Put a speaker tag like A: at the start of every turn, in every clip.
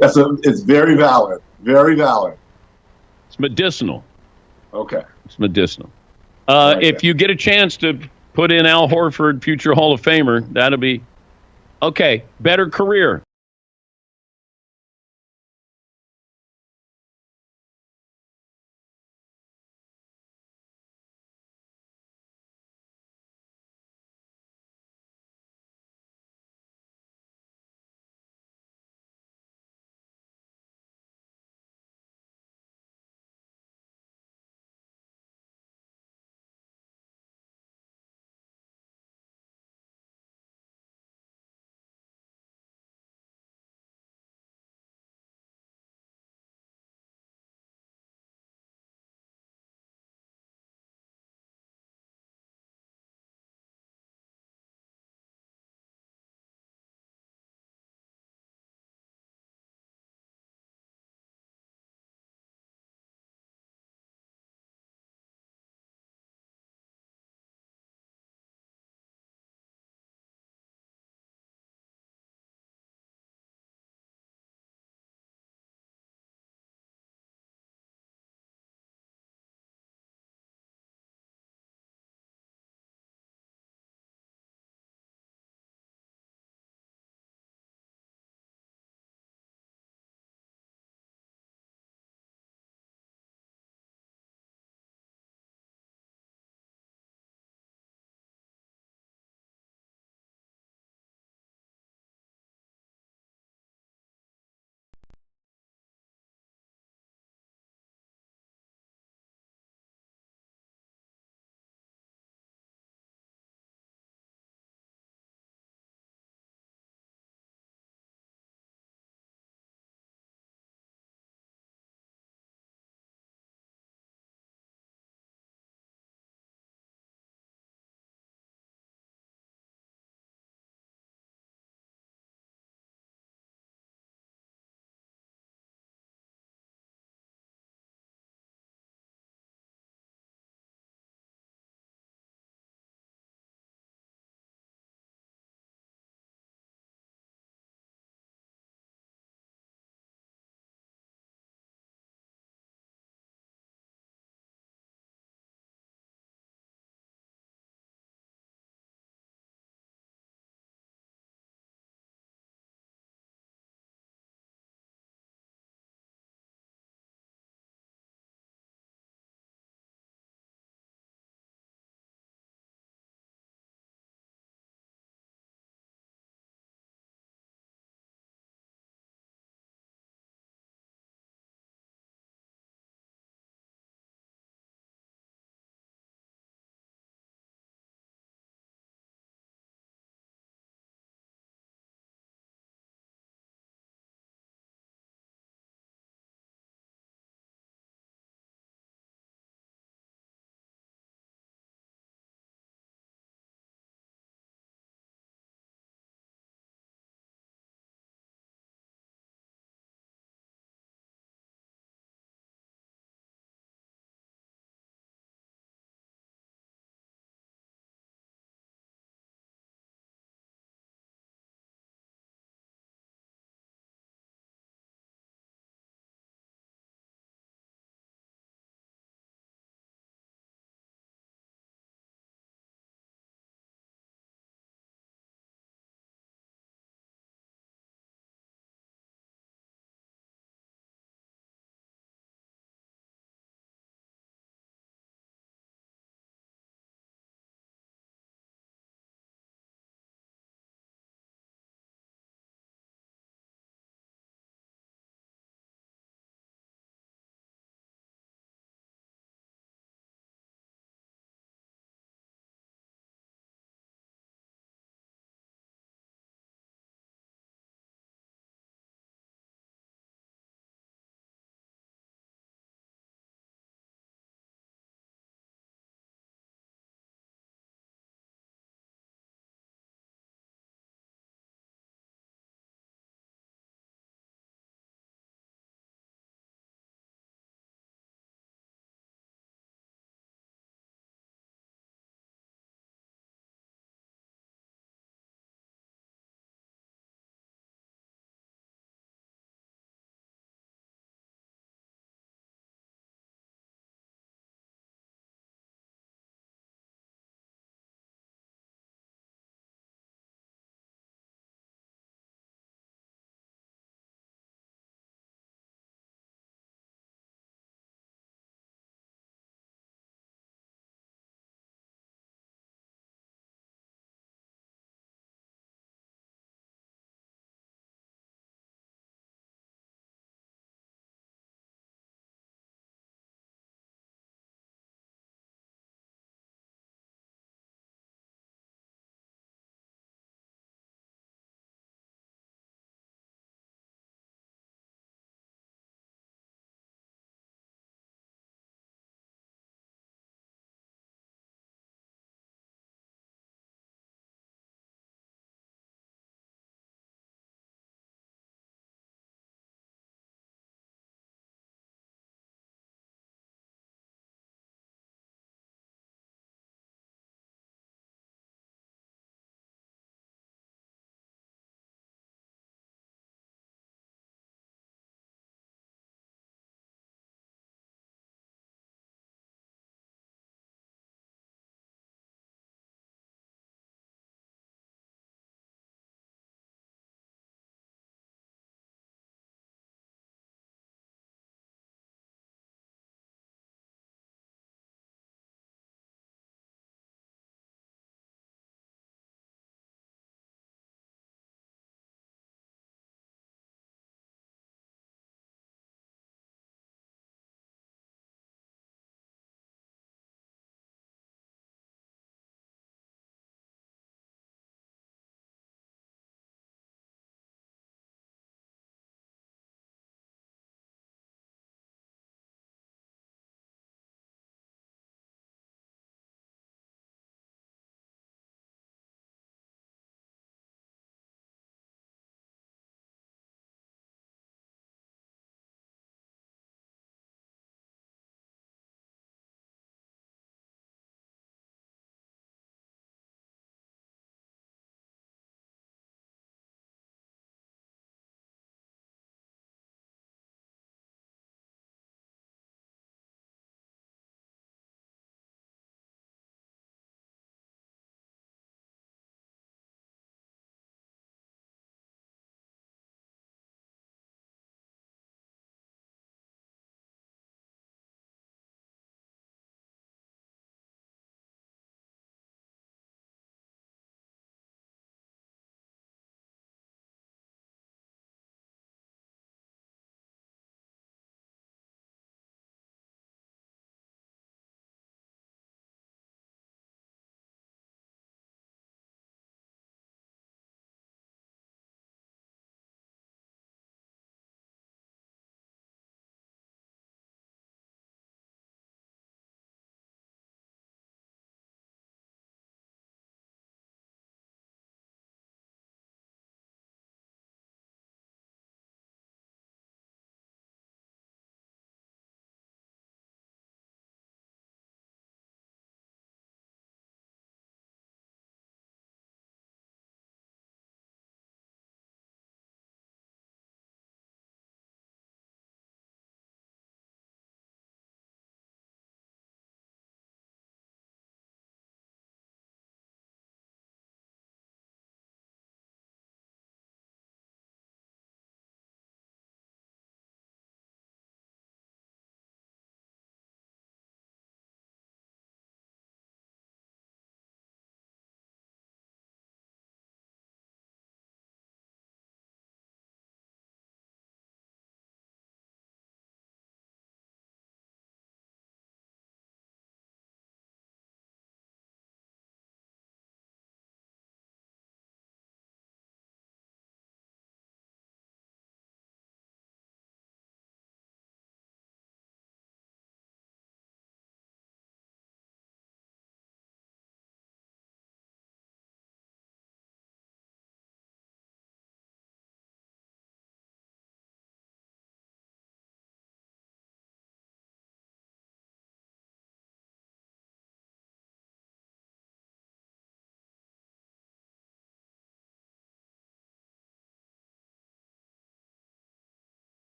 A: It's very valid. Very valid.
B: It's medicinal.
A: Okay.
B: It's medicinal.
A: I like
B: If
A: that.
B: you get a chance to put in Al Horford, future Hall of Famer, that'll be okay. Better career.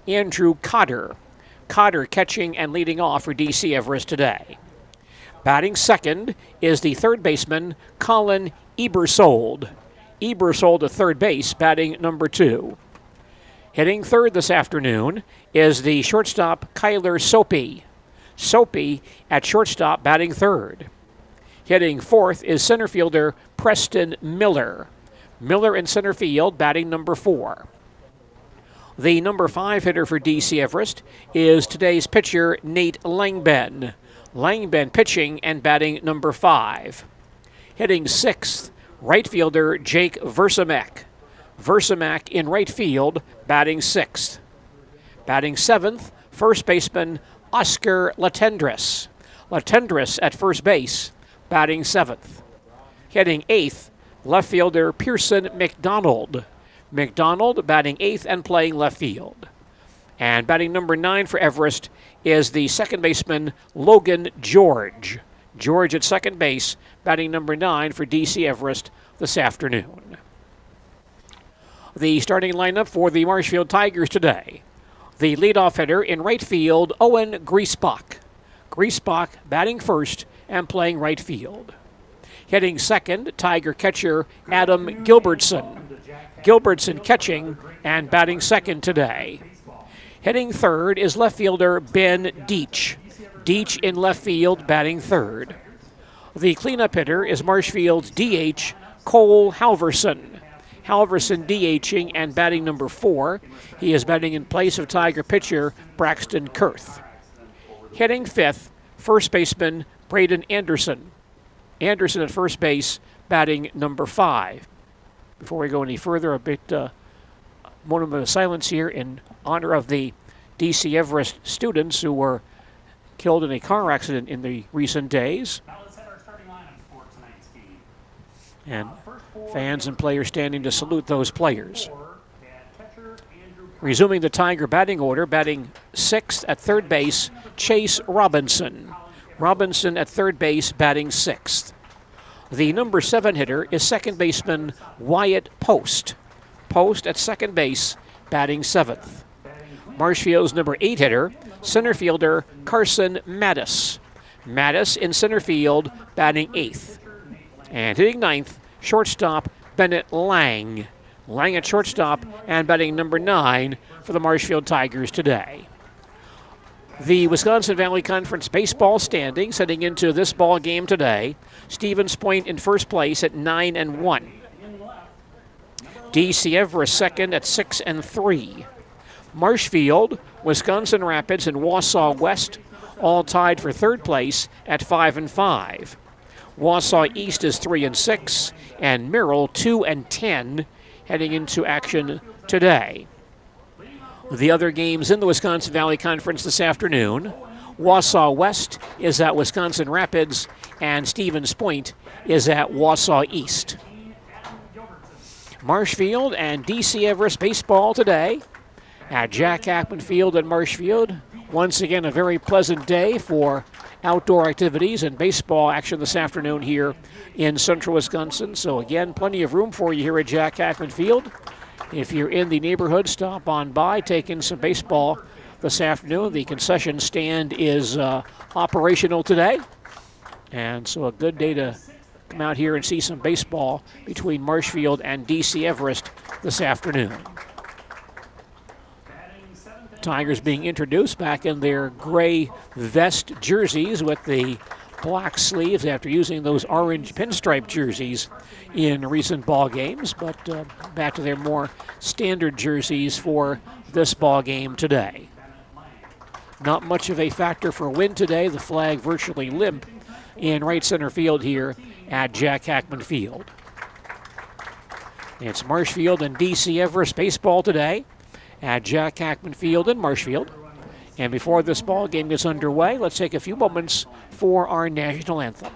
C: Andrew Cotter. Cotter catching and leading off for DC Everest today. Batting second is the third baseman, Colin Ebersold. Ebersold at third base, batting number 2. Hitting third this afternoon is the shortstop, Kyler Soapy. Soapy at shortstop, batting third. Hitting fourth is center fielder, Preston Miller. Miller in center field, batting number 4. The number 5 hitter for DC Everest is today's pitcher, Nate Langben. Langben pitching and batting number 5. Hitting 6th, right fielder Jake Versamek. Versamek in right field, batting 6th. Batting 7th, first baseman Oscar Latendresse. Latendresse at first base, batting 7th. Hitting 8th, left fielder Pearson McDonald. McDonald batting 8th and playing left field. And batting number 9 for Everest is the second baseman Logan George. George at second base, batting number 9 for DC Everest this afternoon. The starting lineup for the Marshfield Tigers today. The leadoff hitter in right field, Owen Griesbach. Griesbach batting first and playing right field. Hitting second, Tiger catcher Adam Gilbertson. Gilbertson catching and batting second today. Hitting third is left fielder Ben Deach. Deach in left field, batting third. The cleanup hitter is Marshfield's DH, Cole Halverson. Halverson DHing and batting number 4. He is batting in place of Tiger pitcher Braxton Kurth. Hitting fifth, first baseman Braden Anderson. Anderson at first base, batting number 5. Before we go any further, a moment of silence here in honor of the DC Everest students who were killed in a car accident in the recent days. And fans and players standing to salute those players. Resuming the Tiger batting order, batting 6th at third base, Chase Robinson. Robinson at third base, batting 6th. The number 7 hitter is second baseman Wyatt Post. Post at second base, batting 7th. Marshfield's number 8 hitter, center fielder Carson Mattis. Mattis in center field, batting 8th. And hitting 9th, shortstop Bennett Lang. Lang at shortstop and batting number 9 for the Marshfield Tigers today. The Wisconsin Valley Conference baseball standings heading into this ball game today. Stevens Point in first place at 9-1. DC Everest second at 6-3. Marshfield, Wisconsin Rapids, and Wausau West all tied for third place at 5-5. Wausau East is 3-6, and Merrill 2-10 heading into action today. The other games in the Wisconsin Valley Conference this afternoon, Wausau West is at Wisconsin Rapids, and Stevens Point is at Wausau East. Marshfield and DC Everest baseball today at Jack Hackman Field in Marshfield. Once again, a very pleasant day for outdoor activities and baseball action this afternoon here in central Wisconsin. So again, plenty of room for you here at Jack Hackman Field. If you're in the neighborhood, stop on by, take in some baseball this afternoon. The concession stand is operational today. And so a good day to come out here and see some baseball between Marshfield and DC Everest this afternoon. Tigers being introduced back in their gray vest jerseys with the black sleeves after using those orange pinstripe jerseys in recent ball games, but back to their more standard jerseys for this ball game today. Not much of a factor for wind today. The flag virtually limp in right center field here at Jack Hackman Field. It's Marshfield and DC Everest baseball today at Jack Hackman Field in Marshfield. And before this ball game gets underway, let's take a few moments for our national anthem.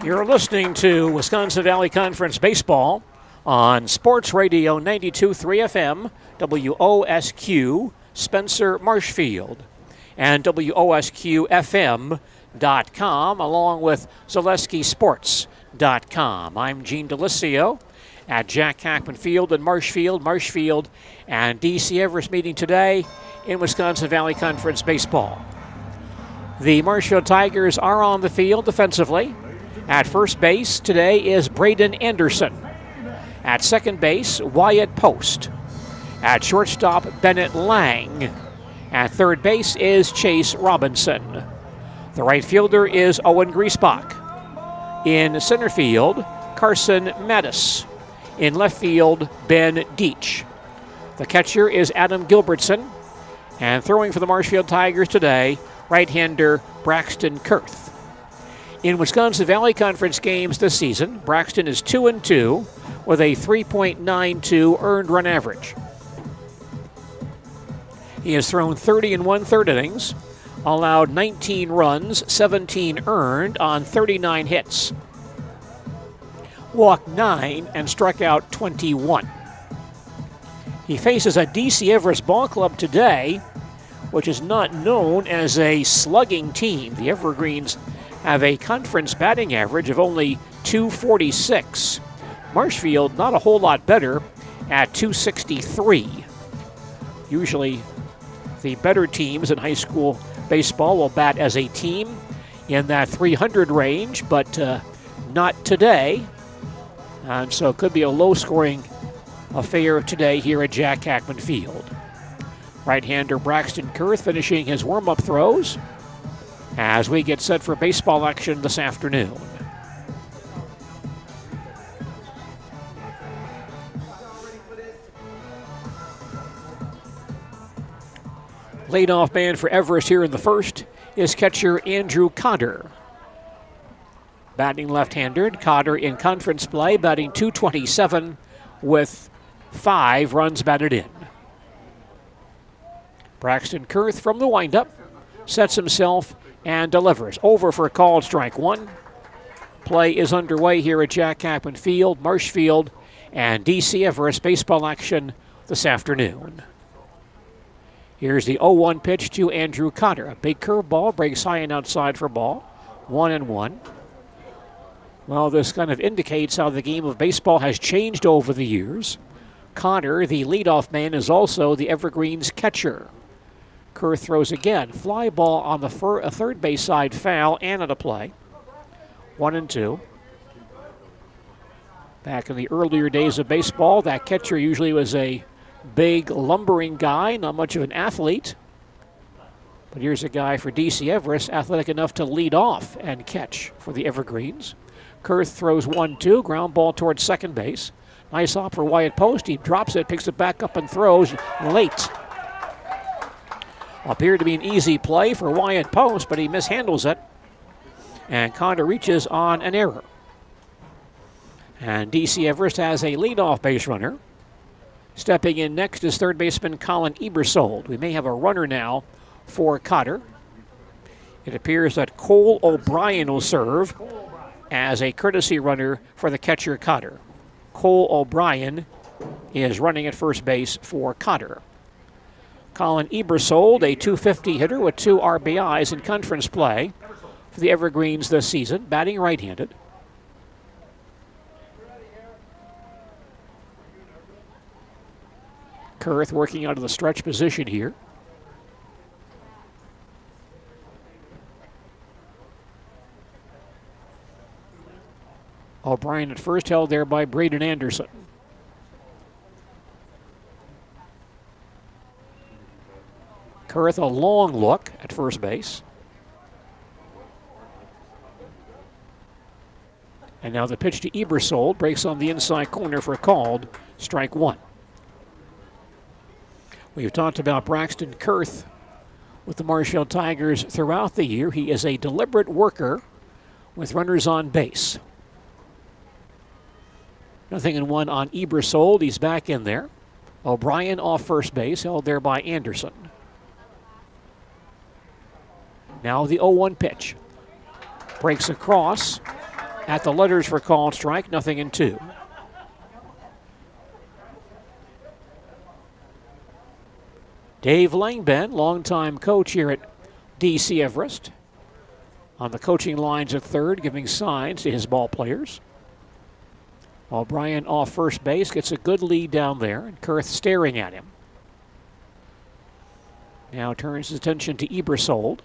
C: You're listening to Wisconsin Valley Conference Baseball on Sports Radio 92.3 FM, WOSQ, Spencer Marshfield, and WOSQFM.com, along with ZaleskiSports.com. I'm Gene Delisio at Jack Hackman Field in Marshfield. Marshfield and DC Everest meeting today in Wisconsin Valley Conference Baseball. The Marshfield Tigers are on the field defensively. At first base today is Braden Anderson. At second base, Wyatt Post. At shortstop, Bennett Lang. At third base is Chase Robinson. The right fielder is Owen Griesbach. In center field, Carson Mattis. In left field, Ben Deach. The catcher is Adam Gilbertson. And throwing for the Marshfield Tigers today, right-hander Braxton Kurth. In Wisconsin Valley Conference games this season, Braxton is 2-2 with a 3.92 earned run average. He has thrown 30 1/3 innings, allowed 19 runs, 17 earned on 39 hits, walked 9, and struck out 21. He faces a DC Everest ball club today, which is not known as a slugging team. The Evergreens have a conference batting average of only .246. Marshfield not a whole lot better at .263. Usually the better teams in high school baseball will bat as a team in that 300 range, but not today. And so it could be a low-scoring affair today here at Jack Hackman Field. Right-hander Braxton Kurth finishing his warm-up throws as we get set for baseball action this afternoon. Leadoff man for Everest here in the first is catcher Andrew Cotter. Batting left-handed, Cotter in conference play, batting .227 with 5 runs batted in. Braxton Kurth from the windup sets himself and delivers. Over for a called strike one. Play is underway here at Jack Hackman Field, Marshfield, and DC Everest baseball action this afternoon. Here's the 0-1 pitch to Andrew Cotter. A big curveball, breaks high and outside for ball. 1-1. Well, this kind of indicates how the game of baseball has changed over the years. Cotter, the leadoff man, is also the Evergreens catcher. Kurth throws again. Fly ball on the third base side, foul, and at a play. 1-2. Back in the earlier days of baseball, that catcher usually was a big, lumbering guy, not much of an athlete. But here's a guy for DC Everest, athletic enough to lead off and catch for the Evergreens. Kurth throws 1-2, ground ball towards second base. Nice hop for Wyatt Post. He drops it, picks it back up, and throws late. Appeared to be an easy play for Wyatt Post, but he mishandles it. And Cotter reaches on an error. And DC Everest has a leadoff base runner. Stepping in next is third baseman Colin Ebersold. We may have a runner now for Cotter. It appears that Cole O'Brien will serve as a courtesy runner for the catcher Cotter. Cole O'Brien is running at first base for Cotter. Colin Ebersold, a .250 hitter with 2 RBIs in conference play for the Evergreens this season, batting right-handed. Kurth working out of the stretch position here. O'Brien at first, held there by Braden Anderson. Kurth a long look at first base. And now the pitch to Ebersold, breaks on the inside corner for a called strike one. We've talked about Braxton Kurth with the Marshfield Tigers throughout the year. He is a deliberate worker with runners on base. 0-1 on Ebersold. He's back in there. O'Brien off first base, held there by Anderson. Now the 0-1 pitch. Breaks across at the letters for called strike, 0-2. Dave Langben, longtime coach here at DC Everest, on the coaching lines at third, giving signs to his ball players. O'Brien off first base, gets a good lead down there, and Kurth staring at him. Now turns his attention to Ebersold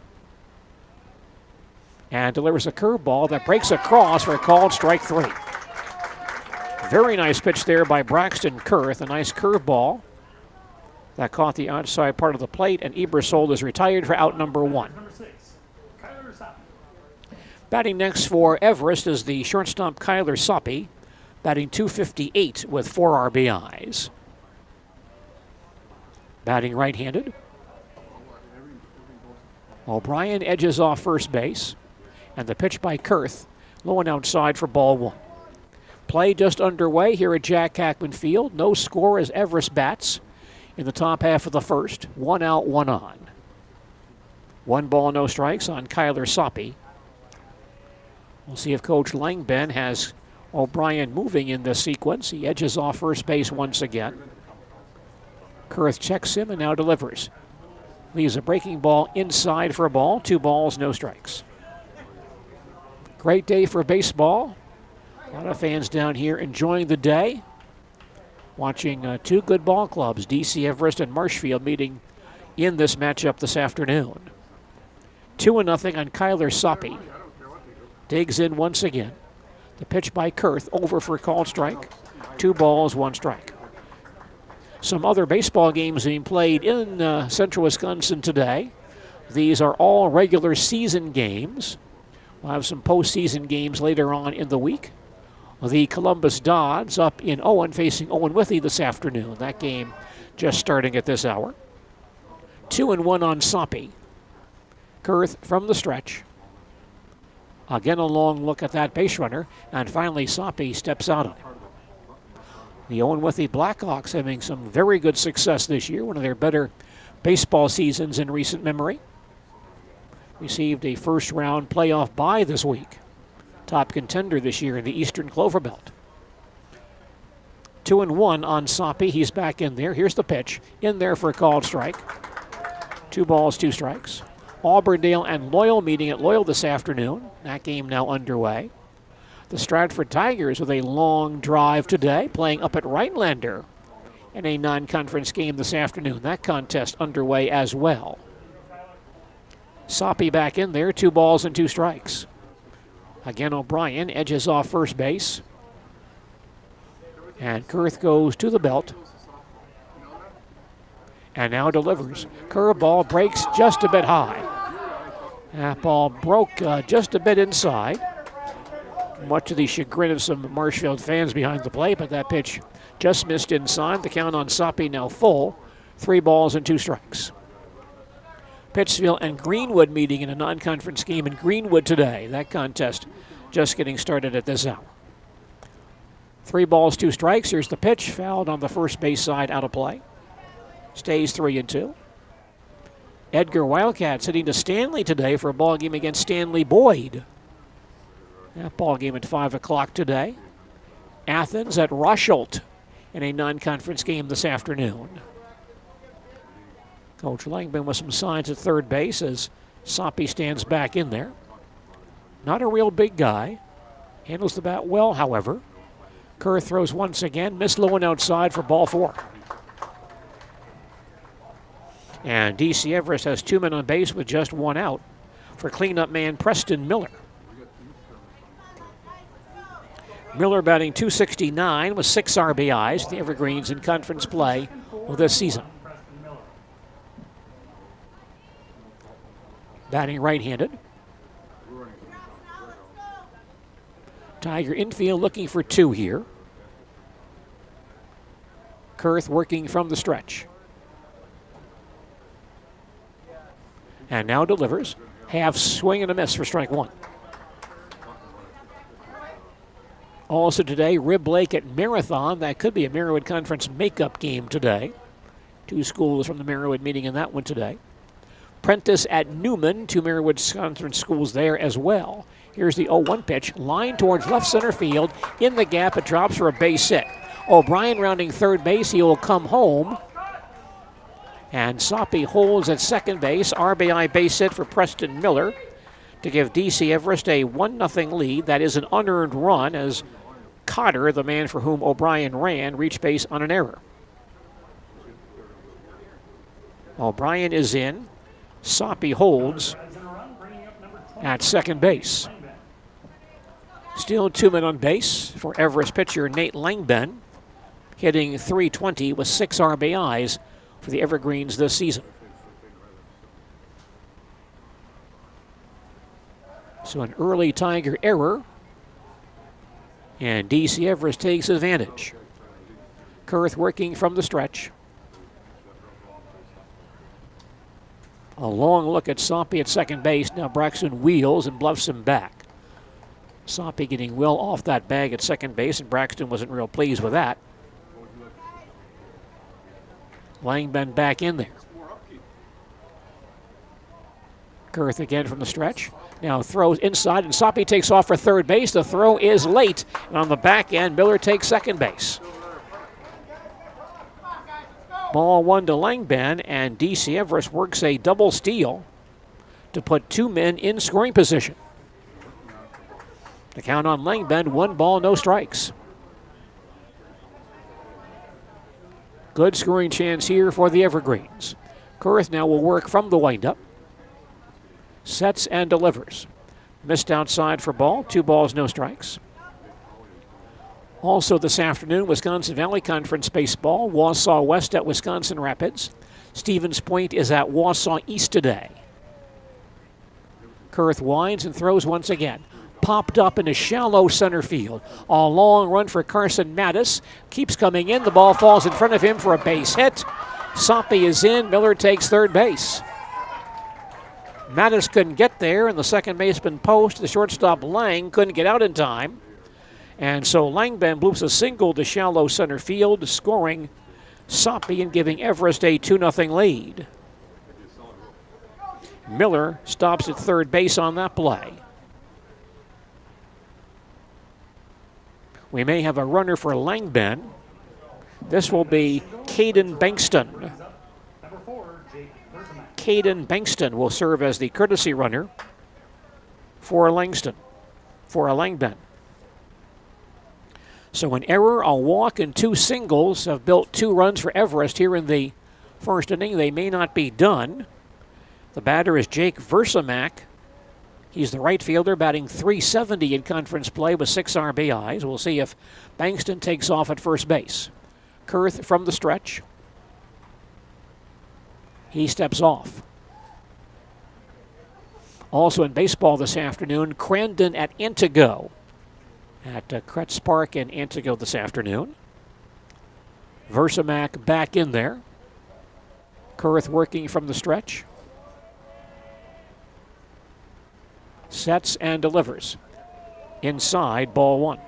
C: and delivers a curveball that breaks across for a called strike 3. Very nice pitch there by Braxton Kurth, a nice curveball that caught the outside part of the plate, and Ebersold is retired for out number 1. Batting next for Everest is the shortstop Kyler Soppe, batting .258 with 4 RBIs. Batting right-handed. O'Brien edges off first base, and the pitch by Kurth, low and outside for ball 1. Play just underway here at Jack Hackman Field. No score as Everest bats in the top half of the first. 1 out, 1 on. 1 ball, no strikes on Kyler Soppe. We'll see if Coach Langben has O'Brien moving in this sequence. He edges off first base once again. Kurth checks him and now delivers. Leaves a breaking ball inside for a ball. 2 balls, no strikes. Great day for baseball. A lot of fans down here enjoying the day. Watching 2 good ball clubs, DC Everest and Marshfield, meeting in this matchup this afternoon. 2-0 on Kyler Soppe. Digs in once again. The pitch by Kurth, over for a called strike. 2 balls, 1 strike. Some other baseball games being played in central Wisconsin today. These are all regular season games. We'll have some postseason games later on in the week. The Columbus Dodds up in Owen facing Owen Withee this afternoon. That game just starting at this hour. 2-1 on Soppe. Kurth from the stretch. Again, a long look at that base runner, and finally Soppe steps out on him. The Owen Withee Blackhawks having some very good success this year, one of their better baseball seasons in recent memory. Received a first-round playoff bye this week. Top contender this year in the Eastern Clover Belt. 2-1 on Soppe. He's back in there. Here's the pitch. In there for a called strike. 2 balls, 2 strikes. Auburndale and Loyal meeting at Loyal this afternoon. That game now underway. The Stratford Tigers with a long drive today, playing up at Rhinelander in a non-conference game this afternoon. That contest underway as well. Soppe back in there. 2 balls and 2 strikes. Again, O'Brien edges off first base. And Kurth goes to the belt. And now delivers. Curveball breaks just a bit high. That ball broke just a bit inside. Much to the chagrin of some Marshfield fans behind the plate, but that pitch just missed inside. The count on Soppe now full. 3 balls and 2 strikes. Pittsfield and Greenwood meeting in a non-conference game in Greenwood today. That contest just getting started at this hour. 3 balls, 2 strikes. Here's the pitch, fouled on the first base side, out of play. Stays 3-2. Edgar Wildcats heading to Stanley today for a ball game against Stanley Boyd. That ball game at 5 o'clock today. Athens at Rushholt in a non-conference game this afternoon. Coach Langman with some signs at third base as Soppe stands back in there. Not a real big guy. Handles the bat well, however. Kurth throws once again. Missed low and outside for ball 4. And DC Everest has 2 men on base with just 1 out for cleanup man Preston Miller. Miller batting .269 with 6 RBIs. The Evergreens in conference play this season. Batting right-handed. Tiger infield looking for 2 here. Kurth working from the stretch. And now delivers. Half swing and a miss for strike 1. Also today, Rib Lake at Marathon. That could be a Merriwood Conference makeup game today. 2 schools from the Merriwood meeting in that one today. Prentice at Newman, 2 Merriwood Conference schools there as well Here's the 0-1 pitch. Line towards left center field. In the gap, it drops for a base hit. O'Brien rounding third base. He will come home. And Soppe holds at second base. RBI base hit for Preston Miller to give DC Everest a 1-0 lead. That is an unearned run as Cotter, the man for whom O'Brien ran, reached base on an error. O'Brien is in. Soppe holds at second base. Still 2 men on base for Everest pitcher Nate Langben, hitting .320 with 6 RBIs for the Evergreens this season. So an early Tiger error, and DC Everest takes advantage. Kurth working from the stretch. A long look at Soppe at second base. Now Braxton wheels and bluffs him back. Soppe getting well off that bag at second base, and Braxton wasn't real pleased with that. Langben back in there. Kurth again from the stretch. Now throws inside, and Soppe takes off for third base. The throw is late, and on the back end, Miller takes second base. Ball 1 to Langben, and DC Everest works a double steal to put 2 men in scoring position. The count on Langben, 1 ball, no strikes. Good scoring chance here for the Evergreens. Kurth now will work from the windup. Sets and delivers. Missed outside for ball, 2 balls, no strikes. Also this afternoon, Wisconsin Valley Conference baseball, Wausau West at Wisconsin Rapids. Stevens Point is at Wausau East today. Kurth winds and throws once again. Popped up into shallow center field. A long run for Carson Mattis. Keeps coming in. The ball falls in front of him for a base hit. Soppe is in. Miller takes third base. Mattis couldn't get there, and the second baseman post, the shortstop Lang, couldn't get out in time. And so Langben bloops a single to shallow center field, scoring Soppe and giving Everest a 2-0 lead. Miller stops at third base on that play. We may have a runner for Langben. This will be Caden Bankston. Caden Bankston will serve as the courtesy runner for Langben. So an error, a walk, and 2 singles have built 2 runs for Everest here in the first inning. They may not be done. The batter is Jake Versamak. He's the right fielder, batting .370 in conference play with 6 RBIs. We'll see if Bankston takes off at first base. Kurth from the stretch. He steps off. Also in baseball this afternoon, Crandon at Antigo at Kretz Park in Antigo this afternoon. Versamak back in there. Kurth working from the stretch. Sets and delivers. Inside, ball 1.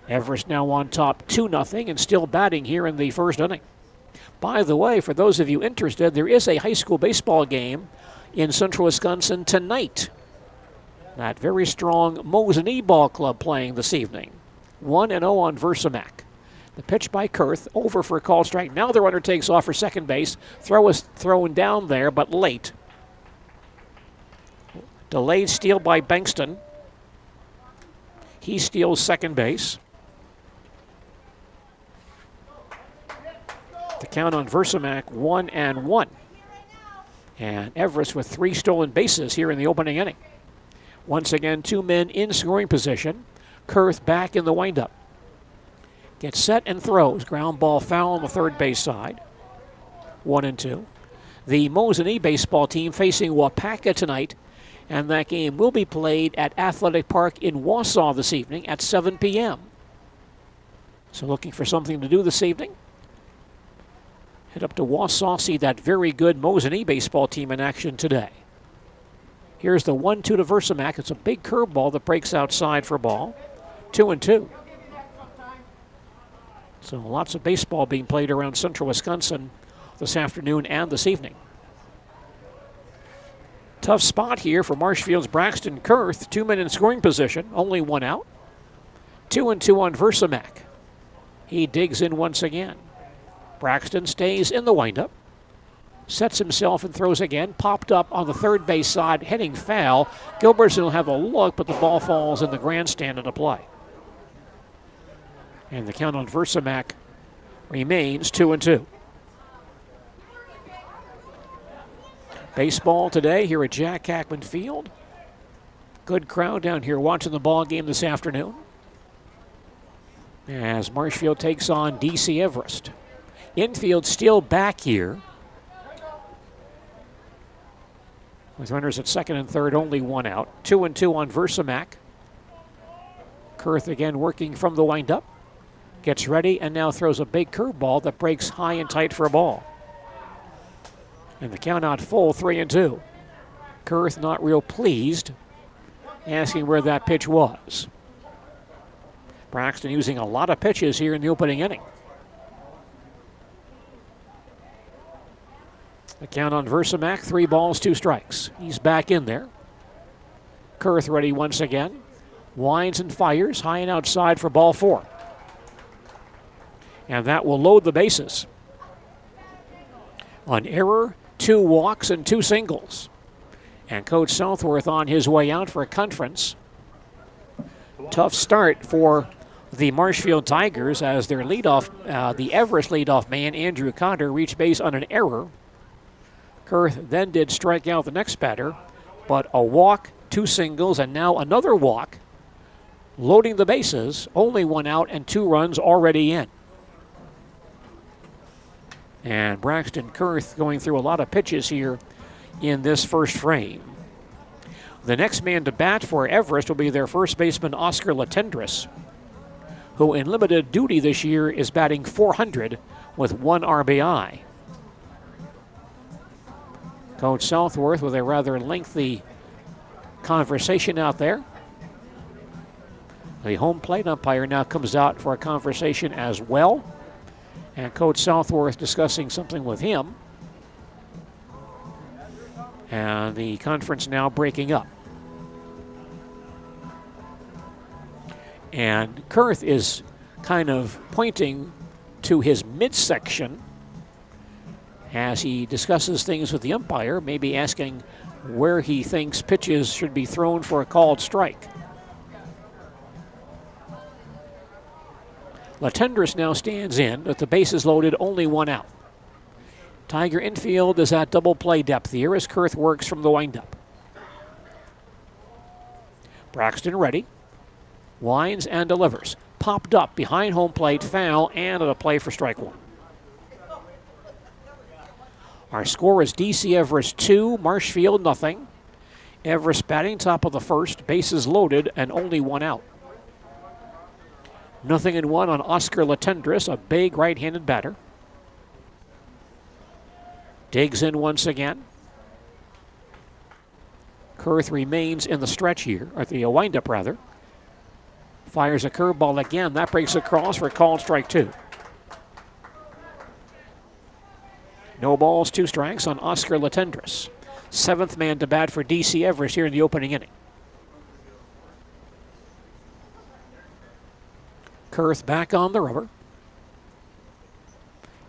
C: Everest now on top 2-0 and still batting here in the first inning. By the way, for those of you interested, there is a high school baseball game in central Wisconsin tonight. That very strong Mosinee Ball Club playing this evening. 1-0 on Versamak. The pitch by Kurth, over for a called strike. Now the runner takes off for second base. Throw is thrown down there, but late. Delayed steal by Bankston. He steals second base. The count on Versamak, 1-1. And Everest with 3 stolen bases here in the opening inning. Once again, 2 men in scoring position. Kurth back in the windup. Gets set and throws. Ground ball foul on the third base side. 1-2. The Mosinee baseball team facing Wapaka tonight, and that game will be played at Athletic Park in Wausau this evening at 7 p.m. So looking for something to do this evening? Head up to Wausau, see that very good Mosinee baseball team in action today. Here's the 1-2 to Versamak. It's a big curveball that breaks outside for ball. 2-2. So lots of baseball being played around central Wisconsin this afternoon and this evening. Tough spot here for Marshfield's Braxton Kurth. 2 men in scoring position, only one out. 2-2 on Versamek. He digs in once again. Braxton stays in the windup. Sets himself and throws again. Popped up on the third base side, heading foul. Gilbertson will have a look, but the ball falls in the grandstand into play. And the count on Versamek remains 2-2. Baseball today here at Jack Hackman Field. Good crowd down here watching the ball game this afternoon as Marshfield takes on DC Everest. Infield still back here with runners at second and third, only one out. 2-2 on Versamek. Kurth again working from the windup. Gets ready and now throws a big curveball that breaks high and tight for a ball. And the count out full, 3-2. Kurth not real pleased, asking where that pitch was. Braxton using a lot of pitches here in the opening inning. The count on Versamek, 3 balls, 2 strikes. He's back in there. Kurth ready once again. Winds and fires, high and outside for ball 4. And that will load the bases. On error, 2 walks and 2 singles. And Coach Southworth on his way out for a conference. Tough start for the Marshfield Tigers as their leadoff, the Everest leadoff man, Andrew Cotter, reached base on an error. Kurth then did strike out the next batter, but a walk, 2 singles, and now another walk, loading the bases, only 1 out and 2 runs already in. And Braxton Kurth going through a lot of pitches here in this first frame. The next man to bat for Everest will be their first baseman, Oscar Latendresse, who in limited duty this year is batting .400 with 1 RBI. Coach Southworth with a rather lengthy conversation out there. The home plate umpire now comes out for a conversation as well. And Coach Southworth discussing something with him. And the conference now breaking up. And Kurth is kind of pointing to his midsection as he discusses things with the umpire, maybe asking where he thinks pitches should be thrown for a called strike. Latendresse now stands in, with the bases loaded, only 1 out. Tiger infield is at double play depth here as Kurth works from the windup. Braxton ready. Winds and delivers. Popped up behind home plate, foul, and at a play for strike 1. Our score is DC Everest 2, Marshfield nothing. Everest batting top of the first, bases loaded, and only 1 out. 0-1 on Oscar Latendresse, a big right-handed batter. Digs in once again. Kurth remains in the stretch here, or the windup rather. Fires a curveball again. That breaks across for a called strike 2. No balls, 2 strikes on Oscar Latendresse. 7th man to bat for DC Everest here in the opening inning. Kurth back on the rubber.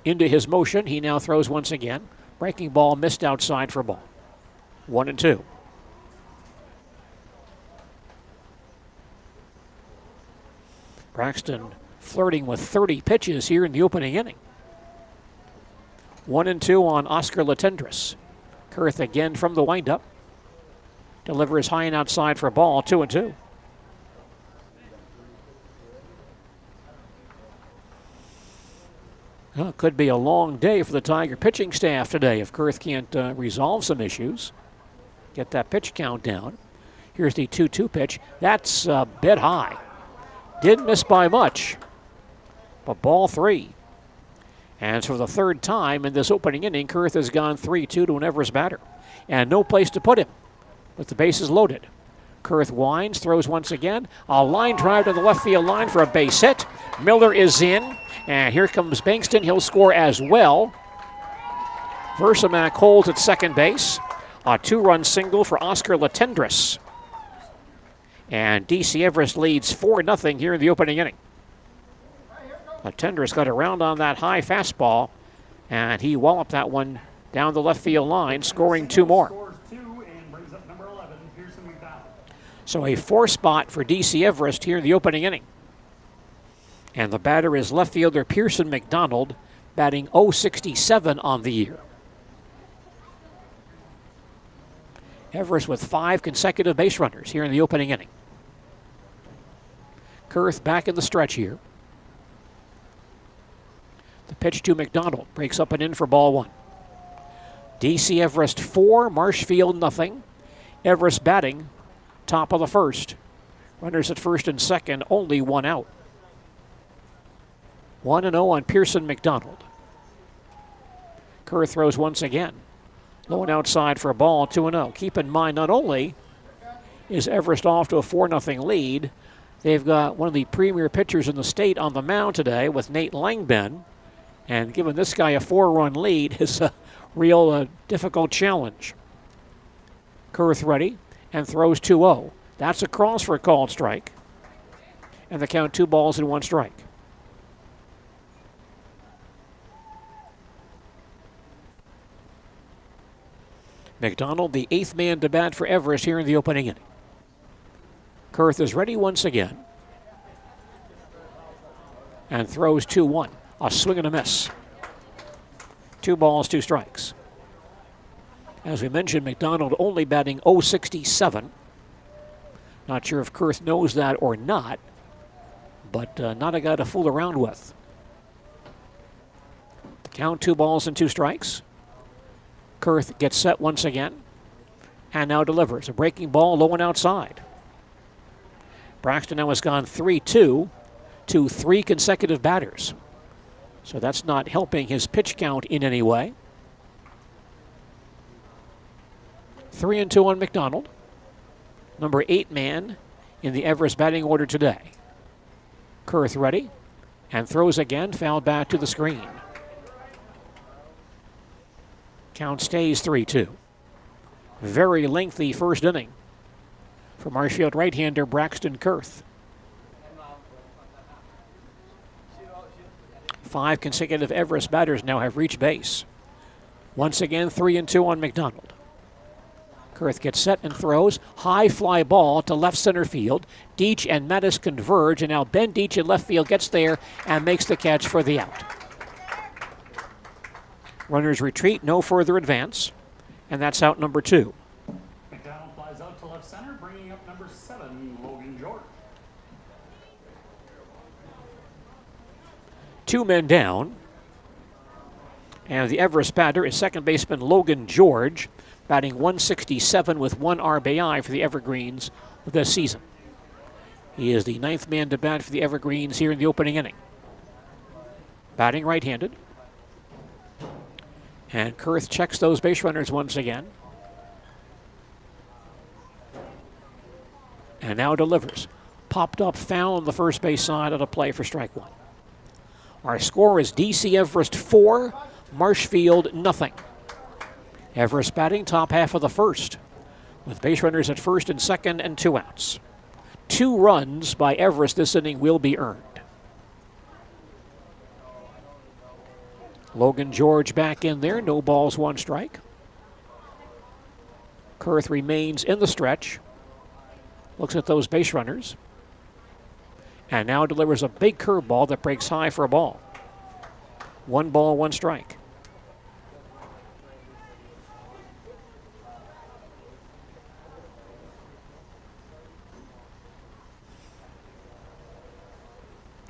C: Into his motion, he now throws once again. Breaking ball missed outside for a ball. 1-2. Braxton flirting with 30 pitches here in the opening inning. 1-2 on Oscar Latendresse. Kurth again from the windup. Delivers high and outside for a ball. 2-2. Well, it could be a long day for the Tiger pitching staff today if Kurth can't resolve some issues. Get that pitch count down. Here's the 2-2 pitch. That's a bit high. Didn't miss by much, but ball 3. And for the 3rd time in this opening inning, Kurth has gone 3-2 to an Everest batter. And no place to put him with the bases loaded. Kurth winds, throws once again. A line drive to the left field line for a base hit. Miller is in. And here comes Bankston. He'll score as well. Versamek holds at second base. A 2-run single for Oscar Latendresse. And DC Everest leads 4-0 here in the opening inning. Latendresse got around on that high fastball, and he walloped that one down the left field line, scoring 2 more. So a 4 spot for DC Everest here in the opening inning. And the batter is left fielder Pearson McDonald, batting .067 on the year. Everest with 5 consecutive base runners here in the opening inning. Kurth back in the stretch here. The pitch to McDonald breaks up and in for ball 1. DC Everest 4, Marshfield nothing. Everest batting, top of the first. Runners at first and second, only 1 out. 1-0 on Pearson McDonald. Kerr throws once again. Low and outside for a ball, 2-0. Keep in mind, not only is Everest off to a 4-0 lead, they've got one of the premier pitchers in the state on the mound today with Nate Langben. And giving this guy a 4-run lead is a real difficult challenge. Kurth ready and throws 2-0. That's a cross for a called strike. And the count 2 balls and 1 strike. McDonald, the 8th man to bat for Everest here in the opening inning. Kurth is ready once again. And throws 2-1. A swing and a miss. 2 balls, 2 strikes. As we mentioned, McDonald only batting .067. Not sure if Kurth knows that or not, but not a guy to fool around with. Count 2 balls and 2 strikes. Kurth gets set once again and now delivers. A breaking ball low and outside. Braxton now has gone 3-2 to 3 consecutive batters. So that's not helping his pitch count in any way. 3-2 on McDonald. Number 8 man in the Everest batting order today. Kurth ready and throws again, fouled back to the screen. Count stays 3-2. Very lengthy first inning for Marshfield right-hander Braxton Kurth. 5 consecutive Everest batters now have reached base. Once again, 3-2 on McDonald. Kurth gets set and throws. High fly ball to left center field. Deach and Mattis converge, and now Ben Deach in left field gets there and makes the catch for the out. Runners retreat, no further advance, and that's out number 2.
D: McDonald flies out to left center, bringing up number 7, Logan George.
C: 2 men down, and the Everest batter is second baseman Logan George, batting .167 with 1 RBI for the Evergreens this season. He is the 9th man to bat for the Evergreens here in the opening inning. Batting right-handed. And Kurth checks those base runners once again. And now delivers. Popped up foul on the first base side of the play for strike 1. Our score is DC Everest 4, Marshfield nothing. Everest batting top half of the first, with base runners at first and second and 2 outs. 2 runs by Everest this inning will be earned. Logan George back in there, no balls, 1 strike. Kurth remains in the stretch, looks at those base runners, and now delivers a big curveball that breaks high for a ball. 1 ball, 1 strike.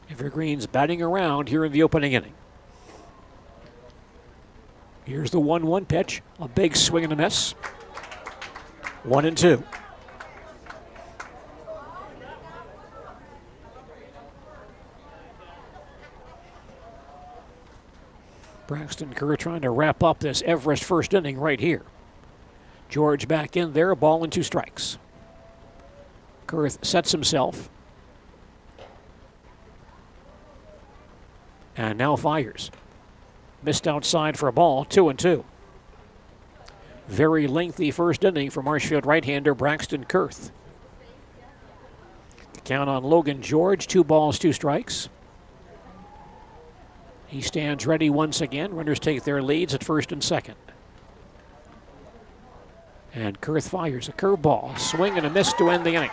C: Evergreens batting around here in the opening inning. Here's the 1-1 pitch. A big swing and a miss. 1-2. Braxton Kerr trying to wrap up this Everest first inning right here. George back in there, a ball and 2 strikes. Kurth sets himself. And now fires. Missed outside for a ball, 2-2. Very lengthy first inning for Marshfield right-hander Braxton Kurth. The count on Logan George, 2 balls, 2 strikes. He stands ready once again. Runners take their leads at first and second. And Kurth fires a curveball. Swing and a miss to end the inning.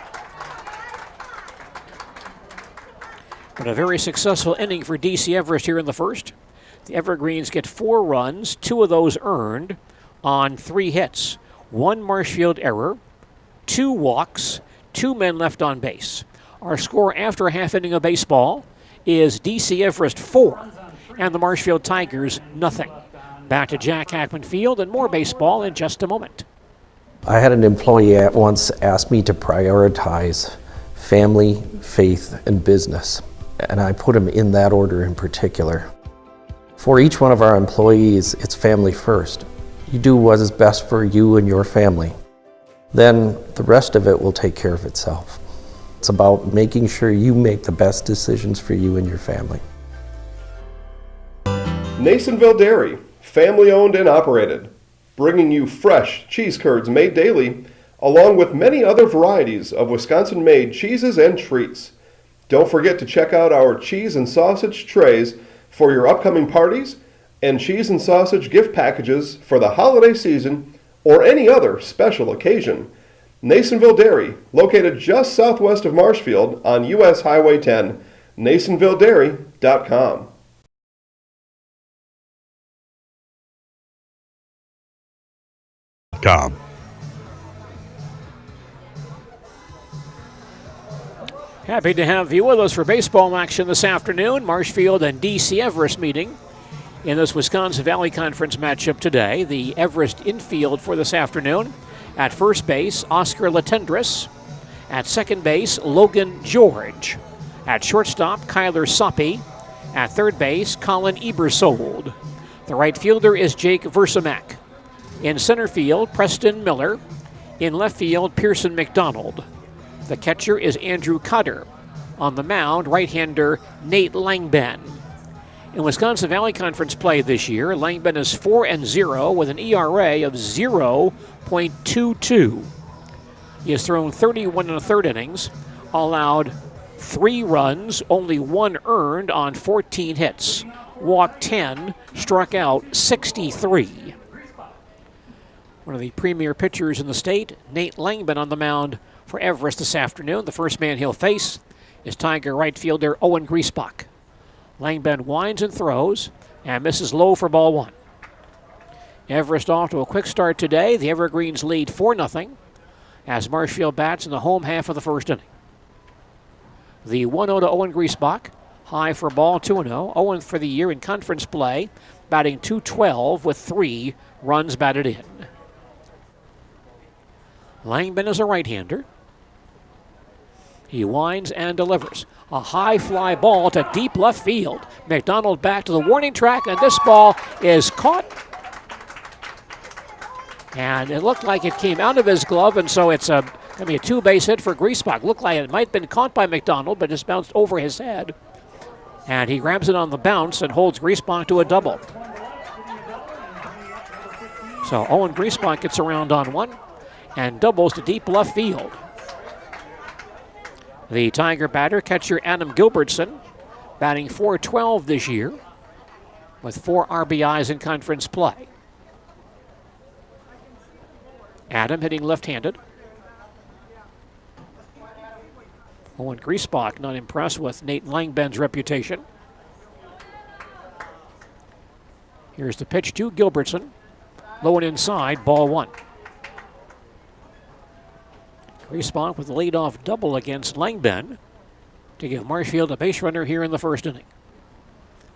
C: But a very successful inning for DC Everest here in the first. The Evergreens get 4 runs, 2 of those earned on 3 hits. 1 Marshfield error, 2 walks, 2 men left on base. Our score after a half inning of baseball is DC Everest 4 and the Marshfield Tigers nothing. Back to Jack Hackman Field and more baseball in just a moment.
E: I had an employee at once ask me to prioritize family, faith, and business, and I put them in that order in particular. For each one of our employees, it's family first. You do what is best for you and your family. Then the rest of it will take care of itself. It's about making sure you make the best decisions for you and your family.
F: Nasonville Dairy, family owned and operated, bringing you fresh cheese curds made daily, along with many other varieties of Wisconsin-made cheeses and treats. Don't forget to check out our cheese and sausage trays for your upcoming parties and cheese and sausage gift packages for the holiday season or any other special occasion. Nasonville Dairy, located just southwest of Marshfield on US Highway 10, NasonvilleDairy.com.
C: Happy to have you with us for baseball action this afternoon. Marshfield and DC Everest meeting in this Wisconsin Valley Conference matchup today. The Everest infield for this afternoon. At first base, Oscar Latendress. At second base, Logan George. At shortstop, Kyler Soppy. At third base, Colin Ebersold. The right fielder is Jake Versamek. In center field, Preston Miller. In left field, Pearson McDonald. The catcher is Andrew Cotter. On the mound, right-hander Nate Langben. In Wisconsin Valley Conference play this year, Langben is 4-0 with an ERA of 0.22. He has thrown 31 1/3 innings, allowed 3 runs, only 1 earned on 14 hits, walked 10, struck out 63. One of the premier pitchers in the state, Nate Langben, on the mound for Everest this afternoon. The first man he'll face is Tiger right fielder Owen Griesbach. Langben winds and throws and misses low for ball 1. Everest off to a quick start today. The Evergreens lead 4-0 as Marshfield bats in the home half of the first inning. The 1-0 to Owen Griesbach, high for ball 2-0. Owen for the year in conference play, batting .212 with 3 runs batted in. Langben is a right-hander. He winds and delivers. A high fly ball to deep left field. McDonald back to the warning track, and this ball is caught. And it looked like it came out of his glove, and so it's going to be a 2-base hit for Griesbach. Looked like it might have been caught by McDonald, but just bounced over his head. And he grabs it on the bounce and holds Griesbach to a double. So Owen Griesbach gets around on one and doubles to deep left field. The Tiger batter, catcher Adam Gilbertson, batting .412 this year with 4 RBIs in conference play. Adam hitting left-handed. Owen Griesbach not impressed with Nate Langben's reputation. Here's the pitch to Gilbertson. Low and inside, ball 1. Griesbach with a leadoff double against Langben to give Marshfield a base runner here in the first inning.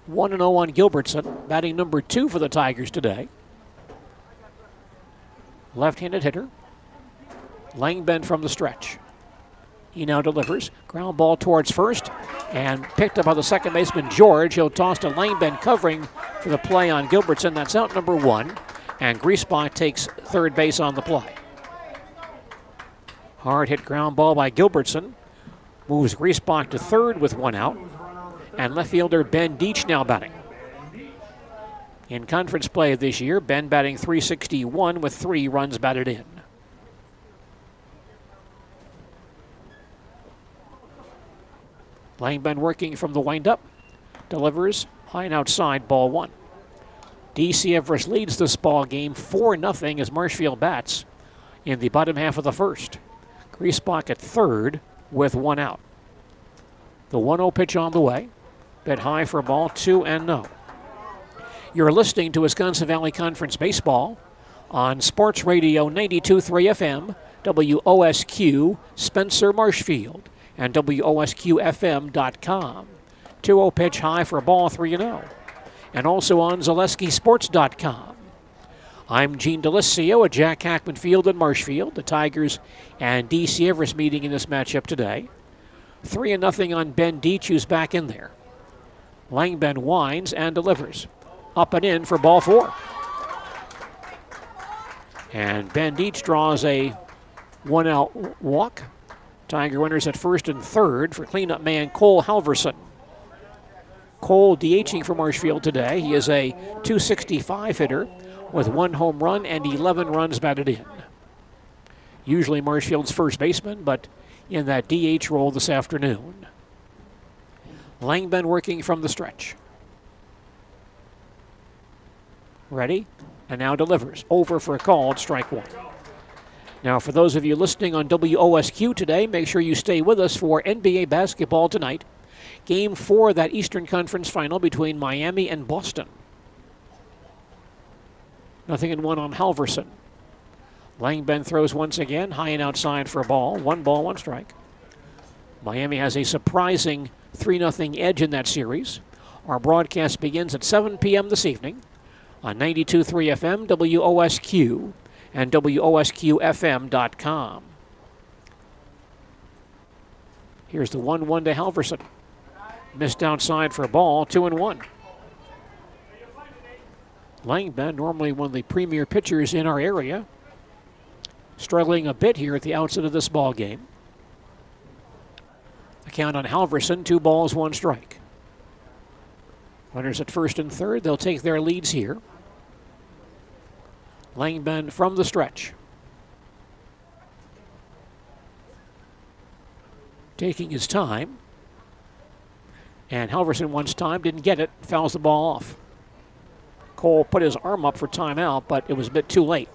C: 1-0 on Gilbertson, batting number 2 for the Tigers today. Left-handed hitter. Langben from the stretch. He now delivers. Ground ball towards first and picked up by the second baseman George. He'll toss to Langben covering for the play on Gilbertson. That's out number 1. And Griesbach takes third base on the play. Hard hit ground ball by Gilbertson. Moves Griesbach to third with 1 out. And left fielder Ben Deach now batting. In conference play this year, Ben batting .361 with 3 runs batted in. Langben working from the windup, delivers high and outside, ball 1. DC Everest leads this ball game 4-0 as Marshfield bats in the bottom half of the first. Griesbach at third with 1 out. The 1-0 pitch on the way, bit high for a ball, 2-0. You're listening to Wisconsin Valley Conference Baseball on Sports Radio 92.3 FM, WOSQ, Spencer Marshfield, and WOSQFM.com. 2-0 pitch high for a ball, 3-0. And also on ZaleskiSports.com. I'm Gene Delisio at Jack Hackman Field in Marshfield. The Tigers and DC Everest meeting in this matchup today. 3-0 on Ben Deach, who's back in there. Langben winds and delivers. Up and in for ball 4. And Ben Deach draws a 1-out walk. Tiger winners at first and third for cleanup man Cole Halverson. Cole DHing for Marshfield today. He is a .265 hitter with 1 home run and 11 runs batted in. Usually Marshfield's first baseman, but in that DH role this afternoon. Langben working from the stretch. Ready, and now delivers. Over for a called strike 1. Now, for those of you listening on WOSQ today, make sure you stay with us for NBA basketball tonight. Game 4 of that Eastern Conference final between Miami and Boston. 0-1 on Halverson. Langben throws once again, high and outside for a ball. 1 ball, 1 strike. Miami has a surprising 3-0 edge in that series. Our broadcast begins at 7 p.m. this evening on 92.3 FM, WOSQ, and WOSQFM.com. Here's the 1-1 to Halverson. Missed outside for a ball, 2-1. Langben, normally one of the premier pitchers in our area, struggling a bit here at the outset of this ball game. The count on Halverson, 2 balls, 1 strike. Runners at first and third, they'll take their leads here. Langben from the stretch. Taking his time. And Halverson wants time, didn't get it, fouls the ball off. Cole put his arm up for timeout, but it was a bit too late.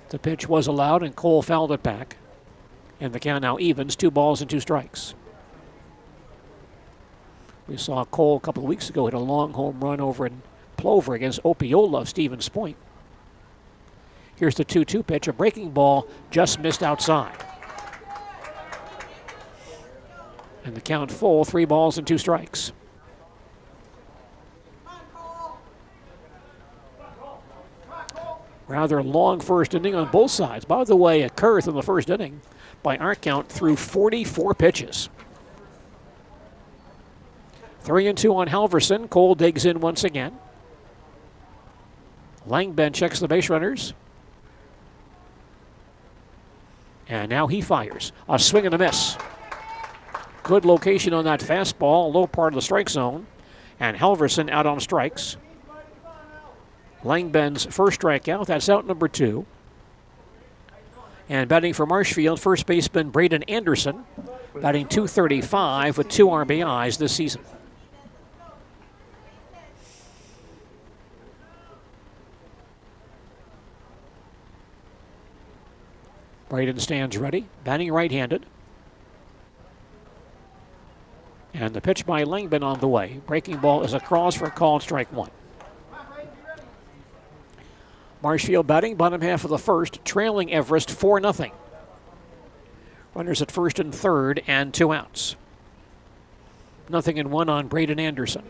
C: The pitch was allowed, and Cole fouled it back. And the count now evens, 2 balls and 2 strikes. We saw Cole a couple of weeks ago hit a long home run over in Plover against Opiola of Stevens Point. Here's the 2-2 pitch, a breaking ball just missed outside. And the count full, 3 balls and 2 strikes. Rather long first inning on both sides. By the way, a Kurth in the first inning, by our count, threw 44 pitches. 3-2 on Halverson. Cole digs in once again. Langben checks the base runners. And now he fires. A swing and a miss. Good location on that fastball, low part of the strike zone. And Halverson out on strikes. Langben's first strikeout, that's out number 2. And batting for Marshfield, first baseman Braden Anderson, batting .235 with 2 RBIs this season. Braden stands ready, batting right-handed. And the pitch by Langben on the way. Breaking ball is across for a called strike 1. Marshfield batting, bottom half of the first, trailing Everest 4-0. Runners at first and third, and 2 outs. 0-1 on Braden Anderson.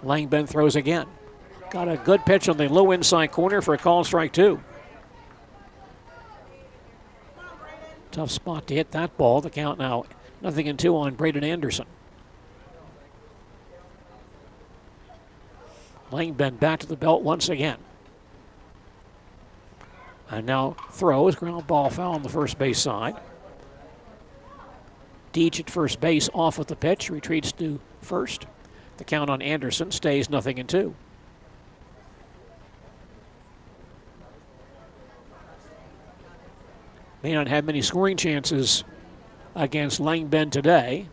C: Langben throws again. Got a good pitch on the low inside corner for a called strike 2. Tough spot to hit that ball. The count now 0-2 on Braden Anderson. Langben back to the belt once again. And now throws, ground ball foul on the first base side. Deach at first base off with the pitch, retreats to first. The count on Anderson stays 0-2. May not have many scoring chances against Langbend today.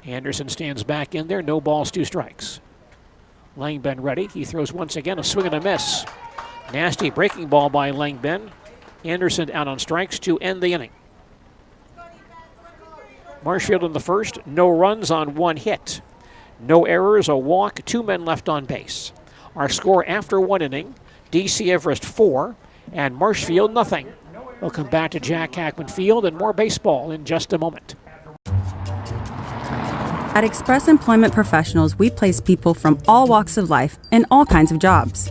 C: Anderson stands back in there. No balls, 2 strikes. Langbend ready. He throws once again, a swing and a miss. Nasty breaking ball by Langbend. Anderson out on strikes to end the inning. Marshfield in the first, no runs on 1 hit. No errors, a walk, 2 men left on base. Our score after 1 inning, DC Everest 4 and Marshfield 0. We'll come back to Jack Hackman Field and more baseball in just a moment.
G: At Express Employment Professionals, we place people from all walks of life in all kinds of jobs.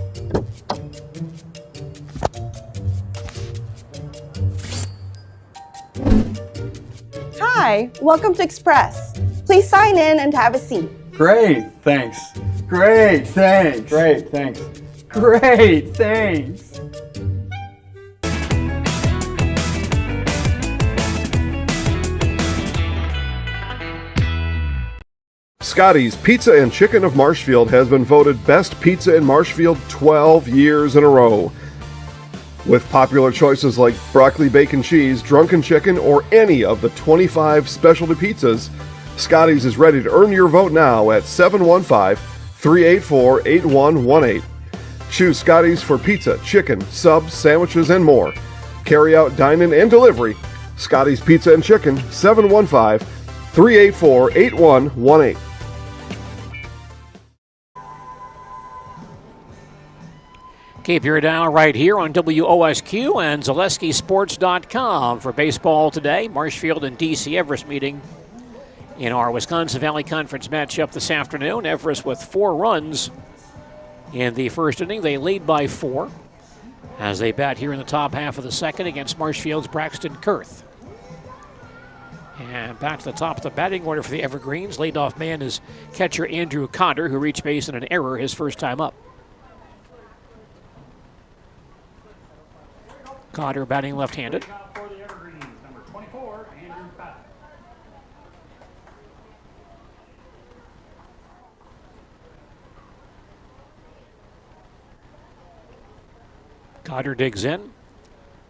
H: Hi, welcome to Express. Please sign in and have a seat.
I: Great, thanks. Great, thanks. Great, thanks. Great, thanks.
F: Scotty's Pizza and Chicken of Marshfield has been voted Best Pizza in Marshfield 12 years in a row. With popular choices like broccoli bacon cheese, drunken chicken, or any of the 25 specialty pizzas, Scotty's is ready to earn your vote now at 715-384-8118. Choose Scotty's for pizza, chicken, subs, sandwiches, and more. Carry out, dine-in, and delivery. Scotty's Pizza and Chicken, 715-384-8118.
C: Keep your dial right here on WOSQ and ZaleskiSports.com for baseball today. Marshfield and DC Everest meeting in our Wisconsin Valley Conference matchup this afternoon. Everest with 4 runs in the first inning. They lead by 4 as they bat here in the top half of the second against Marshfield's Braxton Kurth. And back to the top of the batting order for the Evergreens. Leadoff man is catcher Andrew Cotter, who reached base in an error his first time up. Cotter batting left-handed.
D: For the Evergreens, number 24, Andrew Cotter.
C: Cotter digs in.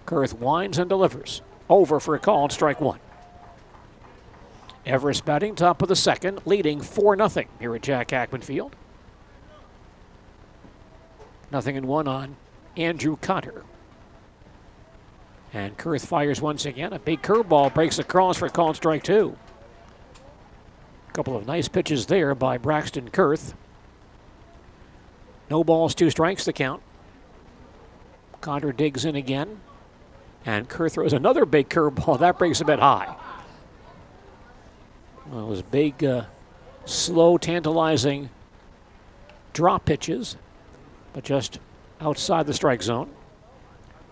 C: Kurth winds and delivers. Over for a call and strike 1. Everest batting top of the second, leading 4-0 here at Jack Hackman Field. 0-1 on Andrew Cotter. And Kurth fires once again. A big curveball breaks across for a call and strike 2. A couple of nice pitches there by Braxton Kurth. No balls, 2 strikes the count. Cotter digs in again. And Kurth throws another big curveball. That breaks a bit high. Well, those big, slow, tantalizing drop pitches, but just outside the strike zone.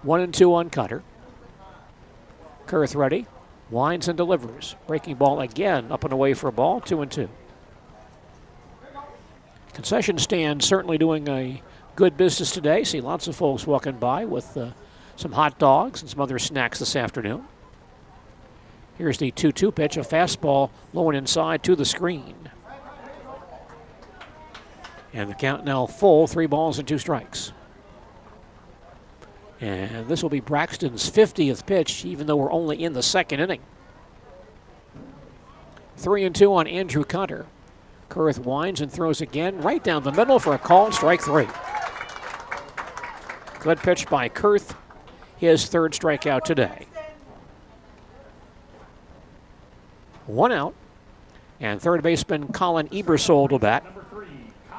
C: 1-2 on Cotter. Kurth ready, winds and delivers. Breaking ball again, up and away for a ball, 2-2. Concession stand certainly doing a good business today. See lots of folks walking by with some hot dogs and some other snacks this afternoon. Here's the 2-2 pitch, a fastball low and inside to the screen. And the count now full, 3 balls and 2 strikes. And this will be Braxton's 50th pitch, even though we're only in the second inning. 3-2 on Andrew Cotter. Kurth winds and throws again, right down the middle for a call, strike 3. Good pitch by Kurth, his 3rd strikeout today. 1 out, and third baseman Colin Ebersold will bat.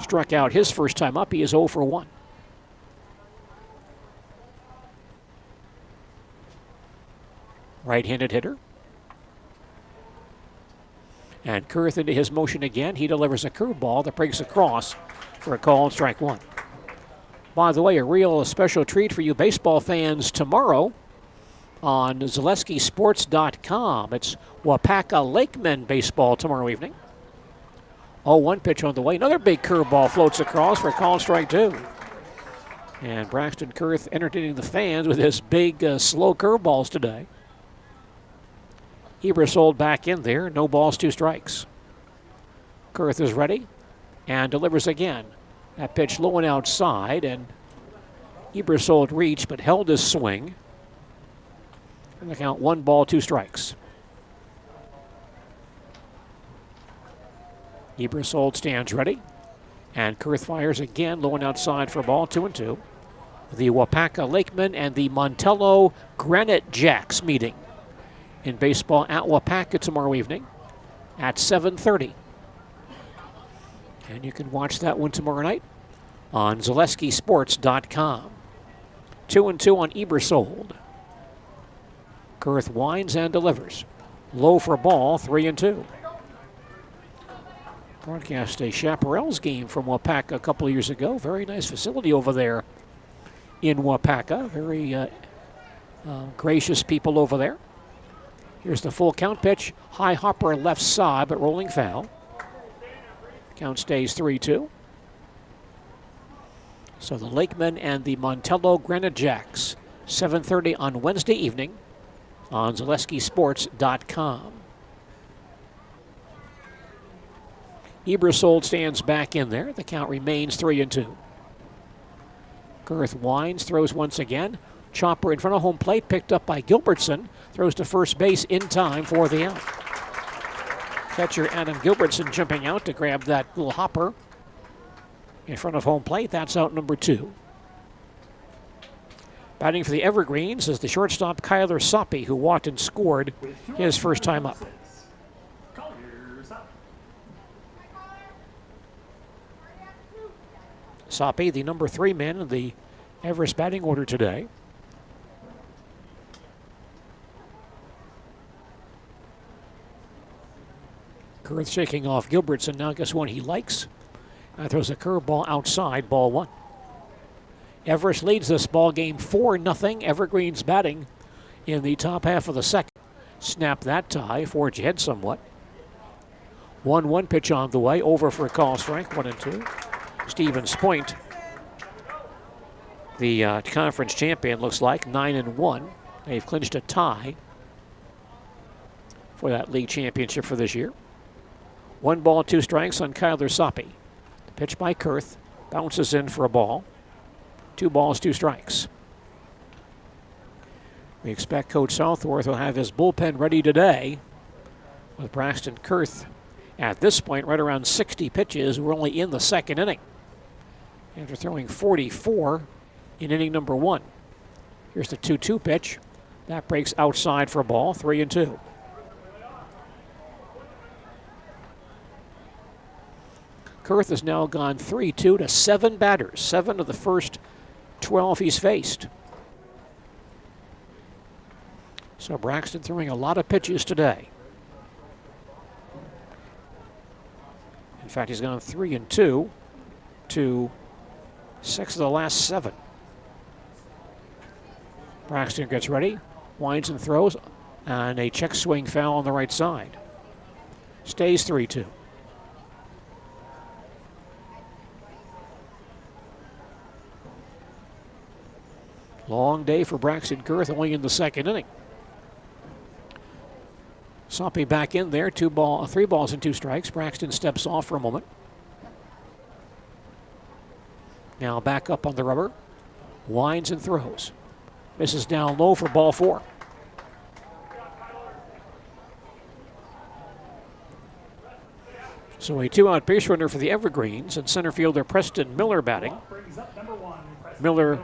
C: Struck out his first time up. He is 0 for 1. Right-handed hitter. And Kurth into his motion again. He delivers a curveball that breaks across for a call and strike 1. By the way, a real special treat for you baseball fans tomorrow on ZaleskiSports.com. It's Wapaka Lakemen baseball tomorrow evening. 0-1 pitch on the way. Another big curveball floats across for a call and strike 2. And Braxton Kurth entertaining the fans with his big slow curveballs today. Ebersold back in there. No balls, 2 strikes. Kurth is ready and delivers again. That pitch low and outside, and Ebersold reached but held his swing. And the count 1 ball, 2 strikes. Ebersold stands ready, and Kurth fires again, low and outside for a ball, 2-2. The Wapaka Lakemen and the Montello Granite Jacks meeting in baseball at Wapaka tomorrow evening at 7:30. And you can watch that one tomorrow night on ZaleskiSports.com. 2-2 on Ebersold. Kurth winds and delivers. Low for ball, 3-2. Broadcast a Chaparral's game from Wapaka a couple of years ago. Very nice facility over there in Wapaka. Very gracious people over there. Here's the full count pitch. High hopper left side, but rolling foul. Count stays 3-2. So the Lakemen and the Montello Granite Jacks, 7:30 on Wednesday evening on ZaleskiSports.com. Ebersold stands back in there. The count remains 3-2. Kurth winds, throws once again. Chopper in front of home plate, picked up by Gilbertson. Throws to first base in time for the out. Catcher Adam Gilbertson jumping out to grab that little hopper in front of home plate. That's out number 2. Batting for the Evergreens is the shortstop Kyler Soppe, who walked and scored his first time up. Soppe, the number 3 man in the Everest batting order today. Kurth shaking off Gilbertson. Now guess one he likes. Throws a curveball outside, ball 1. Everest leads this ball game 4-0. Evergreens batting in the top half of the second. Snap that tie, forge ahead somewhat. 1-1 pitch on the way, over for a call strike, 1-2. Stevens Point, the conference champion, looks like 9-1. They've clinched a tie for that league championship for this year. 1 ball, 2 strikes on Kyler Soppe. The pitch by Kurth bounces in for a ball. 2 balls, 2 strikes. We expect Coach Southworth will have his bullpen ready today with Braxton Kurth at this point right around 60 pitches. We're only in the second inning after throwing 44 in inning number 1. Here's the 2-2 pitch. That breaks outside for a ball, 3-2. Kurth has now gone 3-2 to 7 batters, 7 of the first 12 he's faced. So Braxton throwing a lot of pitches today. In fact, he's gone 3-2 to 6 of the last 7. Braxton gets ready, winds and throws, and a check swing foul on the right side. Stays 3-2. Long day for Braxton Kurth, only in the second inning. Soppe back in there, 3 balls and 2 strikes. Braxton steps off for a moment. Now back up on the rubber. Winds and throws. Misses down low for ball 4. So a 2-out base runner for the Evergreens, and center fielder Preston Miller batting. Miller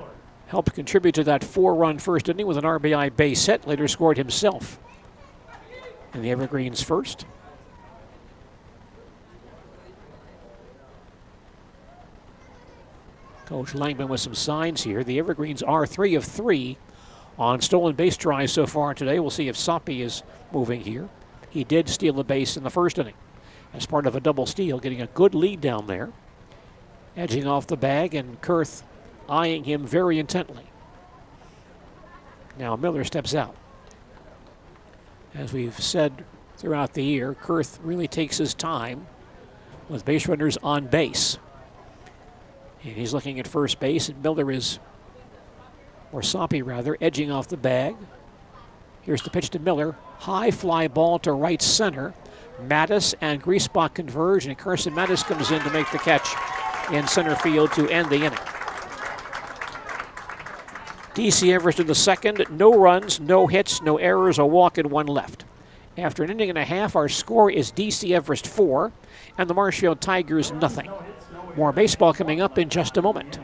C: helped contribute to that 4-run first inning with an RBI base hit. Later scored himself in the Evergreens first. Coach Langman with some signs here. The Evergreens are 3 of 3 on stolen base tries so far today. We'll see if Soppe is moving here. He did steal a base in the first inning as part of a double steal, getting a good lead down there. Edging off the bag, and Kurth eyeing him very intently. Now Miller steps out. As we've said throughout the year, Kurth really takes his time with base runners on base. And he's looking at first base, and Miller is, or Soppe rather, edging off the bag. Here's the pitch to Miller. High fly ball to right center. Mattis and Griesbach converge, and Carson Mattis comes in to make the catch in center field to end the inning. DC Everest in the second, no runs, no hits, no errors, a walk, and one left. After an inning and a half, our score is DC Everest 4 and the Marshfield Tigers nothing. More baseball coming up in just a moment.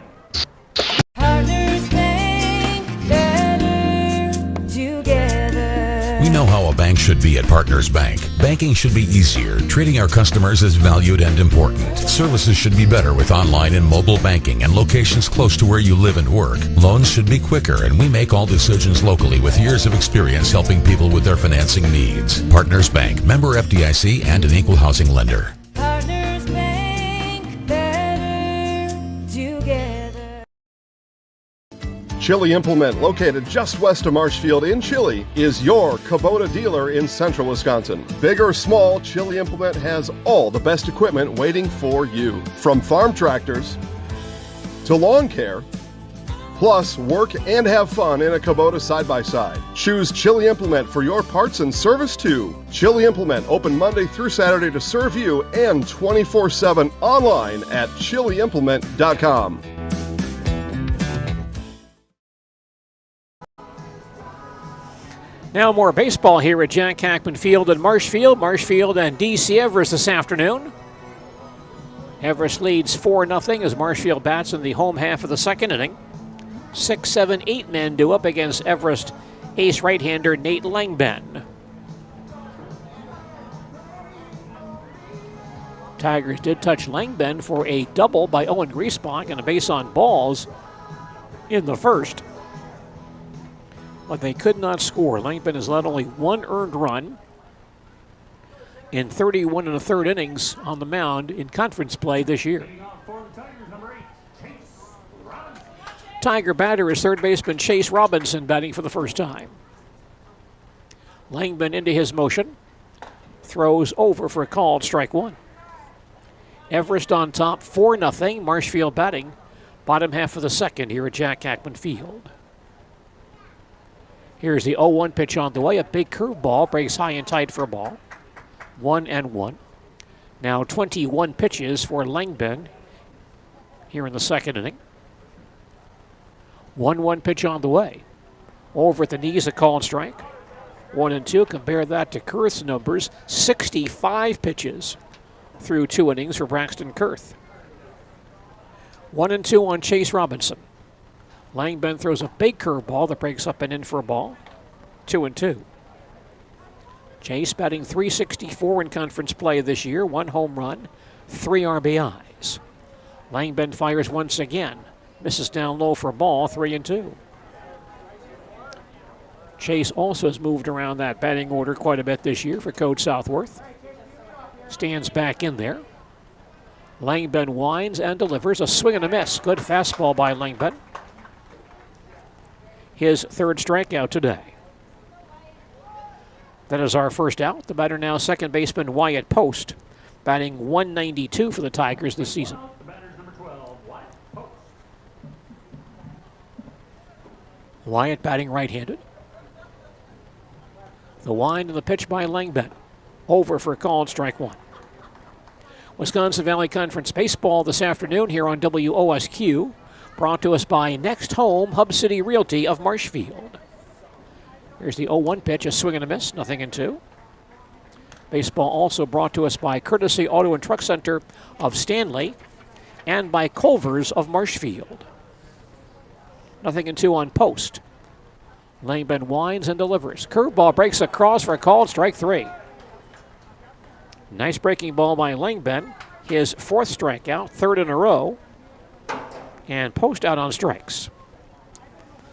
J: Partners Bank, better together.
K: We know how a bank should be at Partners Bank. Banking should be easier. Treating our customers as valued and important. Services should be better with online and mobile banking and locations close to where you live and work. Loans should be quicker, and we make all decisions locally with years of experience helping people with their financing needs. Partners Bank, member FDIC, and an equal housing lender.
J: Partners Bank, better together.
F: Chili Implement, located just west of Marshfield in Chile, is your Kubota dealer in central Wisconsin. Big or small, Chili Implement has all the best equipment waiting for you. From farm tractors to lawn care, plus work and have fun in a Kubota side-by-side. Choose Chili Implement for your parts and service too. Chili Implement, open Monday through Saturday to serve you and 24/7 online at chiliimplement.com.
C: Now more baseball here at Jack Hackman Field in Marshfield. Marshfield and DC Everest this afternoon. Everest leads 4-0 as Marshfield bats in the home half of the second inning. 6, 7, 8 men due up against Everest ace right-hander Nate Langben. Tigers did touch Langben for a double by Owen Griesbach and a base on balls in the first, but they could not score. Langben has led only one earned run in 31 1/3 innings on the mound in conference play this year. Tiger batter is third baseman Chase Robinson, batting for the first time. Langben into his motion, throws over for a called strike one. Everest on top, 4-0. Marshfield batting, bottom half of the second here at Jack Hackman Field. Here's the 0-1 pitch on the way. A big curveball breaks high and tight for a ball. 1-1. Now 21 pitches for Langben here in the second inning. 1-1 pitch on the way. Over at the knees, a call and strike. 1-2. Compare that to Kurth's numbers. 65 pitches through 2 innings for Braxton Kurth. 1-2 on Chase Robinson. Langben throws a big curveball that breaks up and in for a ball. 2-2. Chase batting .364 in conference play this year. 1 home run, 3 RBIs. Langben fires once again. Misses down low for a ball, 3-2. Chase also has moved around that batting order quite a bit this year for Coach Southworth. Stands back in there. Langben winds and delivers a swing and a miss. Good fastball by Langben. His third strikeout today. That is our first out. The batter now second baseman Wyatt Post, batting .192 for the Tigers this season. Wyatt batting right-handed. The wind and the pitch by Langben. Over for a call and strike one. Wisconsin Valley Conference baseball this afternoon here on WOSQ. Brought to us by Next Home, Hub City Realty of Marshfield. Here's the 0-1 pitch, a swing and a miss, 0-2. Baseball also brought to us by Courtesy Auto and Truck Center of Stanley and by Culver's of Marshfield. 0-2 on Post. Langben winds and delivers. Curveball breaks across for a called strike 3. Nice breaking ball by Langben. His fourth strikeout, third in a row. And Post out on strikes.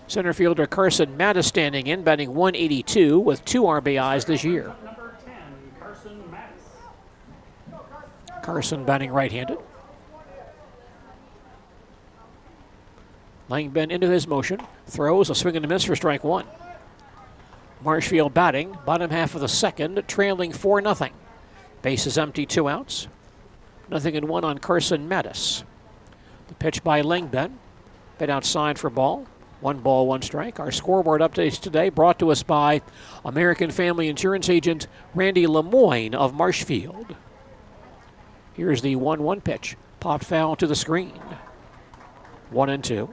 C: Center fielder Carson Mattis standing in, batting .182 with 2 RBIs this year.
D: Number 10, Carson Mattis.
C: Carson batting right-handed. Langben into his motion, throws a swing and a miss for strike one. Marshfield batting, bottom half of the second, trailing 4-0. Base is empty, 2 outs. 0-1 on Carson Mattis. The pitch by Langben, bit outside for ball. 1 ball, 1 strike. Our scoreboard updates today brought to us by American Family Insurance agent Randy Lemoyne of Marshfield. Here's the 1-1 pitch. Popped foul to the screen. 1-2.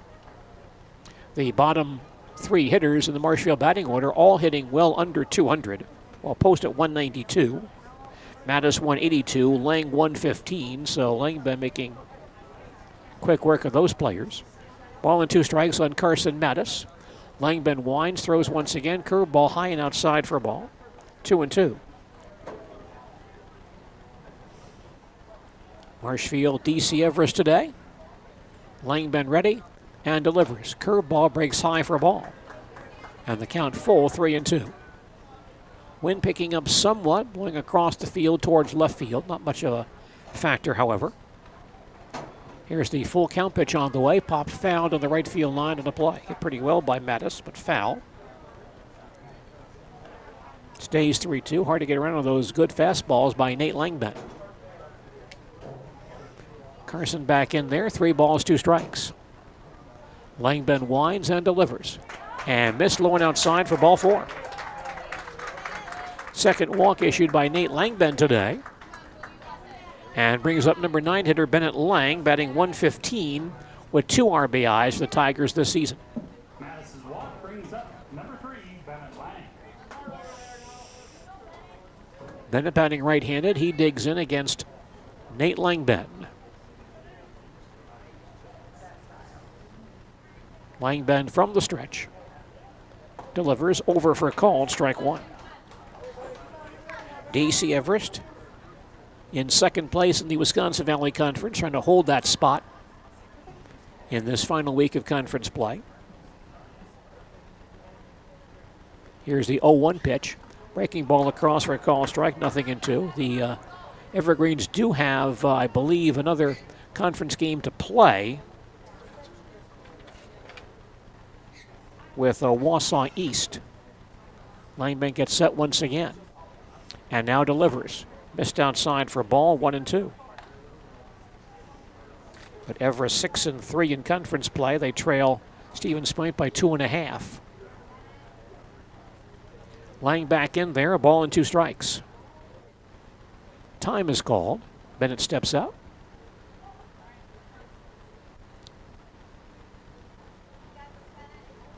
C: The bottom 3 hitters in the Marshfield batting order all hitting well under 200. Well, Post at 192. Mattis 182. Lang 115. So Lang been making quick work of those players. Ball and 2 strikes on Carson Mattis. Langben winds, throws once again. Curveball high and outside for a ball. 2-2. Marshfield, DC Everest today. Langben ready and delivers. Curveball breaks high for a ball. And the count full, 3-2. Wind picking up somewhat, blowing across the field towards left field. Not much of a factor, however. Here's the full count pitch on the way. Popped foul on the right field line on the play. Hit pretty well by Mattis, but foul. Stays 3-2. Hard to get around on those good fastballs by Nate Langben. Carson back in there. 3 balls, 2 strikes. Langben winds and delivers. And missed low and outside for ball 4. Second walk issued by Nate Langben today. And brings up number 9 hitter Bennett Lang, batting 115 with 2 RBIs for the Tigers this season.
D: Madison's walk brings up number 3, Bennett Lang.
C: Bennett batting right-handed. He digs in against Nate Langben. Langben from the stretch. Delivers over for a call, strike 1. DC Everest in second place in the Wisconsin Valley Conference, trying to hold that spot in this final week of conference play. Here's the 0-1 pitch. Breaking ball across for a call, strike, nothing in 2. The Evergreens do have, I believe, another conference game to play with Wausau East. Langbank gets set once again. And now delivers. Missed outside for a ball, 1-2. But Everest 6-3 in conference play. They trail Stevens Point by 2.5. Lang back in there, a ball and 2 strikes. Time is called. Bennett steps out.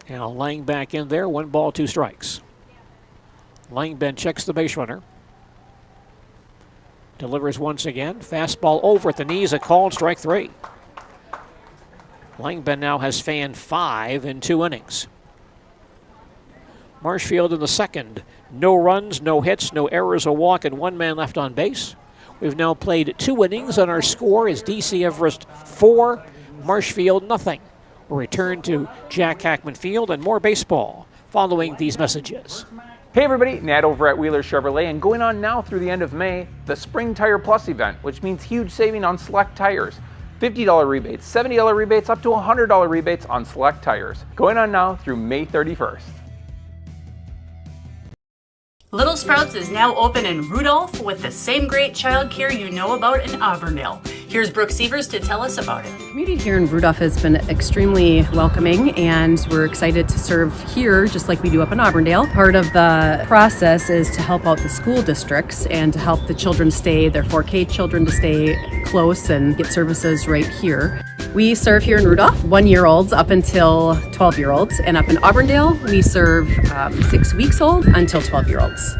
C: Now Lang back in there, 1 ball, 2 strikes. Langben checks the base runner. Delivers once again. Fastball over at the knees, a called strike 3. Langben now has fanned 5 in 2 innings. Marshfield in the second. No runs, no hits, no errors, a walk, and 1 man left on base. We've now played 2 innings, and our score is DC Everest 4, Marshfield nothing. We'll return to Jack Hackman Field and more baseball following these messages.
L: Hey everybody, Nat over at Wheeler Chevrolet, and going on now through the end of May, the Spring Tire Plus event, which means huge saving on select tires. $50 rebates, $70 rebates, up to $100 rebates on select tires. Going on now through May 31st.
M: Little Sprouts is now open in Rudolph with the same great childcare you know about in Auburndale. Here's Brooke Sievers to tell us about it.
N: The community here in Rudolph has been extremely welcoming, and we're excited to serve here just like we do up in Auburndale. Part of the process is to help out the school districts and to help the children stay, their 4K children to stay close and get services right here. We serve here in Rudolph 1-year-olds up until 12-year-olds, and up in Auburndale we serve 6 weeks old until 12-year-olds.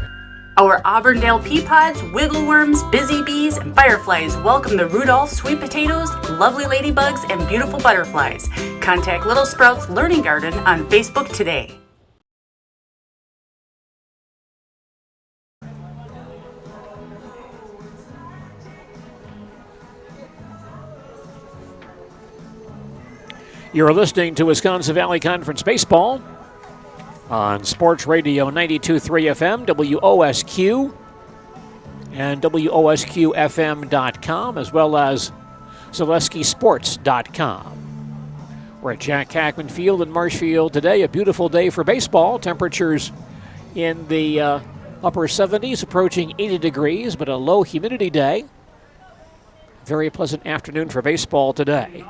M: Our Auburndale pea pods, wiggleworms, busy bees, and fireflies welcome the Rudolph sweet potatoes, lovely ladybugs, and beautiful butterflies. Contact Little Sprouts Learning Garden on Facebook today.
C: You're listening to Wisconsin Valley Conference Baseball on Sports Radio 92.3 FM, WOSQ, and WOSQFM.com, as well as ZaleskiSports.com. We're at Jack Hackman Field in Marshfield today. A beautiful day for baseball. Temperatures in the upper 70s, approaching 80 degrees, but a low humidity day. Very pleasant afternoon for baseball today.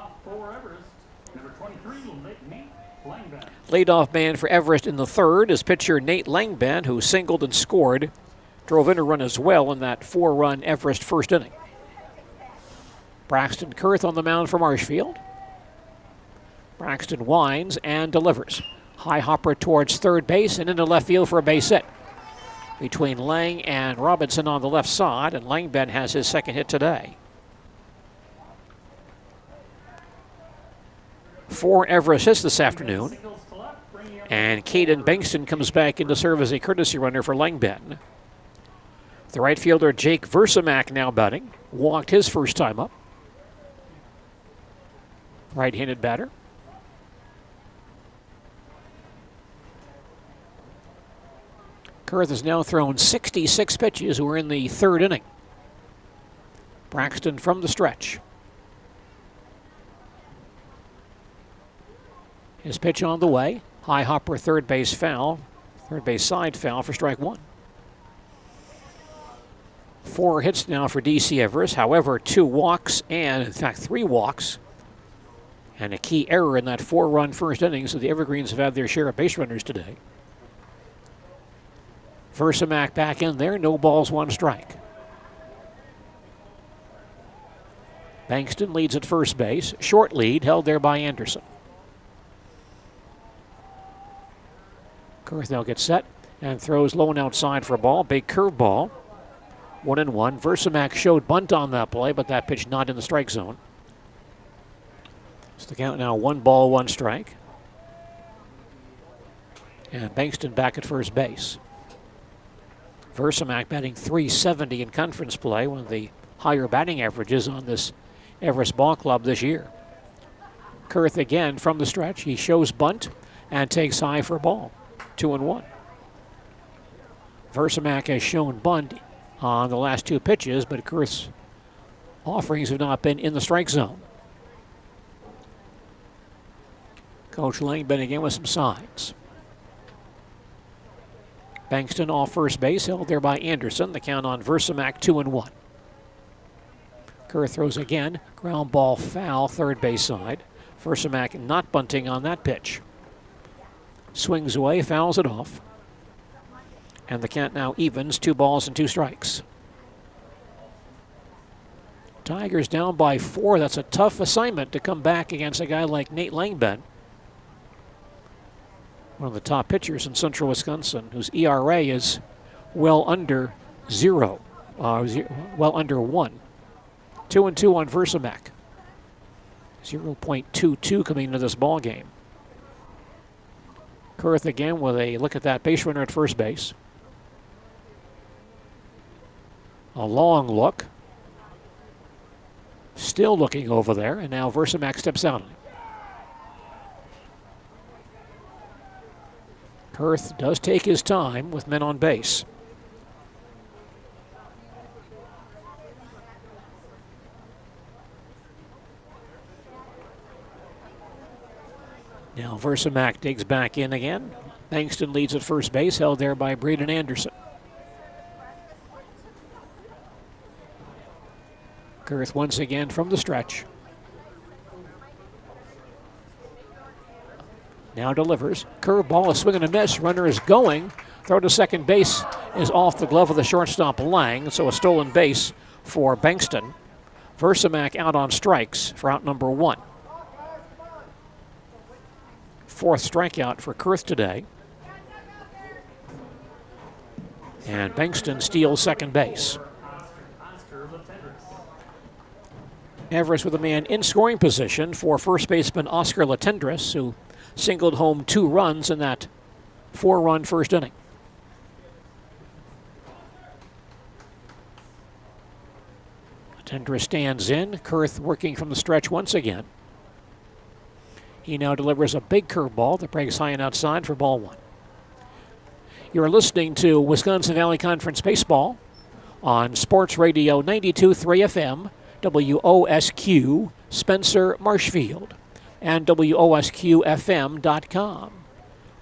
C: Leadoff man for Everest in the third is pitcher Nate Langben, who singled and scored. Drove in a run as well in that 4-run Everest first inning. Braxton Kurth on the mound for Marshfield. Braxton winds and delivers. High hopper towards third base and into left field for a base hit. Between Lang and Robinson on the left side, and Langben has his second hit today. 4 Everest hits this afternoon. And Caden Bankston comes back in to serve as a courtesy runner for Langben. The right fielder Jake Versamack now batting. Walked his first time up. Right-handed batter. Kurth has now thrown 66 pitches. We're in the third inning. Braxton from the stretch. His pitch on the way. High hopper, third base foul. Third base side foul for strike one. 4 hits now for DC Everest. However, 2 walks and, in fact, 3 walks. And a key error in that 4-run first inning, so the Evergreens have had their share of base runners today. Versamack back in there, no balls, 1 strike. Bankston leads at first base. Short lead held there by Anderson. Kurth now gets set and throws low and outside for a ball. Big curveball. 1-1. Versamack showed bunt on that play, but that pitch not in the strike zone. So the count now 1 ball, 1 strike. And Bankston back at first base. Versamack batting .370 in conference play, one of the higher batting averages on this Everest ball club this year. Kurth again from the stretch. He shows bunt and takes high for a ball. 2-1. Versamack has shown bunt on the last 2 pitches, but Kurth's offerings have not been in the strike zone. Coach Langben again with some signs. Bankston off first base, held there by Anderson. The count on Versamack 2-1. Kurth throws again. Ground ball foul, third base side. Versamack not bunting on that pitch. Swings away, fouls it off. And the count now evens, 2 balls and 2 strikes. Tigers down by 4. That's a tough assignment to come back against a guy like Nate Langben, one of the top pitchers in central Wisconsin, whose ERA is well under 0, well under 1. 2-2 on Versamack. 0.22 coming into this ball game. Kurth again with a look at that base runner at first base. A long look. Still looking over there, and now Versamack steps out. Kurth does take his time with men on base. Now Versamack digs back in again. Bankston leads at first base, held there by Braden Anderson. Kurth once again from the stretch. Now delivers. Curveball, a swing and a miss. Runner is going. Throw to second base is off the glove of the shortstop Lang, so a stolen base for Bankston. Versamack out on strikes for out number 1. 4th strikeout for Kurth today. And Bankston steals second base. Everest with a man in scoring position for first baseman Oscar Latendresse, who singled home 2 runs in that 4-run first inning. Latendresse stands in. Kurth working from the stretch once again. He now delivers a big curveball that breaks high and outside for ball 1. You're listening to Wisconsin Valley Conference Baseball on Sports Radio 92.3 FM, WOSQ, Spencer, Marshfield, and WOSQFM.com,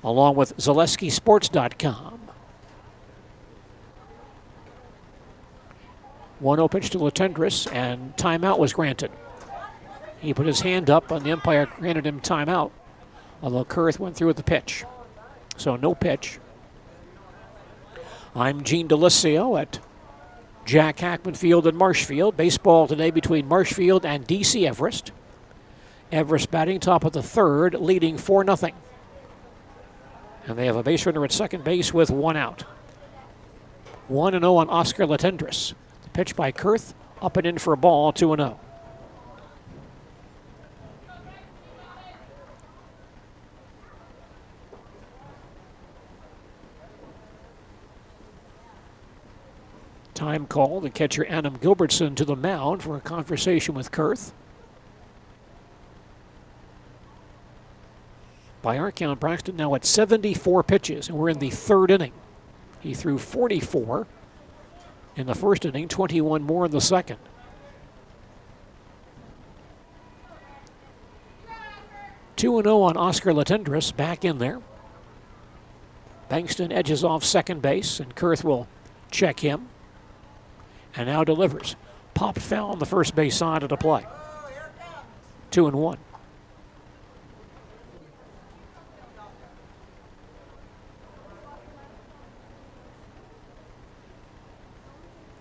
C: along with ZaleskiSports.com. 1-0 pitch to Latendresse, and timeout was granted. He put his hand up, and the umpire granted him timeout although Kurth went through with the pitch. So no pitch. I'm Gene Delisio at Jack Hackman Field in Marshfield. Baseball today between Marshfield and DC Everest. Everest batting top of the third, leading 4-0. And they have a base runner at second base with 1 out. 1-0 on Oscar Latendresse. The pitch by Kurth, up and in for a ball, 2-0. Time called, and catcher Adam Gilbertson to the mound for a conversation with Kurth. By our count, Braxton now at 74 pitches, and we're in the third inning. He threw 44 in the first inning, 21 more in the second. Two and 0 on Oscar Latendresse, back in there. Bankston edges off second base, and Kurth will check him. And now delivers. Popped foul on the first base side of the play. 2-1.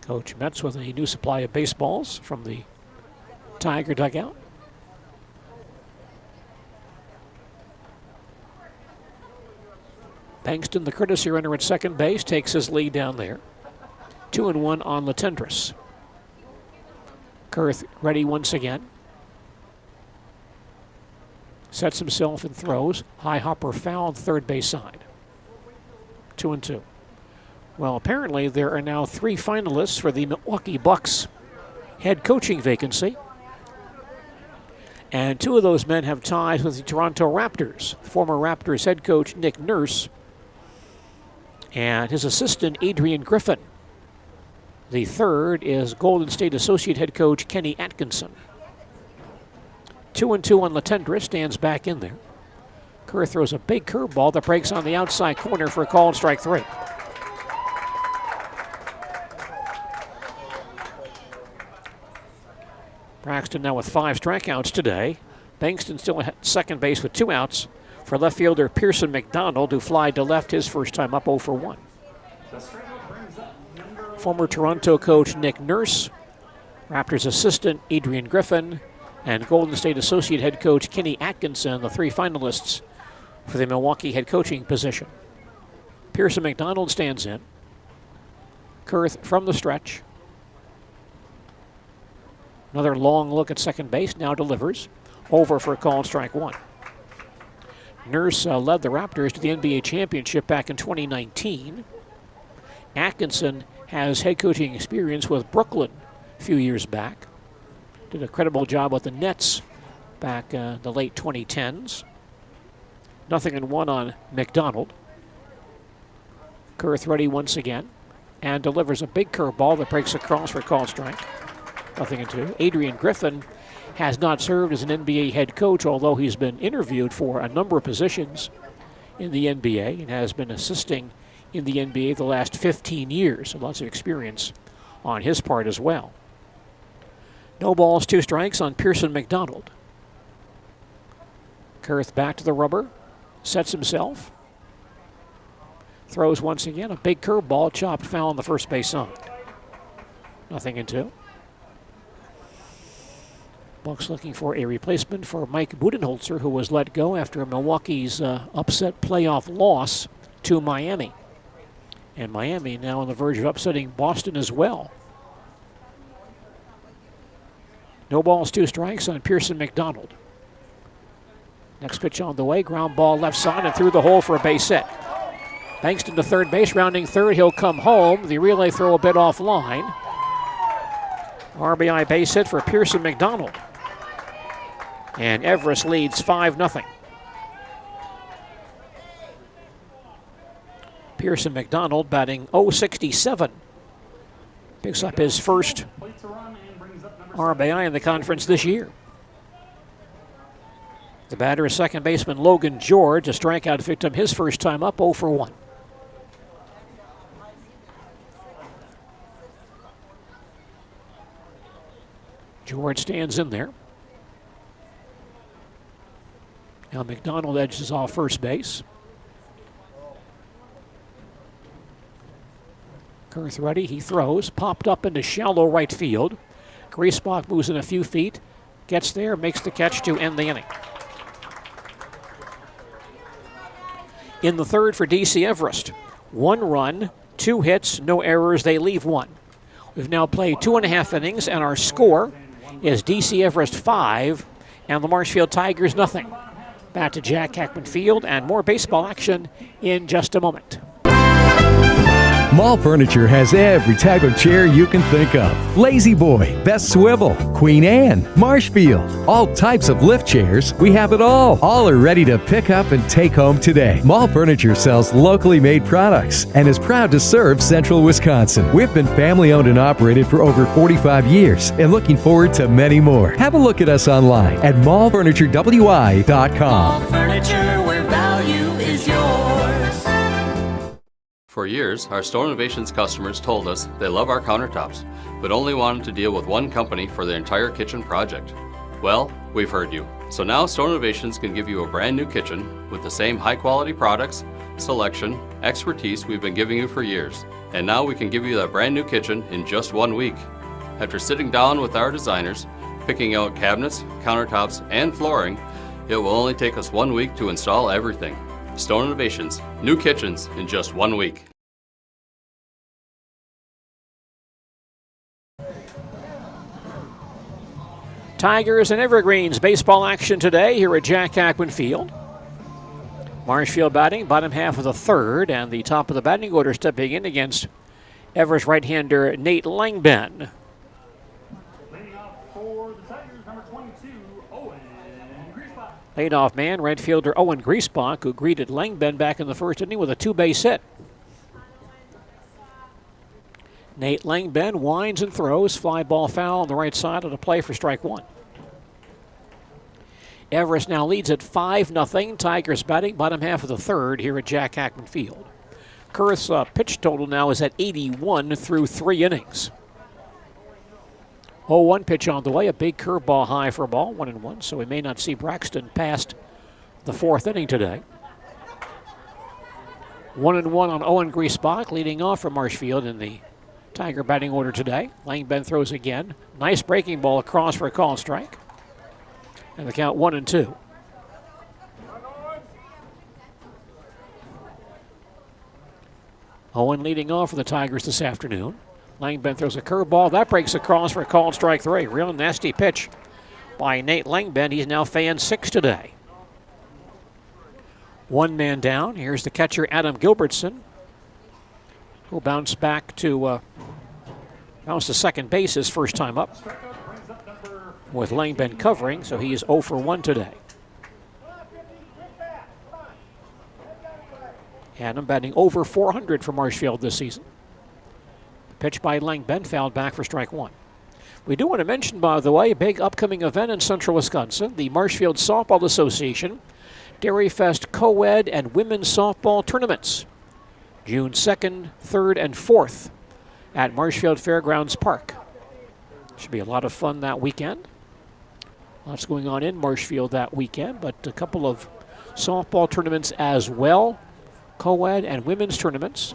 C: Coach Metz with a new supply of baseballs from the Tiger dugout. Bankston, the courtesy runner at second base, takes his lead down there. 2-1 on Latendresse. Kurth ready once again. Sets himself and throws. High hopper foul on third base side. 2-2. Well, apparently there are now 3 finalists for the Milwaukee Bucks head coaching vacancy. And 2 of those men have ties with the Toronto Raptors. Former Raptors head coach Nick Nurse and his assistant Adrian Griffin. The third is Golden State Associate Head Coach Kenny Atkinson. 2-2 on Latendresse, stands back in there. Kurth throws a big curveball that breaks on the outside corner for a called strike 3. Braxton now with 5 strikeouts today. Bankston still at second base with 2 outs for left fielder Pearson McDonald, who flied to left his first time up 0 for 1. Former Toronto coach Nick Nurse, Raptors assistant Adrian Griffin, and Golden State Associate Head Coach Kenny Atkinson, the 3 finalists for the Milwaukee head coaching position. Pearson McDonald stands in. Kurth from the stretch. Another long look at second base, now delivers. Over for a called strike 1. Nurse led the Raptors to the NBA championship back in 2019. Atkinson has head coaching experience with Brooklyn a few years back. Did a credible job with the Nets back the late 2010s. 0-1 on McDonald. Kurth ready once again and delivers a big curveball that breaks across for a called strike. 0-2. Adrian Griffin has not served as an NBA head coach, although he's been interviewed for a number of positions in the NBA and has been assisting in the NBA the last 15 years. So lots of experience on his part as well. No balls, 2 strikes on Pearson McDonald. Kurth back to the rubber, sets himself, throws once again a big curveball, chopped foul on the first base side. 0-2. Bucks looking for a replacement for Mike Budenholzer, who was let go after Milwaukee's upset playoff loss to Miami. And Miami now on the verge of upsetting Boston as well. No balls, 2 strikes on Pearson McDonald. Next pitch on the way, ground ball left side and through the hole for a base hit. Bankston to third base, rounding third, he'll come home. The relay throw a bit offline. RBI base hit for Pearson McDonald. And Everest leads 5-0. Pearson McDonald batting .067. Picks up his first RBI in the conference this year. The batter is second baseman Logan George, a strikeout victim his first time up, 0 for 1. George stands in there. Now McDonald edges off first base. Kurth ready, he throws, popped up into shallow right field. Griesbach moves in a few feet, gets there, makes the catch to end the inning. In the third for DC Everest, 1 run, 2 hits, no errors, they leave 1. We've now played 2.5 innings, and our score is DC Everest 5 and the Marshfield Tigers nothing. Back to Jack Hackman Field and more baseball action in just a moment.
O: Mall Furniture has every type of chair you can think of. Lazy Boy, Best Swivel, Queen Anne, Marshfield, all types of lift chairs. We have it all. All are ready to pick up and take home today. Mall Furniture sells locally made products and is proud to serve Central Wisconsin. We've been family owned and operated for over 45 years and looking forward to many more. Have a look at us online at mallfurniturewi.com.
J: Mall Furniture, where value is yours.
P: For years, our Store Innovations customers told us they love our countertops, but only wanted to deal with one company for their entire kitchen project. Well, we've heard you. So now Store Innovations can give you a brand new kitchen with the same high quality products, selection, expertise we've been giving you for years. And now we can give you that brand new kitchen in just 1 week. After sitting down with our designers, picking out cabinets, countertops, and flooring, it will only take us 1 week to install everything. Stone Innovations, new kitchens in just 1 week.
C: Tigers and Evergreens baseball action today here at Jack Hackman Field. Marshfield batting, bottom half of the third, and the top of the batting order stepping in against Everest right-hander Nate Langben.
D: Leading off for the Tigers, number 22, Owen Griesbach.
C: Leadoff man, right fielder Owen Griesbach, who greeted Langben back in the first inning with a 2-base hit. Nate Langben winds and throws, fly ball foul on the right side of the play for strike 1. Everest now leads at 5-0. Tigers batting bottom half of the third here at Jack Hackman Field. Kurth's pitch total now is at 81 through 3 innings. 0-1 pitch on the way, a big curveball high for a ball, 1-1, so we may not see Braxton past the 4th inning today. 1-1 on Owen Griesbach, leading off from Marshfield in the Tiger batting order today. Langben throws again. Nice breaking ball across for a call and strike. And the count 1-2. Owen leading off for the Tigers this afternoon. Langben throws a curveball. That breaks across for a call and strike 3. Real nasty pitch by Nate Langben. He's now fan 6 today. 1 man down. Here's the catcher, Adam Gilbertson, who'll bounce back to bounce to second base his first time up with Langben covering, so he is 0 for 1 today. Adam batting over 400 for Marshfield this season. Pitch by Langben, fouled back for strike 1. We do want to mention, by the way, a big upcoming event in central Wisconsin, the Marshfield Softball Association Dairy Fest Co-Ed and Women's Softball Tournaments, June 2nd, 3rd, and 4th at Marshfield Fairgrounds Park. Should be a lot of fun that weekend. Lots going on in Marshfield that weekend, but a couple of softball tournaments as well, co-ed and women's tournaments.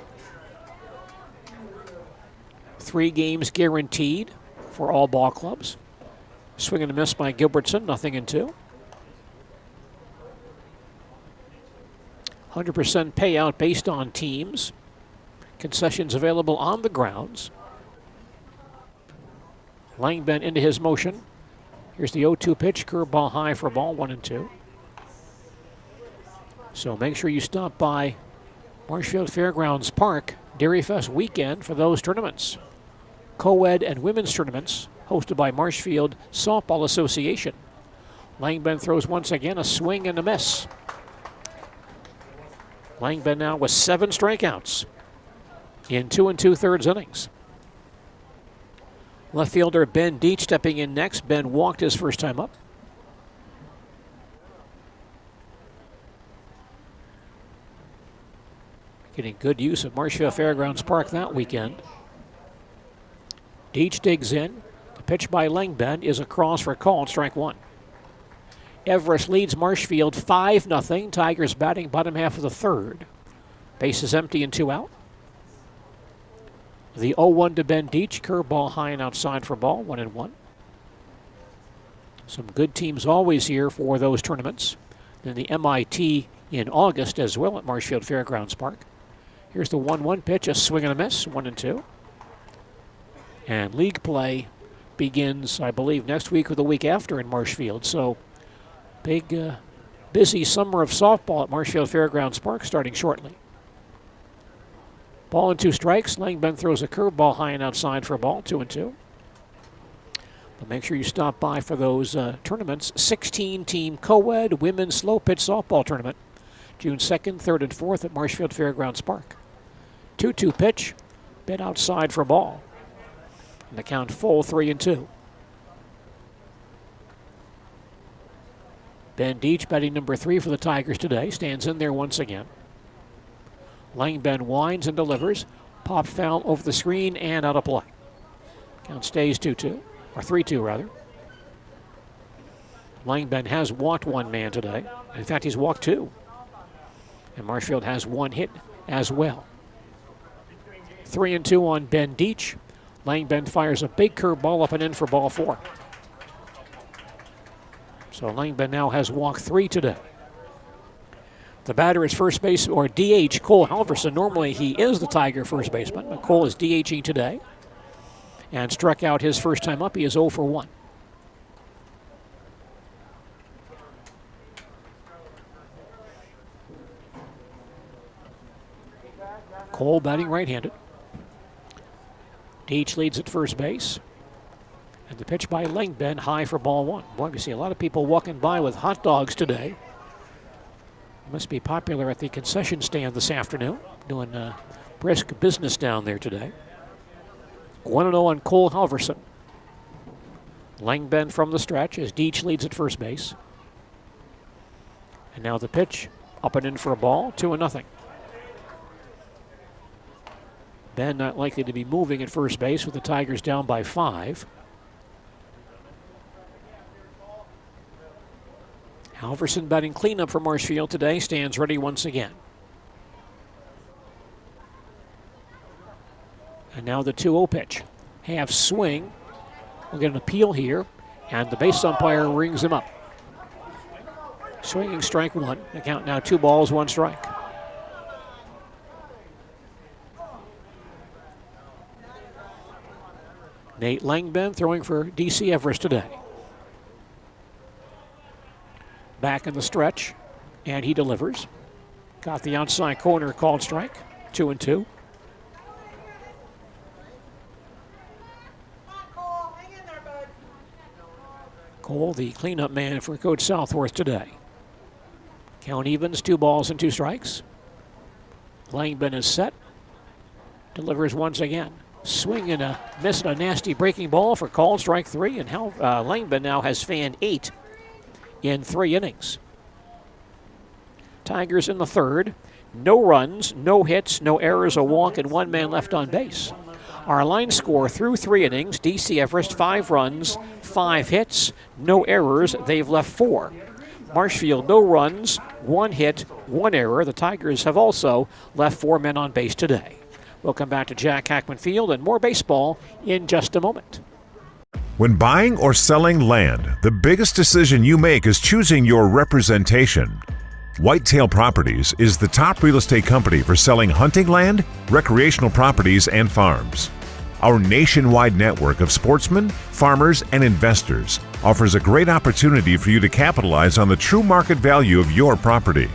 C: 3 games guaranteed for all ball clubs. Swing and a miss by Gilbertson, 0-2. 100% payout based on teams. Concessions available on the grounds. Langben into his motion. Here's the 0-2 pitch, curveball high for a ball, 1-2. So make sure you stop by Marshfield Fairgrounds Park Dairy Fest weekend for those tournaments. Co-ed and women's tournaments hosted by Marshfield Softball Association. Langben throws once again, a swing and a miss. Langben now with 7 strikeouts in 2 2/3 innings. Left fielder Ben Deach stepping in next. Ben walked his first time up. Getting good use of Marshfield Fairgrounds Park that weekend. Deach digs in. The pitch by Langben is across for a call and strike 1. Everest leads Marshfield 5-0. Tigers batting bottom half of the third. Base is empty and 2 out. The 0-1 to Ben Deach. Curveball high and outside for ball, 1-1. Some good teams always here for those tournaments. Then the MIT in August as well at Marshfield Fairgrounds Park. Here's the 1-1 pitch, a swing and a miss, 1-2. And league play begins, I believe, next week or the week after in Marshfield. So big, busy summer of softball at Marshfield Fairgrounds Park starting shortly. Ball and 2 strikes. Langben throws a curveball high and outside for a ball, 2-2. But make sure you stop by for those tournaments. 16-team co-ed women's slow pitch softball tournament, June 2nd, 3rd, and 4th at Marshfield Fairgrounds Park. 2-2 pitch, bit outside for a ball. And the count full, 3-2. Ben Deach, batting number 3 for the Tigers today, stands in there once again. Langben winds and delivers. Pop foul over the screen and out of play. Count stays 2-2, or 3-2 rather. Langben has walked 1 man today. In fact, he's walked 2. And Marshfield has 1 hit as well. 3-2 on Ben Deach. Langben fires a big curveball up and in for ball 4. So Langben now has walked 3 today. The batter is first base, or DH, Cole Halverson. Normally he is the Tiger first baseman, but Cole is DHing today and struck out his first time up. He is 0 for 1. Cole batting right-handed. Deach leads at first base. And the pitch by Langben high for ball 1. Boy, we see a lot of people walking by with hot dogs today. Must be popular at the concession stand this afternoon, doing brisk business down there today. 1-0 on Cole Halverson. Langben from the stretch as Deach leads at first base. And now the pitch, up and in for a ball, 2-0. Ben not likely to be moving at first base with the Tigers down by 5. Halverson batting cleanup for Marshfield today, stands ready once again. And now the 2-0 pitch. Half swing. We'll get an appeal here, and the base umpire rings him up. Swinging strike 1. The count now 2 balls, 1 strike. Nate Langben throwing for DC Everest today. Back in the stretch, and he delivers. Got the outside corner, called strike, 2-2. Cole, the cleanup man for Coach Southworth today. Count evens, 2 balls and 2 strikes. Langben is set. Delivers once again. Swing and a miss and a nasty breaking ball for called strike 3, and Langben now has fanned 8 in 3 innings. Tigers in the third. No runs, no hits, no errors, a walk, and 1 man left on base. Our line score through 3 innings, DC Everest 5 runs, 5 hits, no errors. They've left 4. Marshfield, no runs, 1 hit, 1 error. The Tigers have also left 4 men on base today. We'll come back to Jack Hackman Field and more baseball in just a moment.
Q: When buying or selling land, the biggest decision you make is choosing your representation. Whitetail Properties is the top real estate company for selling hunting land, recreational properties, and farms. Our nationwide network of sportsmen, farmers, and investors offers a great opportunity for you to capitalize on the true market value of your property.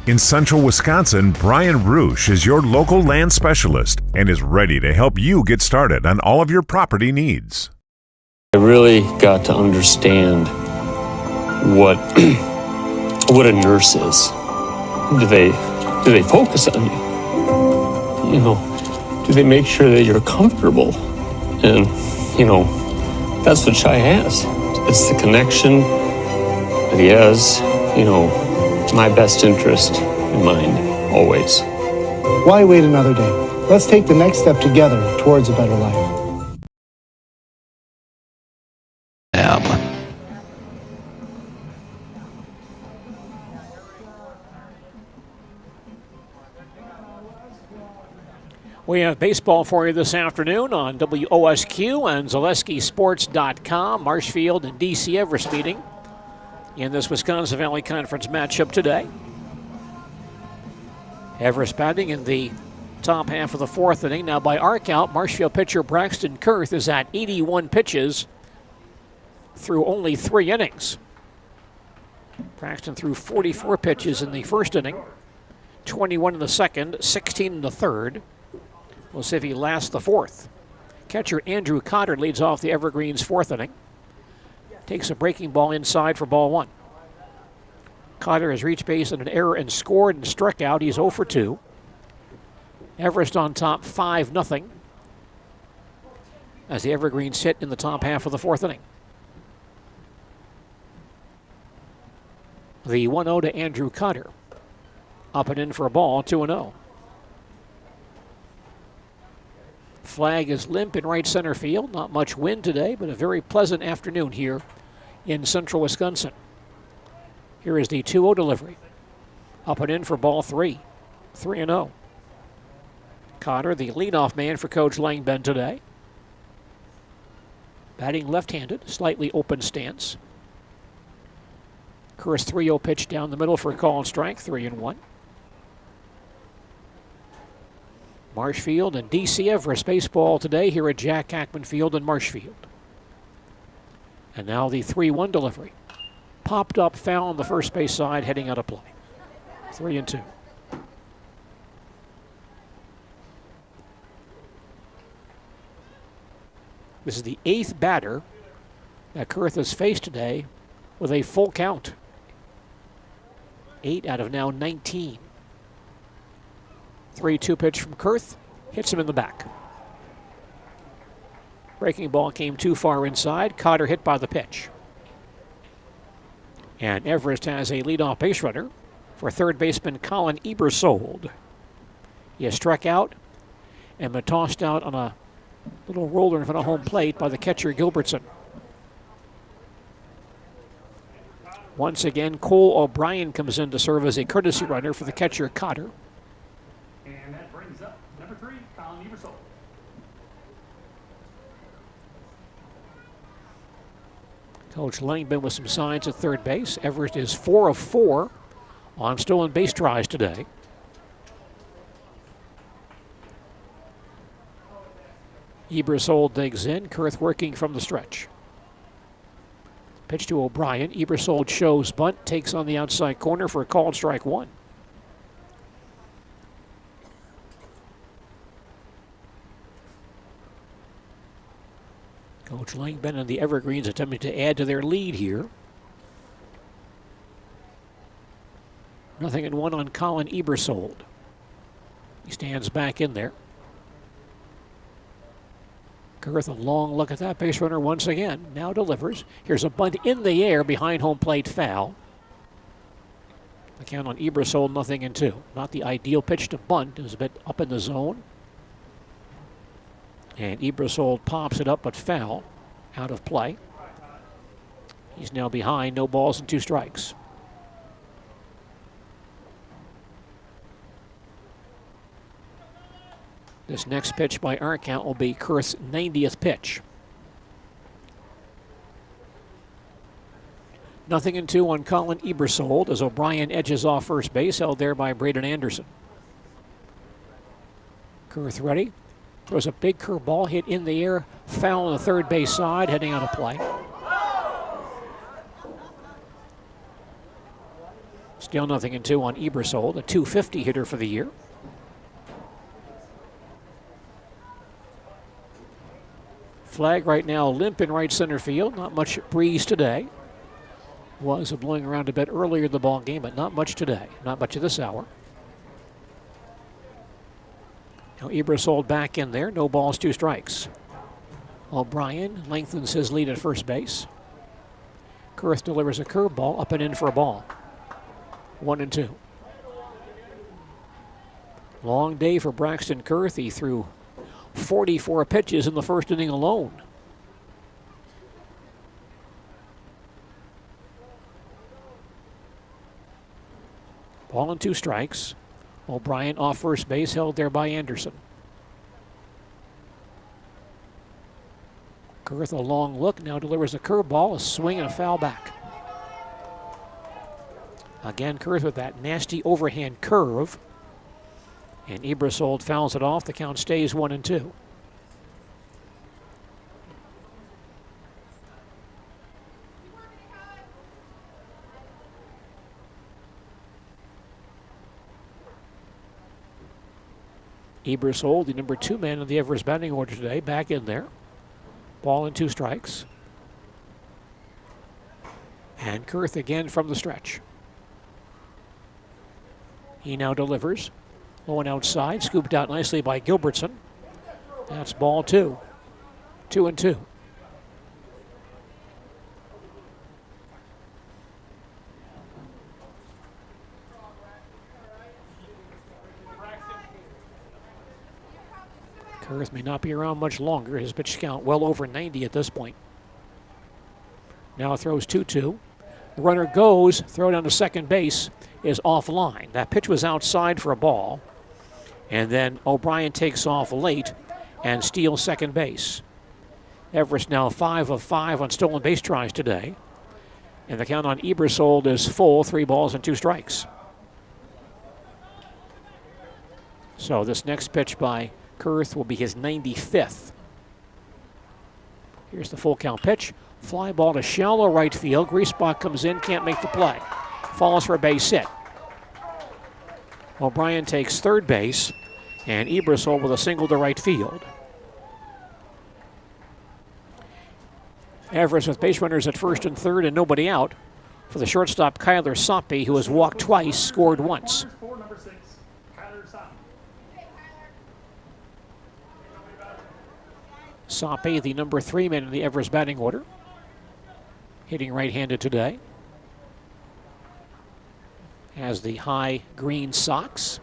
Q: In central Wisconsin, Brian Roosh is your local land specialist and is ready to help you get started on all of your property needs.
R: I really got to understand what a nurse is. Do they focus on you? You know, do they make sure that you're comfortable? And, you know, that's what Shai has. It's the connection that he has, you know, my best interest in mind, always.
S: Why wait another day? Let's take the next step together towards a better life.
C: We have baseball for you this afternoon on WOSQ and ZaleskiSports.com. Marshfield and DC Everest meeting in this Wisconsin Valley Conference matchup today. Everest batting in the top half of the fourth inning. Now, by our count, Marshfield pitcher Braxton Kurth is at 81 pitches through only 3 innings. Braxton threw 44 pitches in the first inning, 21 in the second, 16 in the third. We'll see if he lasts the fourth. Catcher Andrew Cotter leads off the Evergreens' fourth inning. Takes a breaking ball inside for ball 1. Cotter has reached base on an error and scored and struck out. He's 0 for 2. Everest on top 5-0 as the Evergreens sit in the top half of the fourth inning. The 1-0 to Andrew Cotter. Up and in for a ball, 2-0. Flag is limp in right center field. Not much wind today, but a very pleasant afternoon here in central Wisconsin. Here is the 2-0 delivery. Up and in for ball 3. 3-0. Cotter, the leadoff man for Coach Langben today. Batting left-handed, slightly open stance. Kurth 3-0 pitch down the middle for a call and strike, 3-1. Marshfield and DC Everest baseball today here at Jack Hackman Field in Marshfield. And now the 3-1 delivery. Popped up foul on the first base side, heading out of play. 3-2. This is the 8th batter that Kurth has faced today with a full count. 8 out of now 19. 3-2 pitch from Kurth, hits him in the back. Breaking ball came too far inside. Cotter hit by the pitch. And Everest has a leadoff base runner for third baseman Colin Ebersold. He has struck out and been tossed out on a little roller in front of home plate by the catcher Gilbertson. Once again, Cole O'Brien comes in to serve as a courtesy runner for the catcher Cotter.
D: And that brings up number 3, Colin Ebersold.
C: Coach Langben with some signs at third base. Everest is 4 of 4 on stolen base tries today. Ebersold digs in. Kurth working from the stretch. Pitch to O'Brien. Ebersold shows bunt. Takes on the outside corner for a called strike 1. Coach Langben and the Evergreens attempting to add to their lead here. 0-1 on Colin Ebersold. He stands back in there. Kurth, a long look at that base runner once again. Now delivers. Here's a bunt in the air behind home plate, foul. The count on Ebersold, 0-2. Not the ideal pitch to bunt. It was a bit up in the zone. And Ebersold pops it up, but foul, out of play. He's now behind, no balls and 2 strikes. This next pitch by our count will be Kurth's 90th pitch. 0-2 on Colin Ebersold as O'Brien edges off first base, held there by Braden Anderson. Kurth ready. Throws a big curveball, hit in the air, foul on the third base side, heading out of play. Still 0-2 on Ebersold, a .250 hitter for the year. Flag right now limp in right center field. Not much breeze today. Was blowing around a bit earlier in the ball game, but not much today. Not much at this hour. Now Ebersold back in there. No balls, 2 strikes. O'Brien lengthens his lead at first base. Kurth delivers a curveball up and in for a ball. 1-2. Long day for Braxton Kurth. He threw 44 pitches in the first inning alone. Ball and 2 strikes. O'Brien off first base, held there by Anderson. Kurth, a long look, now delivers a curveball, a swing, and a foul back. Again, Kurth with that nasty overhand curve. And Ebersold fouls it off. The count stays 1-2. Ebersold, the number 2 man in the Everest batting order today, back in there. Ball and 2 strikes. And Kurth again from the stretch. He now delivers. Low and outside, scooped out nicely by Gilbertson. That's ball 2. 2-2. Kurth may not be around much longer. His pitch count well over 90 at this point. Now throws 2-2. The runner goes, throw down to second base is offline. That pitch was outside for a ball. And then O'Brien takes off late and steals second base. Everest now 5 of 5 on stolen base tries today. And the count on Ebersold is full, 3 balls and 2 strikes. So this next pitch by Kurth will be his 95th. Here's the full count pitch. Fly ball to shallow right field. Griesbach comes in, can't make the play. Falls for a base hit. O'Brien takes third base, and Ebersold with a single to right field. Everest with base runners at first and third and nobody out. For the shortstop, Kyler Soppe, who has walked twice, scored once. Soppe, the number 3 man in the Everest batting order, hitting right-handed today. Has the high green socks.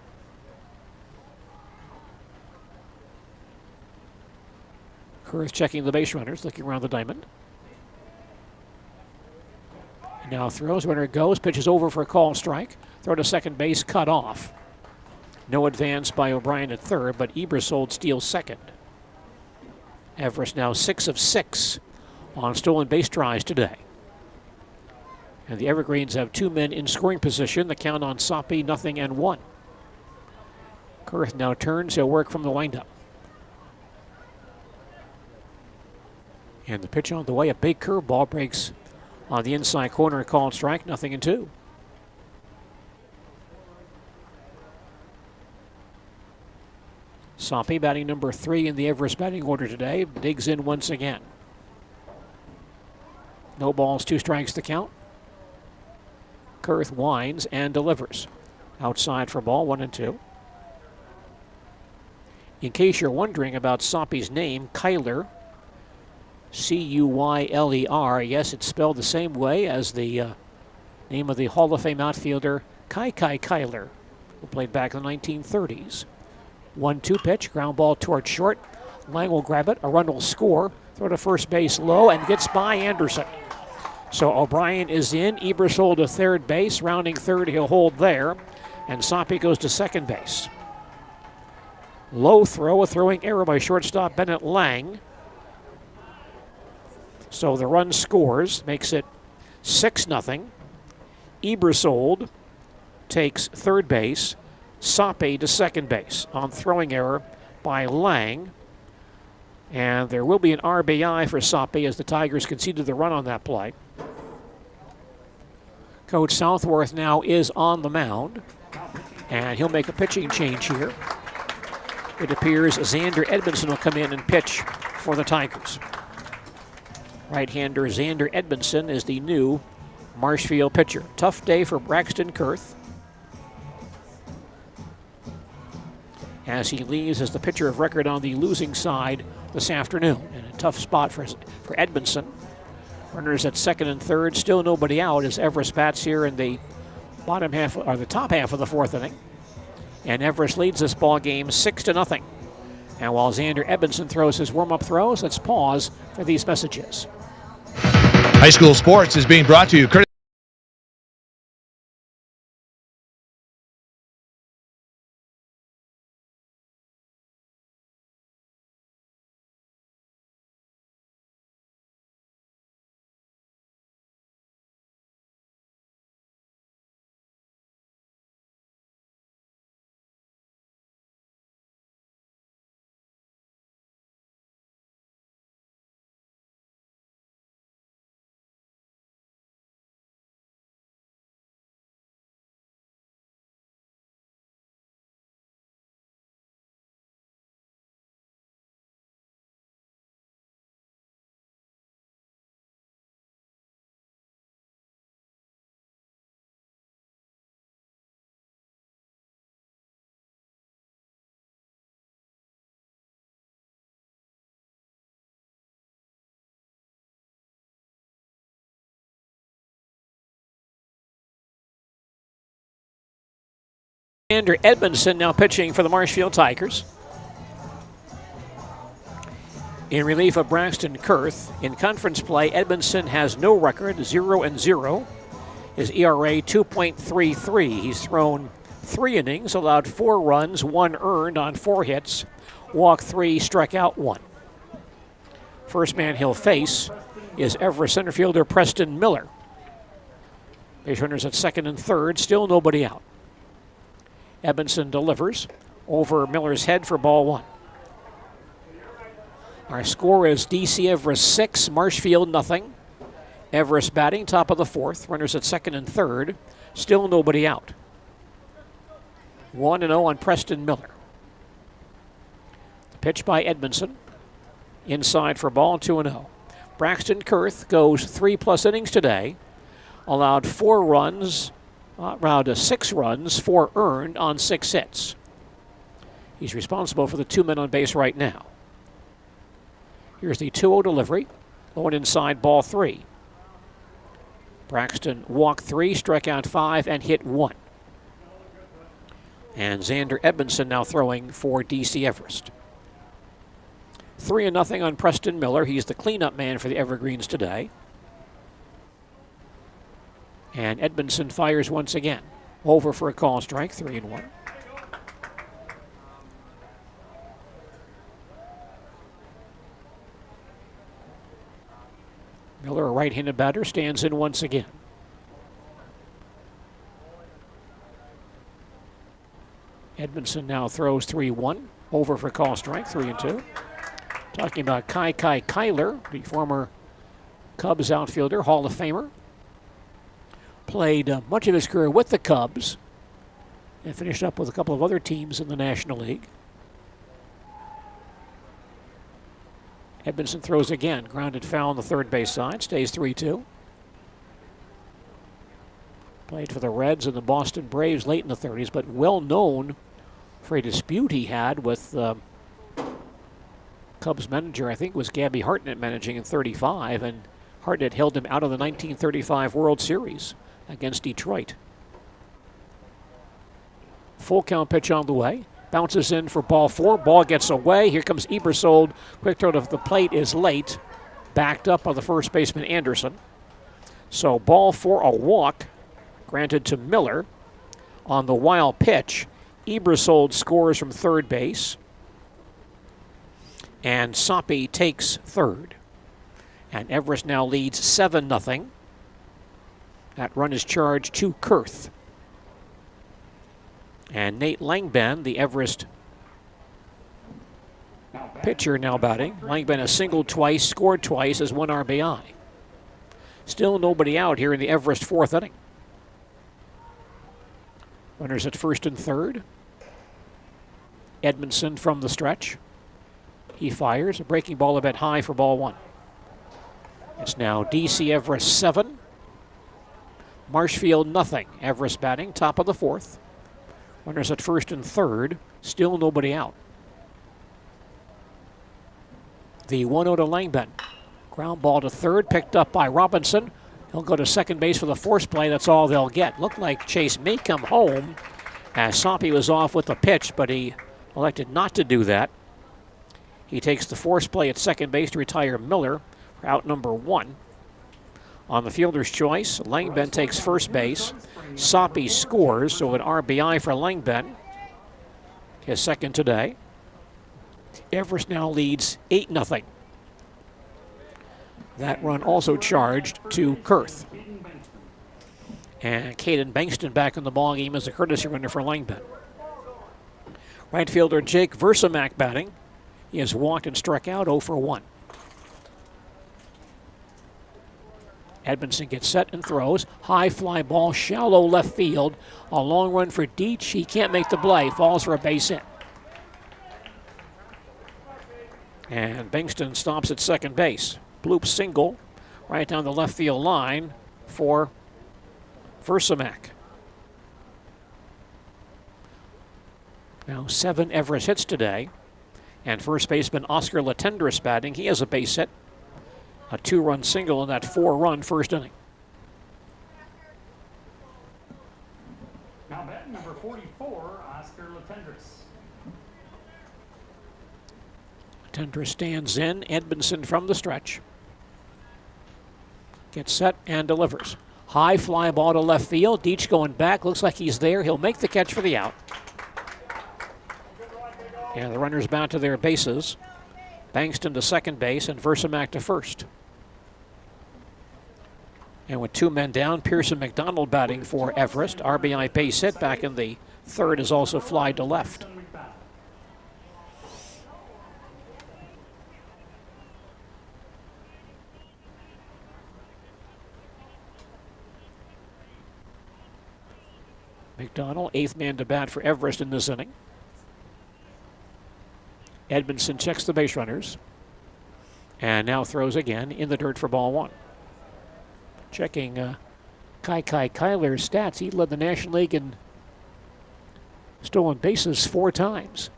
C: Kurth checking the base runners, looking around the diamond. And now throws, runner goes, pitches over for a call strike. Throw to second base, cut off. No advance by O'Brien at third, but Ebersold steals second. Everest now 6 of 6 on stolen base tries today. And the Evergreens have 2 men in scoring position. The count on Soppe, 0-1. Kurth now turns. He'll work from the windup. And the pitch on the way. A big curveball breaks on the inside corner. Called strike, 0-2. Soppe, batting number 3 in the Everest batting order today, digs in once again. No balls, 2 strikes to count. Kurth winds and delivers. Outside for ball, 1-2. In case you're wondering about Soppe's name, Kyler, C-U-Y-L-E-R, yes, it's spelled the same way as the name of the Hall of Fame outfielder, Kai Kyler, who played back in the 1930s. 1-2 pitch, ground ball towards short. Lang will grab it, a run will score, throw to first base low, and gets by Anderson. So O'Brien is in, Ebersold to third base, rounding third, he'll hold there, and Soppe goes to second base. Low throw, a throwing error by shortstop Bennett Lang. So the run scores, makes it 6-0. Ebersold takes third base, Soppe to second base on throwing error by Lang. And there will be an RBI for Soppe as the Tigers conceded the run on that play. Coach Southworth now is on the mound, and he'll make a pitching change here. It appears Xander Edmondson will come in and pitch for the Tigers. Right-hander Xander Edmondson is the new Marshfield pitcher. Tough day for Braxton Kurth, as he leaves as the pitcher of record on the losing side this afternoon. And a tough spot for Edmondson. Runners at second and third, still nobody out as Everest bats here in the bottom half, or the top half of the fourth inning. And Everest leads this ball game 6-0. And while Xander Edmondson throws his warm-up throws, let's pause for these messages.
T: High school sports is being brought to you
C: Xander Edmondson now pitching for the Marshfield Tigers. In relief of Braxton Kurth, in conference play, Edmondson has no record, 0-0. His ERA 2.33. He's thrown 3 innings, allowed 4 runs, 1 earned on 4 hits, walked 3, struck out 1. First man he'll face is Everest center fielder Preston Miller. Base runners at second and third, still nobody out. Edmondson delivers over Miller's head for ball 1. Our score is DC Everest 6, Marshfield nothing. Everest batting, top of the 4th. Runners at second and third. Still nobody out. 1-0 on Preston Miller. The pitch by Edmondson. Inside for ball, 2-0. Braxton Kurth goes 3+ innings today. Allowed 4 runs, around 6 runs, 4 earned on 6 hits. He's responsible for the 2 men on base right now. Here's the 2-0 delivery. Low and inside, ball 3. Braxton walked 3, struck out 5, and hit 1. And Xander Edmondson now throwing for DC Everest. 3-0 on Preston Miller. He's the cleanup man for the Evergreens today. And Edmondson fires once again. Over for a call strike, 3-1. Miller, a right-handed batter, stands in once again. Edmondson now throws 3-1. Over for call strike, 3-2. Talking about Kai Kyler, the former Cubs outfielder, Hall of Famer. Played much of his career with the Cubs and finished up with a couple of other teams in the National League. Edmondson throws again, grounded foul on the third base side, stays 3-2. Played for the Reds and the Boston Braves late in the 30s, but well known for a dispute he had with Cubs manager, I think it was Gabby Hartnett managing in 35, and Hartnett held him out of the 1935 World Series against Detroit. Full count pitch on the way. Bounces in for ball 4. Ball gets away. Here comes Ebersold. Quick throw to the plate is late. Backed up by the first baseman Anderson. So ball 4, a walk granted to Miller. On the wild pitch, Ebersold scores from third base. And Soppe takes third. And Everest now leads 7-0. That run is charged to Kurth. And Nate Langben, the Everest pitcher, now batting. Langben has singled twice, scored twice, has 1 RBI. Still nobody out here in the Everest 4th inning. Runners at first and third. Edmondson from the stretch. He fires. A breaking ball a bit high for ball 1. It's now DC Everest 7. Marshfield nothing. Everest batting, top of the 4th. Runners at first and third. Still nobody out. The 1-0 to Langben. Ground ball to third, picked up by Robinson. He'll go to second base for the force play. That's all they'll get. Looked like Chase may come home as Soppe was off with the pitch, but he elected not to do that. He takes the force play at second base to retire Miller for out number 1. On the fielder's choice, Langben takes first base. Soppe scores, so an RBI for Langben. His second today. Everest now leads 8-0. That run also charged to Kurth. And Caden Bankston back in the ballgame as a courtesy runner for Langben. Right fielder Jake Versamak batting. He has walked and struck out 0 for 1. Edmondson gets set and throws. High fly ball, shallow left field. A long run for Deach. He can't make the play. Falls for a base hit. And Bankston stops at second base. Bloop single right down the left field line for Versamak. Now 7 Everest hits today. And first baseman Oscar Latendresse batting. He has a base hit. A 2-run single in that 4-run first inning.
D: Now batting number 44,
C: Tendra stands in. Edmondson from the stretch. Gets set and delivers. High fly ball to left field. Deach going back. Looks like he's there. He'll make the catch for the out. And the runners bound to their bases. Bankston to second base and Versamak to first. And with 2 men down, Pearson McDonald batting for Everest. RBI base hit back in the third is also fly to left. McDonald, 8th man to bat for Everest in this inning. Edmondson checks the base runners and now throws again in the dirt for ball 1. Checking Kai Kyler's stats. He led the National League in stolen bases 4 times.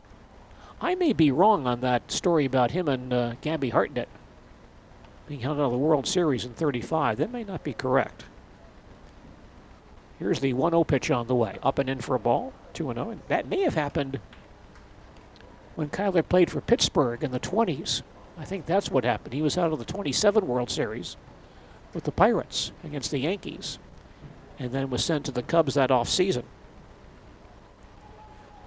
C: I may be wrong on that story about him and Gabby Hartnett being held out of the World Series in 35. That may not be correct. Here's the 1-0 pitch on the way. Up and in for a ball, 2-0. And that may have happened when Kyler played for Pittsburgh in the 20s. I think that's what happened. He was out of the 27 World Series with the Pirates against the Yankees and then was sent to the Cubs that offseason.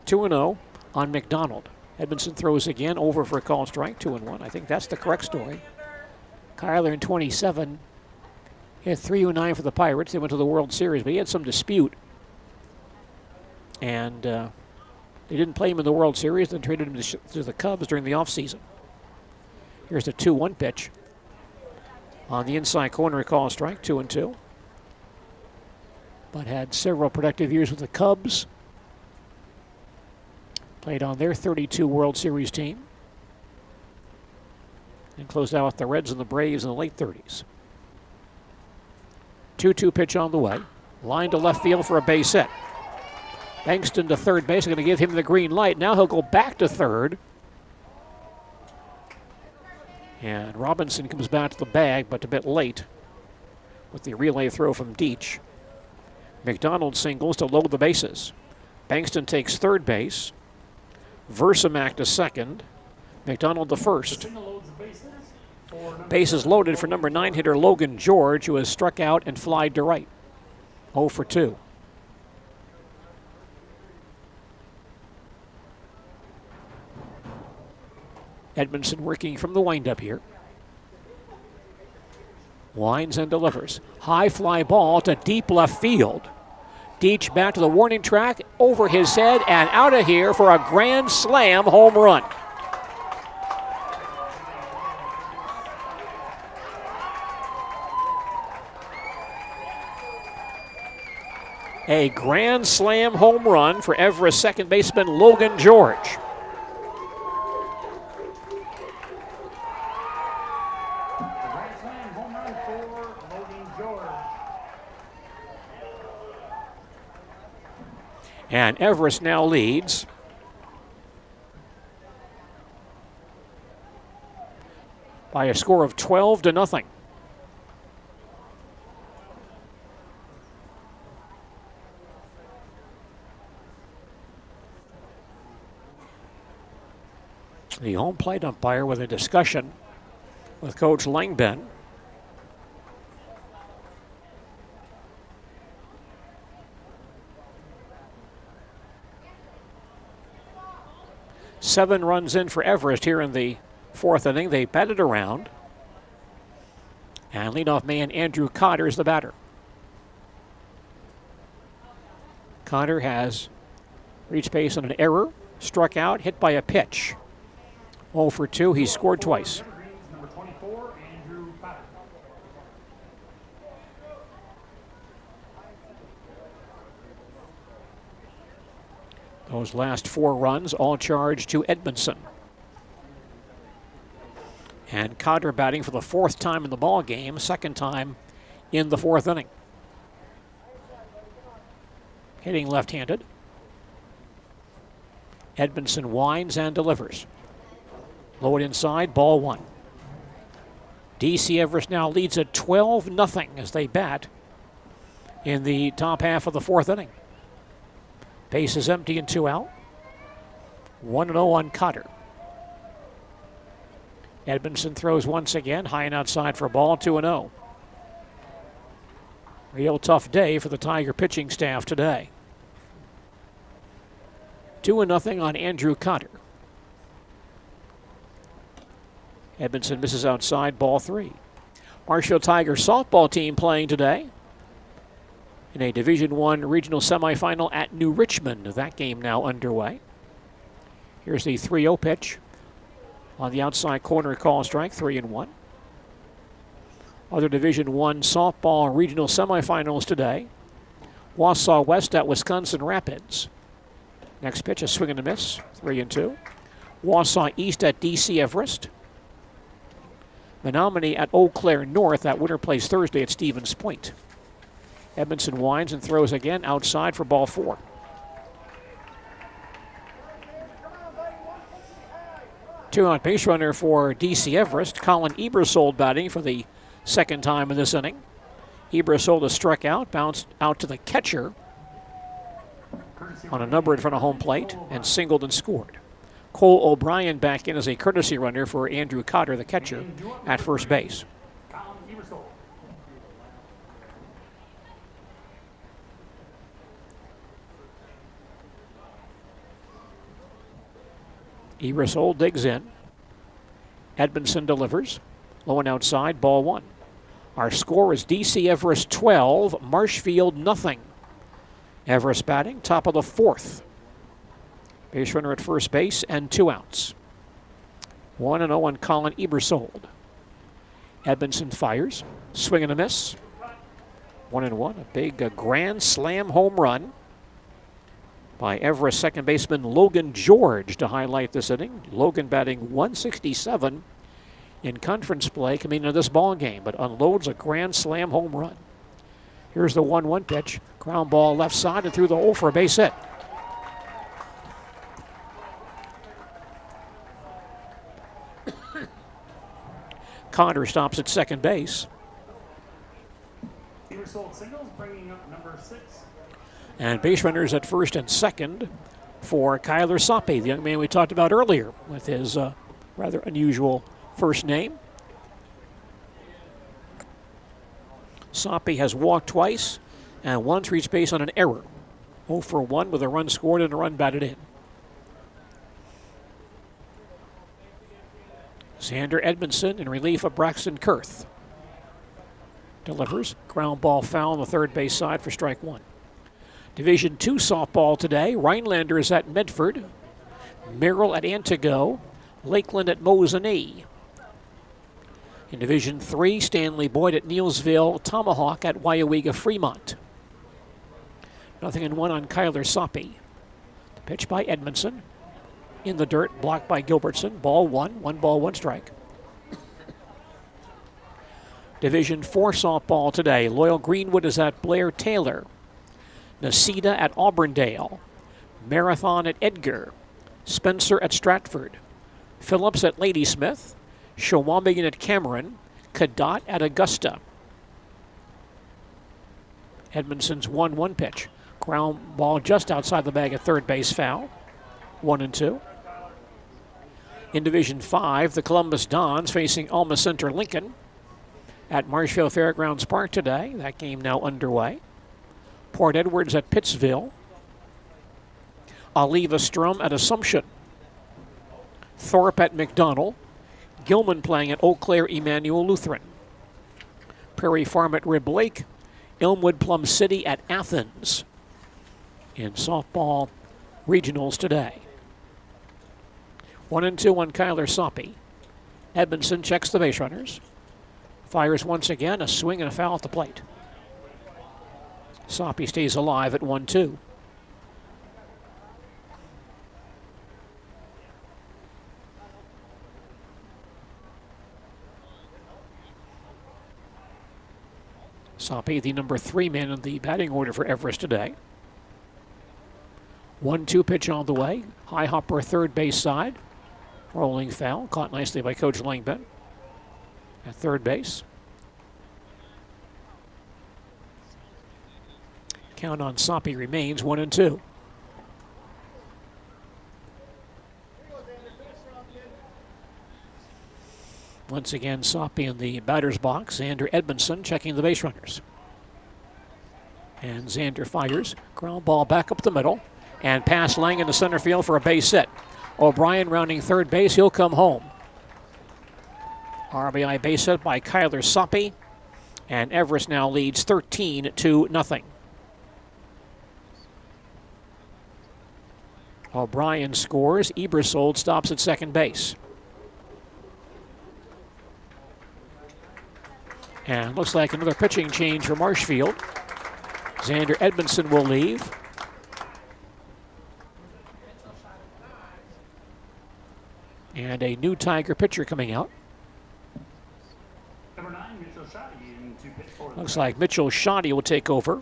C: 2-0 on McDonald. Edmondson throws again, over for a called strike, 2-1. I think that's the correct story. Kyler in 27 hit 309 for the Pirates. They went to the World Series, but he had some dispute. And they didn't play him in the World Series, then traded him to the Cubs during the offseason. Here's the 2-1 pitch. On the inside corner, a call strike, 2-2. But had several productive years with the Cubs. Played on their 32 World Series team. And closed out with the Reds and the Braves in the late 30s. 2-2 pitch on the way. Line to left field for a base hit. Bankston to third base. Going to give him the green light. Now he'll go back to third. And Robinson comes back to the bag, but a bit late with the relay throw from Deach. McDonald singles to load the bases. Bankston takes third base. Versamak to second. McDonald to first. Bases loaded for number 9 hitter Logan George, who has struck out and flied to right. 0 for 2. Edmondson working from the windup here. Winds and delivers. High fly ball to deep left field. Deach back to the warning track, over his head and out of here for a grand slam home run. A grand slam home run for Everest second baseman Logan George. And Everest now leads by a score of 12-0. The home plate umpire with a discussion with Coach Langben. Seven runs in for Everest here in the fourth inning. They batted around. And leadoff man Andrew Cotter is the batter. Cotter has reached base on an error, struck out, hit by a pitch. 0 for 2. He scored twice. Those last 4 runs all charged to Edmondson. And Cotter batting for the 4th time in the ball game, 2nd time in the 4th inning. Hitting left-handed. Edmondson winds and delivers. Low it inside, ball 1. DC Everest now leads at 12-0 as they bat in the top half of the 4th inning. Base is empty and 2 out. 1-0 on Cotter. Edmondson throws once again, high and outside for a ball, 2-0. Real tough day for the Tiger pitching staff today. 2-0 on Andrew Cotter. Edmondson misses outside, ball 3. Marshfield Tiger softball team playing today in a Division I regional semifinal at New Richmond. That game now underway. Here's the 3-0 pitch. On the outside corner, call strike, 3-1. Other Division I softball regional semifinals today. Wausau West at Wisconsin Rapids. Next pitch, a swing and a miss, 3-2. Wausau East at DC Everest. Menominee at Eau Claire North. That winner plays Thursday at Stevens Point. Edmondson winds and throws again outside for ball 4. Two-out base runner for DC Everest. Colin Ebersold batting for the second time in this inning. Ebersold has struck out, bounced out to the catcher on a number in front of home plate, and singled and scored. Cole O'Brien back in as a courtesy runner for Andrew Cotter, the catcher, at first base. Ebersold digs in. Edmondson delivers. Low and outside, ball 1. Our score is DC Everest 12, Marshfield nothing. Everest batting, top of the 4th. Base runner at first base and 2 outs. 1-0 on Colin Ebersold. Edmondson fires. Swing and a miss. 1-1. A big grand slam home run by Everest second baseman Logan George to highlight this inning. Logan batting 167 in conference play coming into this ball game, but unloads a grand slam home run. Here's the 1-1 pitch. Ground ball left side and through the hole for a base hit. Cotter stops at second base.
D: Singles, bringing up number 6.
C: And base runners at first and second for Kyler Soppe, the young man we talked about earlier with his rather unusual first name. Soppe has walked twice and once reached base on an error. 0 for 1 with a run scored and a run batted in. Xander Edmondson in relief of Braxton Kurth. Delivers. Ground ball foul on the third base side for strike 1. Division II softball today. Rhinelander is at Medford. Merrill at Antigo. Lakeland at Mosinee. In Division III, Stanley Boyd at Neilsville. Tomahawk at Waiawega Fremont. 0-1 on Kyler Soppe. The pitch by Edmondson. In the dirt, blocked by Gilbertson. Ball 1, 1 ball, 1 strike. Division IV softball today. Loyal Greenwood is at Blair Taylor. Naceda at Auburndale. Marathon at Edgar. Spencer at Stratford. Phillips at Ladysmith. Shawamigan at Cameron. Cadott at Augusta. Edmondson's 1-1 pitch. Ground ball just outside the bag at third base, foul. 1-2. In Division V, the Columbus Dons facing Alma Center Lincoln at Marshfield Fairgrounds Park today. That game now underway. Port Edwards at Pittsville. Oliva Strum at Assumption. Thorpe at McDonald. Gilman playing at Eau Claire Emmanuel Lutheran. Prairie Farm at Rib Lake. Elmwood Plum City at Athens. In softball regionals today. 1-2 on Kyler Soppe. Edmondson checks the base runners. Fires once again, a swing and a foul at the plate. Soppe stays alive at 1-2. Soppe, the number 3 man in the batting order for Everest today. 1-2 pitch on the way. High hopper third base side. Rolling foul, caught nicely by Coach Langben at third base. Count on Soppe remains 1-2. Once again, Soppy in the batter's box. Xander Edmondson checking the base runners. And Xander fires. Ground ball back up the middle. And pass Lang into center field for a base hit. O'Brien rounding third base. He'll come home. RBI base hit by Kyler Soppy. And Everest now leads 13-0. O'Brien scores. Ebersold stops at second base. And looks like another pitching change for Marshfield. Xander Edmondson will leave. And a new Tiger pitcher coming out. Looks like Mitchell Shoddy will take over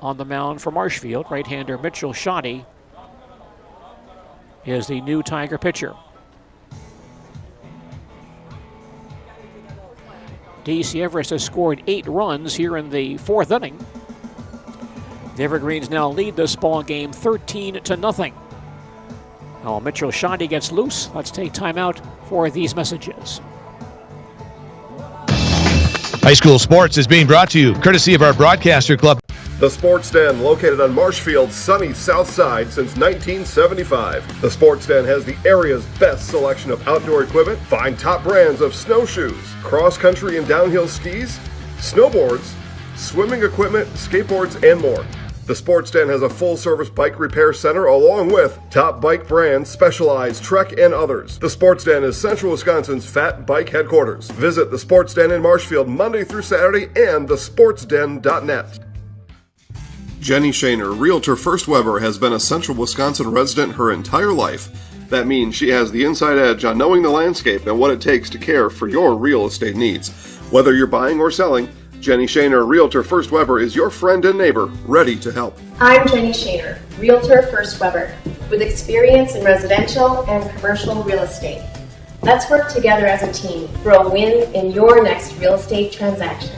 C: on the mound for Marshfield. Right-hander Mitchell Shoddy is the new Tiger pitcher. DC Everest has scored 8 runs here in the 4th inning. The Evergreens now lead this ball game 13-0. Oh, Mitchell Shoddy gets loose. Let's take time out for these messages.
T: High school sports is being brought to you courtesy of our broadcaster club.
F: The Sports Den, located on Marshfield's sunny south side since 1975. The Sports Den has the area's best selection of outdoor equipment. Find top brands of snowshoes, cross-country and downhill skis, snowboards, swimming equipment, skateboards, and more. The Sports Den has a full-service bike repair center along with top bike brands, Specialized, Trek, and others. The Sports Den is Central Wisconsin's Fat Bike headquarters. Visit the Sports Den in Marshfield Monday through Saturday and thesportsden.net. Jenny Shaner, Realtor First Weber, has been a Central Wisconsin resident her entire life. That means she has the inside edge on knowing the landscape and what it takes to care for your real estate needs. Whether you're buying or selling, Jenny Shaner, Realtor First Weber, is your friend and neighbor, ready to help.
U: I'm Jenny Shaner, Realtor First Weber, with experience in residential and commercial real estate. Let's work together as a team for a win in your next real estate transaction.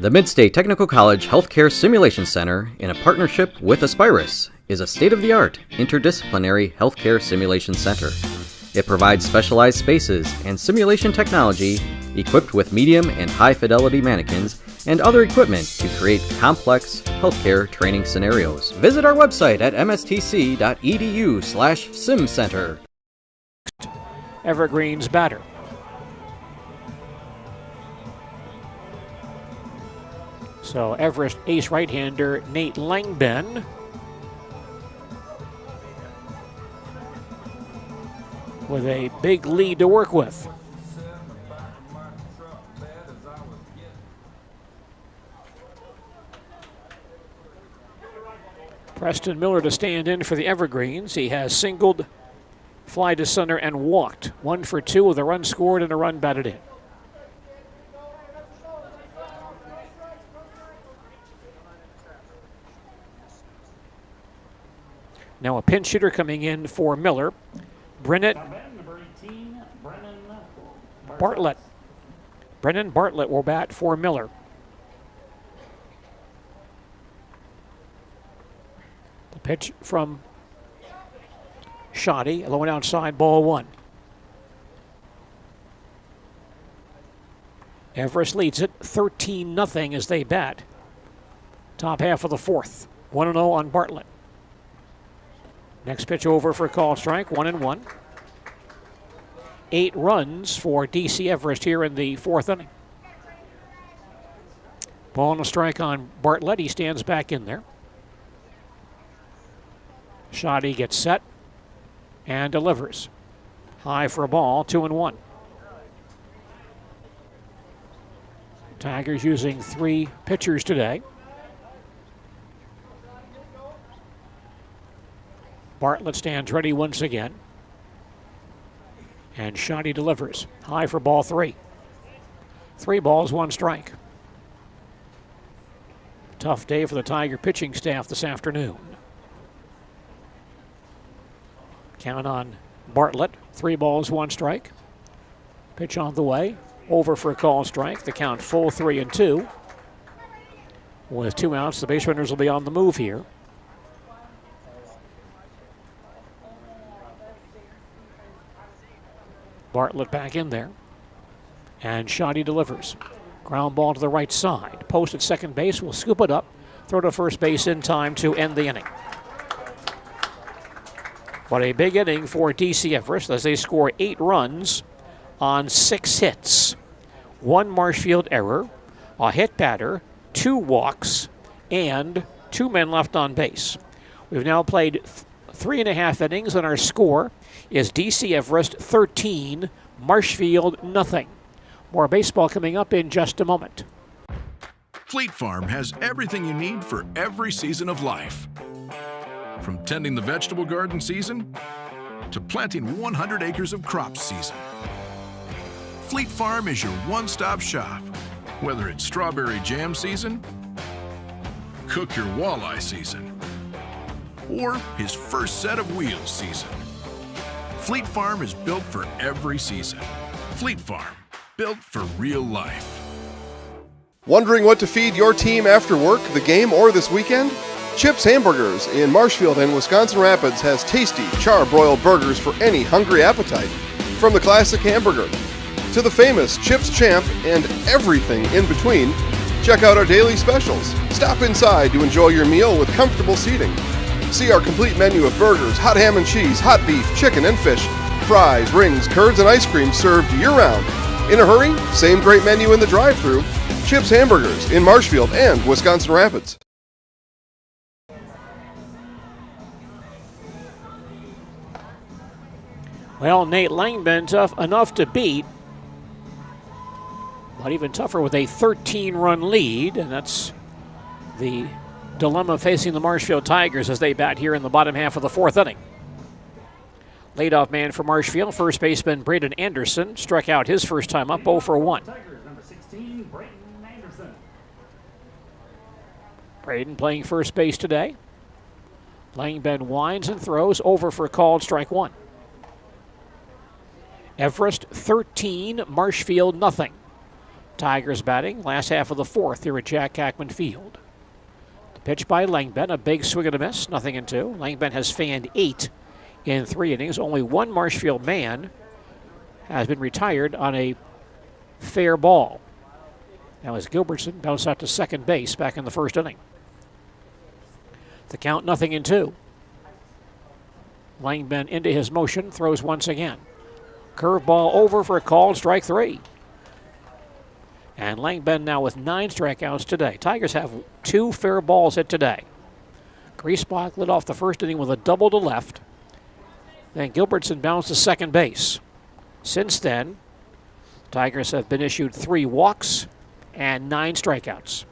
V: The Midstate Technical College Healthcare Simulation Center, in a partnership with Aspirus, is a state-of-the-art interdisciplinary healthcare simulation center. It provides specialized spaces and simulation technology equipped with medium and high-fidelity mannequins and other equipment to create complex healthcare training scenarios. Visit our website at mstc.edu/simcenter.
C: Evergreens batter. So Everest ace right-hander Nate Langben with a big lead to work with. Preston Miller to stand in for the Evergreens. He has singled, fly to center, and walked. 1 for 2 with a run scored and a run batted in. Now a pinch hitter coming in for Miller. Brennan Bartlett. Brennan Bartlett will bat for Miller. The pitch from Shoddy, low and outside, ball 1. Everest leads it 13-0 as they bat. Top half of the 4th. 1-0 on Bartlett. Next pitch over for a call strike, 1-1. 8 runs for DC Everest here in the 4th inning. Ball and a strike on Bartlett. He stands back in there. Shoddy gets set and delivers. High for a ball, 2-1. Tigers using 3 pitchers today. Bartlett stands ready once again. And Shoddy delivers. High for ball 3. 3 balls, 1 strike. Tough day for the Tiger pitching staff this afternoon. Count on Bartlett. 3 balls, 1 strike. Pitch on the way. Over for a call strike. The count full 3-2. With 2 outs, the base runners will be on the move here. Bartlett back in there. And Shoddy delivers. Ground ball to the right side. Post at second base will scoop it up. Throw to first base in time to end the inning. But a big inning for DC Everest as they score 8 runs on 6 hits. 1 Marshfield error, a hit batter, 2 walks, and 2 men left on base. We've now played 3.5 innings, and our score is DC Everest 13, Marshfield nothing. More baseball coming up in just a moment.
A: Fleet Farm has everything you need for every season of life. From tending the vegetable garden season to planting 100 acres of crops season. Fleet Farm is your one-stop shop, whether it's strawberry jam season, cook your walleye season, or his first set of wheels season. Fleet Farm is built for every season. Fleet Farm, built for real life.
F: Wondering what to feed your team after work, the game, or this weekend? Chips Hamburgers in Marshfield and Wisconsin Rapids has tasty, char-broiled burgers for any hungry appetite. From the classic hamburger to the famous Chips Champ and everything in between, check out our daily specials. Stop inside to enjoy your meal with comfortable seating. See our complete menu of burgers, hot ham and cheese, hot beef, chicken and fish, fries, rings, curds, and ice cream served year-round. In a hurry? Same great menu in the drive-thru. Chips Hamburgers in Marshfield and Wisconsin Rapids.
C: Well, Nate Langman tough enough to beat, but even tougher with a 13-run lead, and that's the dilemma facing the Marshfield Tigers as they bat here in the bottom half of the 4th inning. Leadoff man for Marshfield, first baseman Braden Anderson, struck out his first time up, 0 for 1.
D: Tigers, number 16, Braden Anderson.
C: Braden playing first base today. Langben winds and throws, over for called, strike 1. Everest 13, Marshfield nothing. Tigers batting last half of the 4th here at Jack Hackman Field. The pitch by Langben, a big swing and a miss, 0-2. Langben has fanned 8 in 3 innings. Only 1 Marshfield man has been retired on a fair ball. That was Gilbertson, bounced out to second base back in the 1st inning. The count 0-2. Langben into his motion, throws once again. Curveball over for a called strike 3. And Langben now with 9 strikeouts today. Tigers have 2 fair balls hit today. Griesbach lit off the 1st inning with a double to left. Then Gilbertson bounced to second base. Since then, Tigers have been issued 3 walks and 9 strikeouts.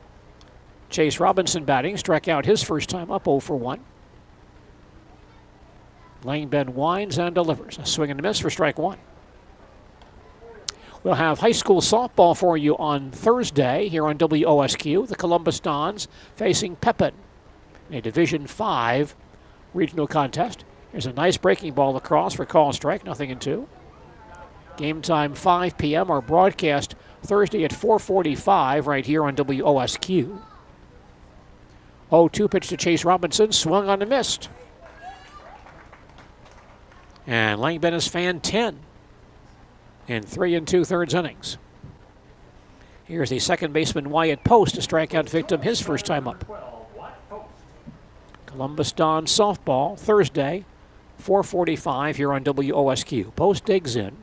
C: Chase Robinson batting, struck out his first time up, 0 for 1. Langben winds and delivers. A swing and a miss for strike 1. We'll have high school softball for you on Thursday here on WOSQ. The Columbus Dons facing Pepin in a Division 5 regional contest. There's a nice breaking ball across for call strike, 0-2. Game time 5 p.m. Our broadcast Thursday at 4:45 right here on WOSQ. 0-2 pitch to Chase Robinson, swung on and missed. And Langben has fanned 10 in 3 2/3 innings. Here's the second baseman Wyatt Post, a strikeout victim his first time up. Columbus Don softball Thursday, 4:45 here on WOSQ. Post digs in.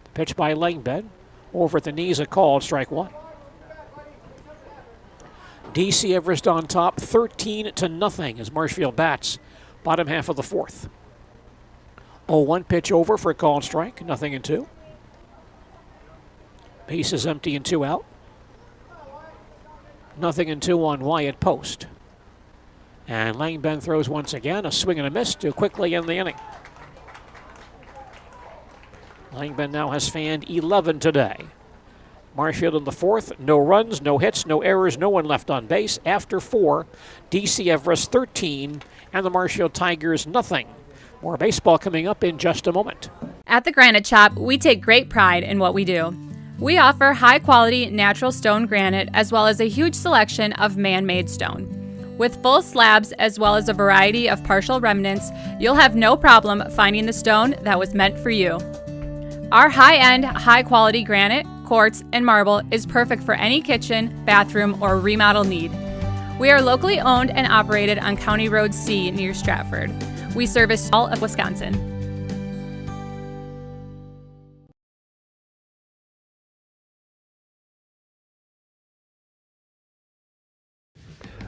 C: The pitch by Langben. Over at the knees, a called strike 1. DC Everest on top, 13-0 as Marshfield bats. Bottom half of the 4th. 0-1 pitch over for a called strike, 0-2. Base is empty and 2 out. 0-2 on Wyatt Post. And Langben throws once again, a swing and a miss to quickly end the inning. Langben now has fanned 11 today. Marshfield in the 4th, no runs, no hits, no errors, no one left on base. After 4, DC Everest 13 and the Marshfield Tigers nothing. More baseball coming up in just a moment.
B: At the Granite Shop, we take great pride in what we do. We offer high-quality natural stone granite as well as a huge selection of man-made stone. With full slabs as well as a variety of partial remnants, you'll have no problem finding the stone that was meant for you. Our high-end, high-quality granite, quartz, and marble is perfect for any kitchen, bathroom, or remodel need. We are locally owned and operated on County Road C near Stratford. We service all of Wisconsin.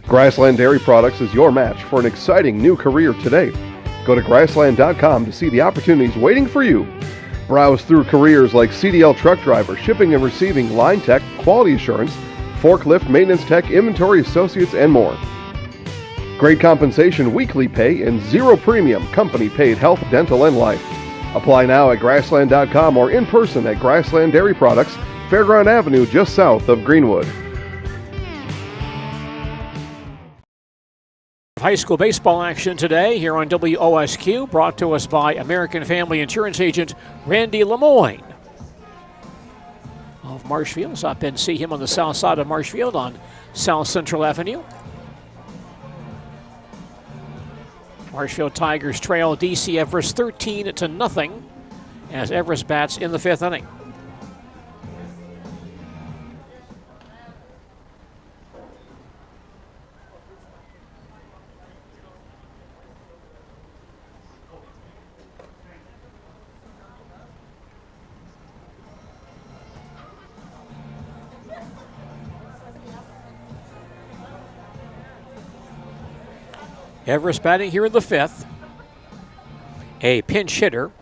F: Grassland Dairy Products is your match for an exciting new career today. Go to grassland.com to see the opportunities waiting for you. Browse through careers like CDL truck driver, shipping and receiving, line tech, quality assurance, forklift, maintenance tech, inventory associates, and more. Great compensation, weekly pay, and zero premium company paid health, dental, and life. Apply now at grassland.com or in person at Grassland Dairy Products, Fairground Avenue, just south of Greenwood.
C: High school baseball action today here on WOSQ, brought to us by American Family Insurance agent Randy Lemoyne of Marshfield. Stop in and see him on the south side of Marshfield on South Central Avenue. Marshfield Tigers trail DC Everest 13-0 as Everest bats in the 5th inning. Everest batting here in the 5th. A pinch hitter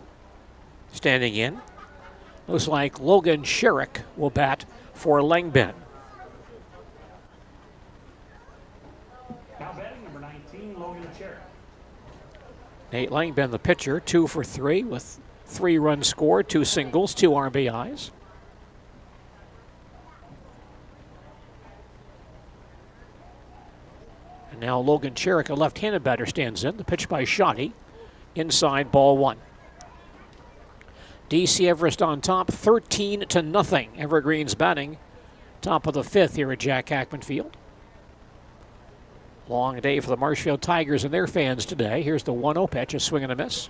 C: standing in. Looks like Logan Sherrick will bat for Langbin.
D: Now batting number 19, Logan Sherrick.
C: Nate Langbin, the pitcher, 2 for 3 with 3 runs scored, 2 singles, 2 RBIs. And now Logan Sherrick, a left-handed batter, stands in. The pitch by Shoddy. Inside, ball 1. DC Everest on top, 13-0. Evergreens batting, top of the 5th here at Jack Hackman Field. Long day for the Marshfield Tigers and their fans today. Here's the 1-0 pitch, a swing and a miss.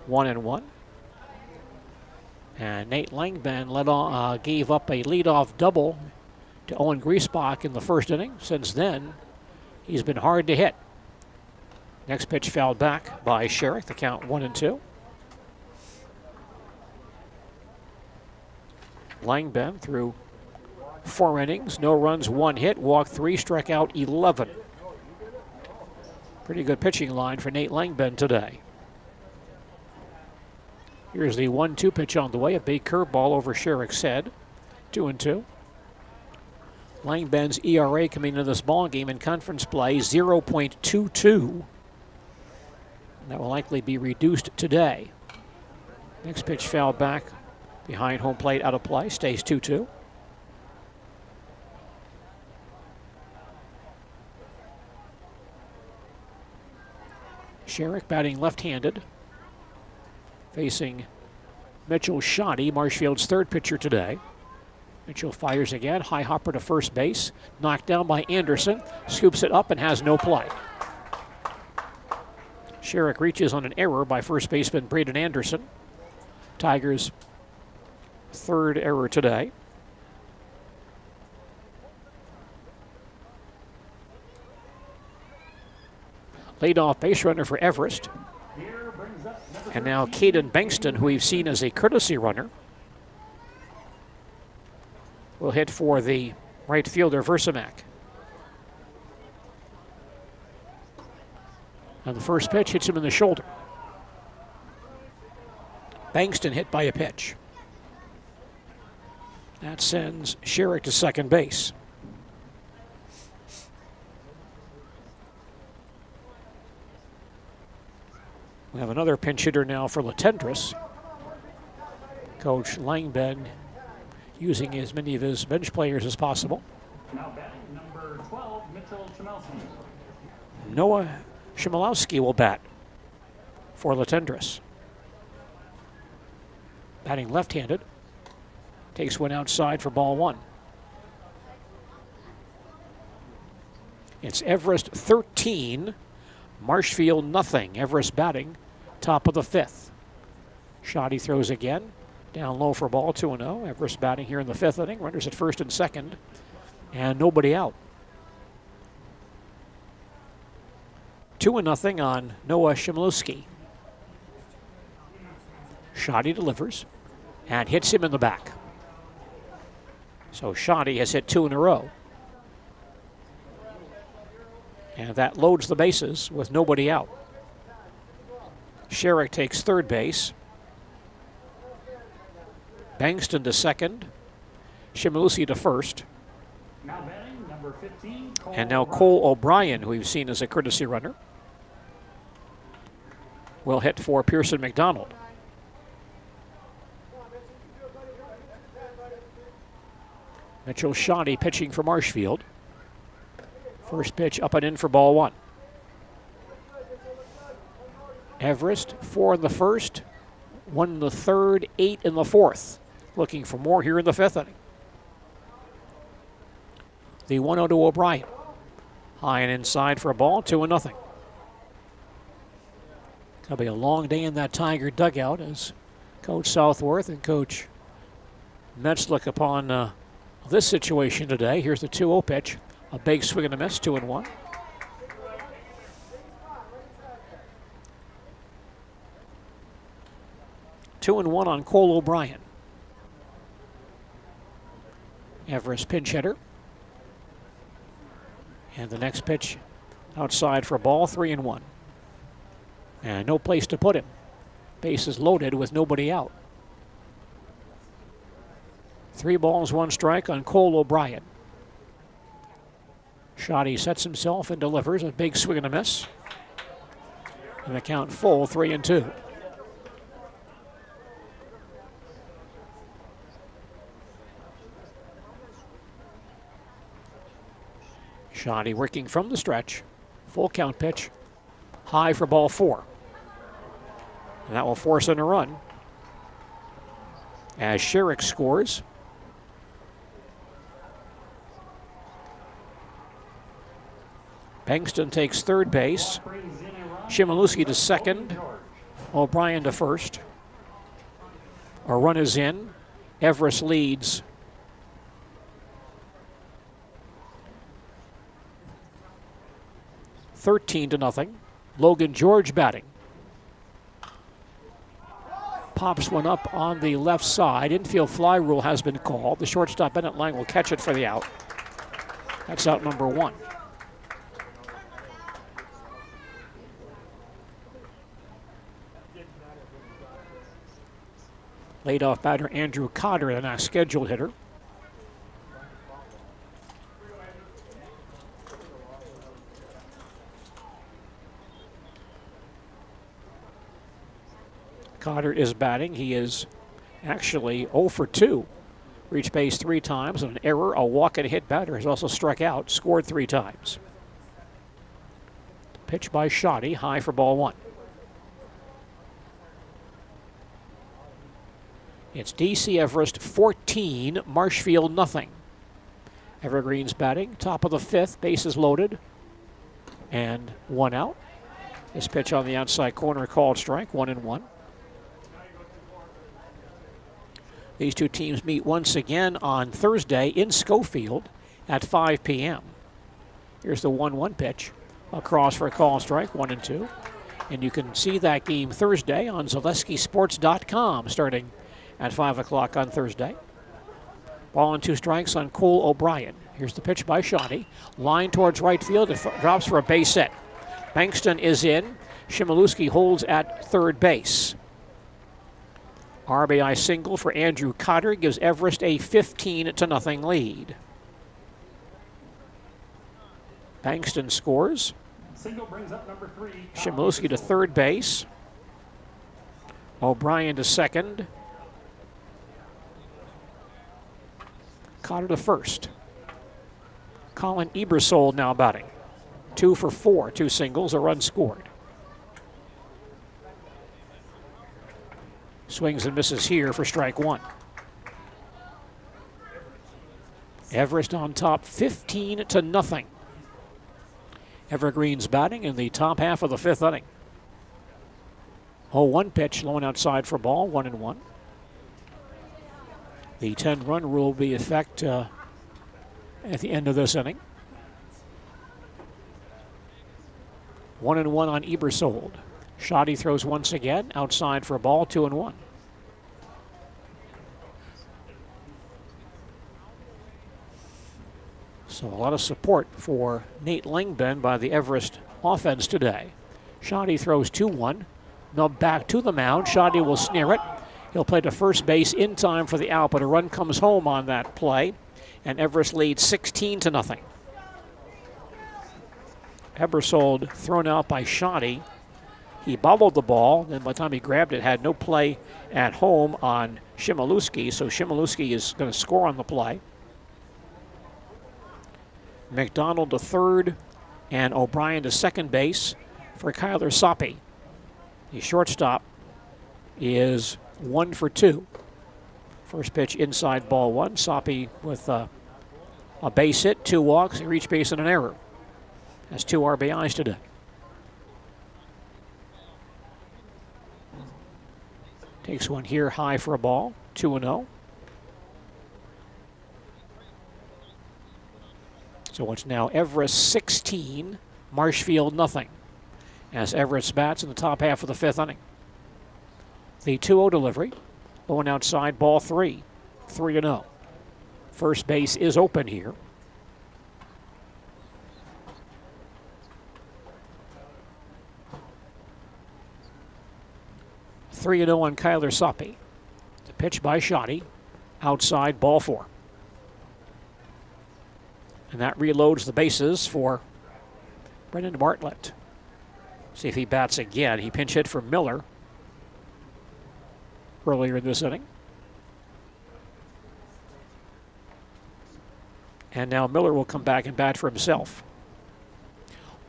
C: 1-1. And Nate Langbin gave up a leadoff double to Owen Griesbach in the 1st inning. Since then, he's been hard to hit. Next pitch fouled back by Sherrick. The count 1-2. Langbin through 4 innings, no runs, 1 hit, walked 3, struck out 11. Pretty good pitching line for Nate Langbin today. Here's the 1-2 pitch on the way, a big curveball over Sherrick's head. 2-2. Langbin's ERA coming into this ball game in conference play, 0.22. That will likely be reduced today. Next pitch fouled back behind home plate, out of play, stays 2-2. Sherrick batting left-handed, facing Mitchell Shoddy, Marshfield's 3rd pitcher today. Mitchell fires again, high hopper to first base, knocked down by Anderson, scoops it up and has no play. Sherrick reaches on an error by first baseman Braden Anderson. Tigers' 3rd error today. Leadoff base runner for Everest. And now Caden Bankston, who we've seen as a courtesy runner, will hit for the right fielder Versamak. And the first pitch hits him in the shoulder. Bankston hit by a pitch. That sends Sherrick to second base. We have another pinch hitter now for Latendresse. Coach Langbin using as many of his bench players as possible.
D: Now batting number 12, Mitchell Chmielewski.
C: Noah Chmielewski will bat for Latendresse. Batting left-handed. Takes one outside for ball 1. It's Everest 13, Marshfield nothing. Everest batting, top of the 5th. Shoddy throws again. Down low for a ball, 2-0. Everest batting here in the 5th inning. Runners at first and second, and nobody out. 2-0 on Noah Shimlewski. Shoddy delivers and hits him in the back. So Shoddy has hit 2 in a row. And that loads the bases with nobody out. Sherrick takes third base. Bankston to second. Shimlewski to first.
D: Now batting, number 15,
C: And now Cole O'Brien, who we've seen as a courtesy runner, will hit for Pearson McDonald. Mitchell Shoddy pitching for Marshfield. First pitch up and in for ball 1. Everest, 4 in the first, 1 in the third, 8 in the fourth. Looking for more here in the 5th inning. The 1-0 to O'Brien. High and inside for a ball, 2-0. It'll be a long day in that Tiger dugout as Coach Southworth and Coach Metz look upon this situation today. Here's the 2-0 pitch. A big swing and a miss, 2-1. Two and one on Cole O'Brien. Everest pinch hitter. And the next pitch outside for a ball, 3-1. And no place to put him. Bases loaded with nobody out. 3 balls, 1 strike on Cole O'Brien. Shoddy sets himself and delivers a big swing and a miss. And the count full, 3-2. Shoddy working from the stretch. Full count pitch. High for ball 4. And that will force in a run. As Sherrick scores. Bankston takes third base. Shimlewski to second. O'Brien to first. A run is in. Everest leads. $13-0. Logan George batting. Pops one up on the left side. Infield fly rule has been called. The shortstop Bennett Lang will catch it for the out. That's out number 1. Leadoff batter Andrew Cotter, the next scheduled hitter. Cotter is batting. He is actually 0 for 2. Reached base 3 times, an error, a walk and a hit batter. Has also struck out, scored 3 times. Pitch by Shoddy, high for ball 1. It's DC Everest 14, Marshfield nothing. Evergreen's batting, top of the 5th, bases loaded, and 1 out. This pitch on the outside corner called strike, 1-1. These two teams meet once again on Thursday in Schofield at 5 p.m. Here's the 1-1 pitch. Across for a call strike, 1-2. And you can see that game Thursday on ZaleskiSports.com starting at 5 o'clock on Thursday. Ball and 2 strikes on Cole O'Brien. Here's the pitch by Shoddy. Line towards right field. It drops for a base hit. Bankston is in. Shimlewski holds at third base. RBI single for Andrew Cotter gives Everest a 15-0 lead. Bankston scores.
D: Single brings up number 3.
C: Shimlewski to third base. O'Brien to second. Cotter to first. Colin Ebersold now batting. 2 for 4, 2 singles, a run scored. Swings and misses here for strike 1. Everest on top, 15-0. Evergreen's batting in the top half of the 5th inning. 0-1 pitch, low and outside for ball, 1-1. The 10-run rule will be in effect at the end of this inning. 1-1 on Ebersold. Shoddy throws once again, outside for a ball, 2-1. So a lot of support for Nate Langben by the Everest offense today. Shoddy throws 2-1. Nub back to the mound. Shoddy will snare it. He'll play to first base in time for the out, but a run comes home on that play, and Everest leads 16-0. Ebersold thrown out by Shoddy. He bobbled the ball, and by the time he grabbed it, had no play at home on Shimolewski, so Shimolewski is going to score on the play. McDonald to third, and O'Brien to second base for Kyler Soppe. The shortstop is 1 for 2. First pitch inside, ball 1. Soppe with a base hit, 2 walks, a reach base, and an error. Has 2 RBIs today. Takes one here high for a ball, 2-0. So it's now Everest 16, Marshfield nothing, as Everest bats in the top half of the 5th inning. The 2-0 delivery, low and outside, ball 3, 3-0. First base is open here. (3-0) on Kyler Soppe. The pitch by Shoddy, outside, ball 4. And that reloads the bases for Brendan Bartlett. See if he bats again. He pinch hit for Miller earlier in this inning. And now Miller will come back and bat for himself.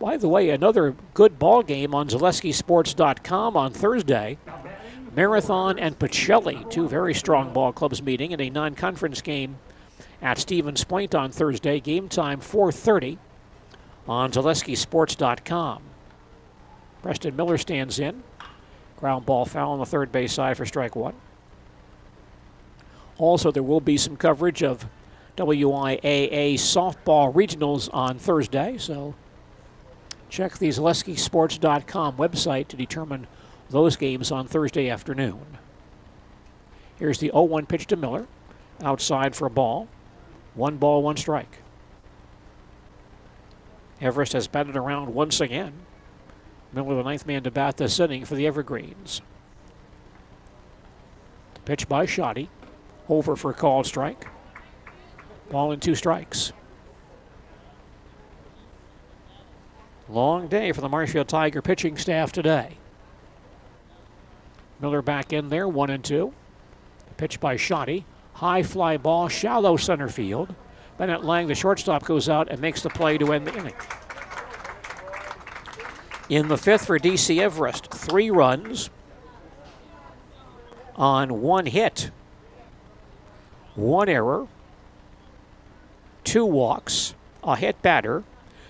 C: By the way, another good ball game on ZaleskiSports.com on Thursday. Marathon and Pacelli, 2 very strong ball clubs meeting in a non-conference game at Stevens Point on Thursday. Game time 4:30 on ZaleskiSports.com. Preston Miller stands in. Ground ball foul on the third base side for strike 1. Also, there will be some coverage of WIAA softball regionals on Thursday, so check the ZaleskiSports.com website to determine those games on Thursday afternoon. Here's the 0-1 pitch to Miller. Outside for a ball. 1 ball, 1 strike. Everest has batted around once again. Miller, the 9th man to bat this inning for the Evergreens. The pitch by Shoddy. Over for a called strike. Ball and 2 strikes. Long day for the Marshfield Tiger pitching staff today. Miller back in there, 1-2. The pitch by Shoddy. High fly ball, shallow center field. Bennett Lang, the shortstop, goes out and makes the play to end the inning. In the 5th for DC Everest, 3 runs on 1 hit, 1 error, 2 walks, a hit batter,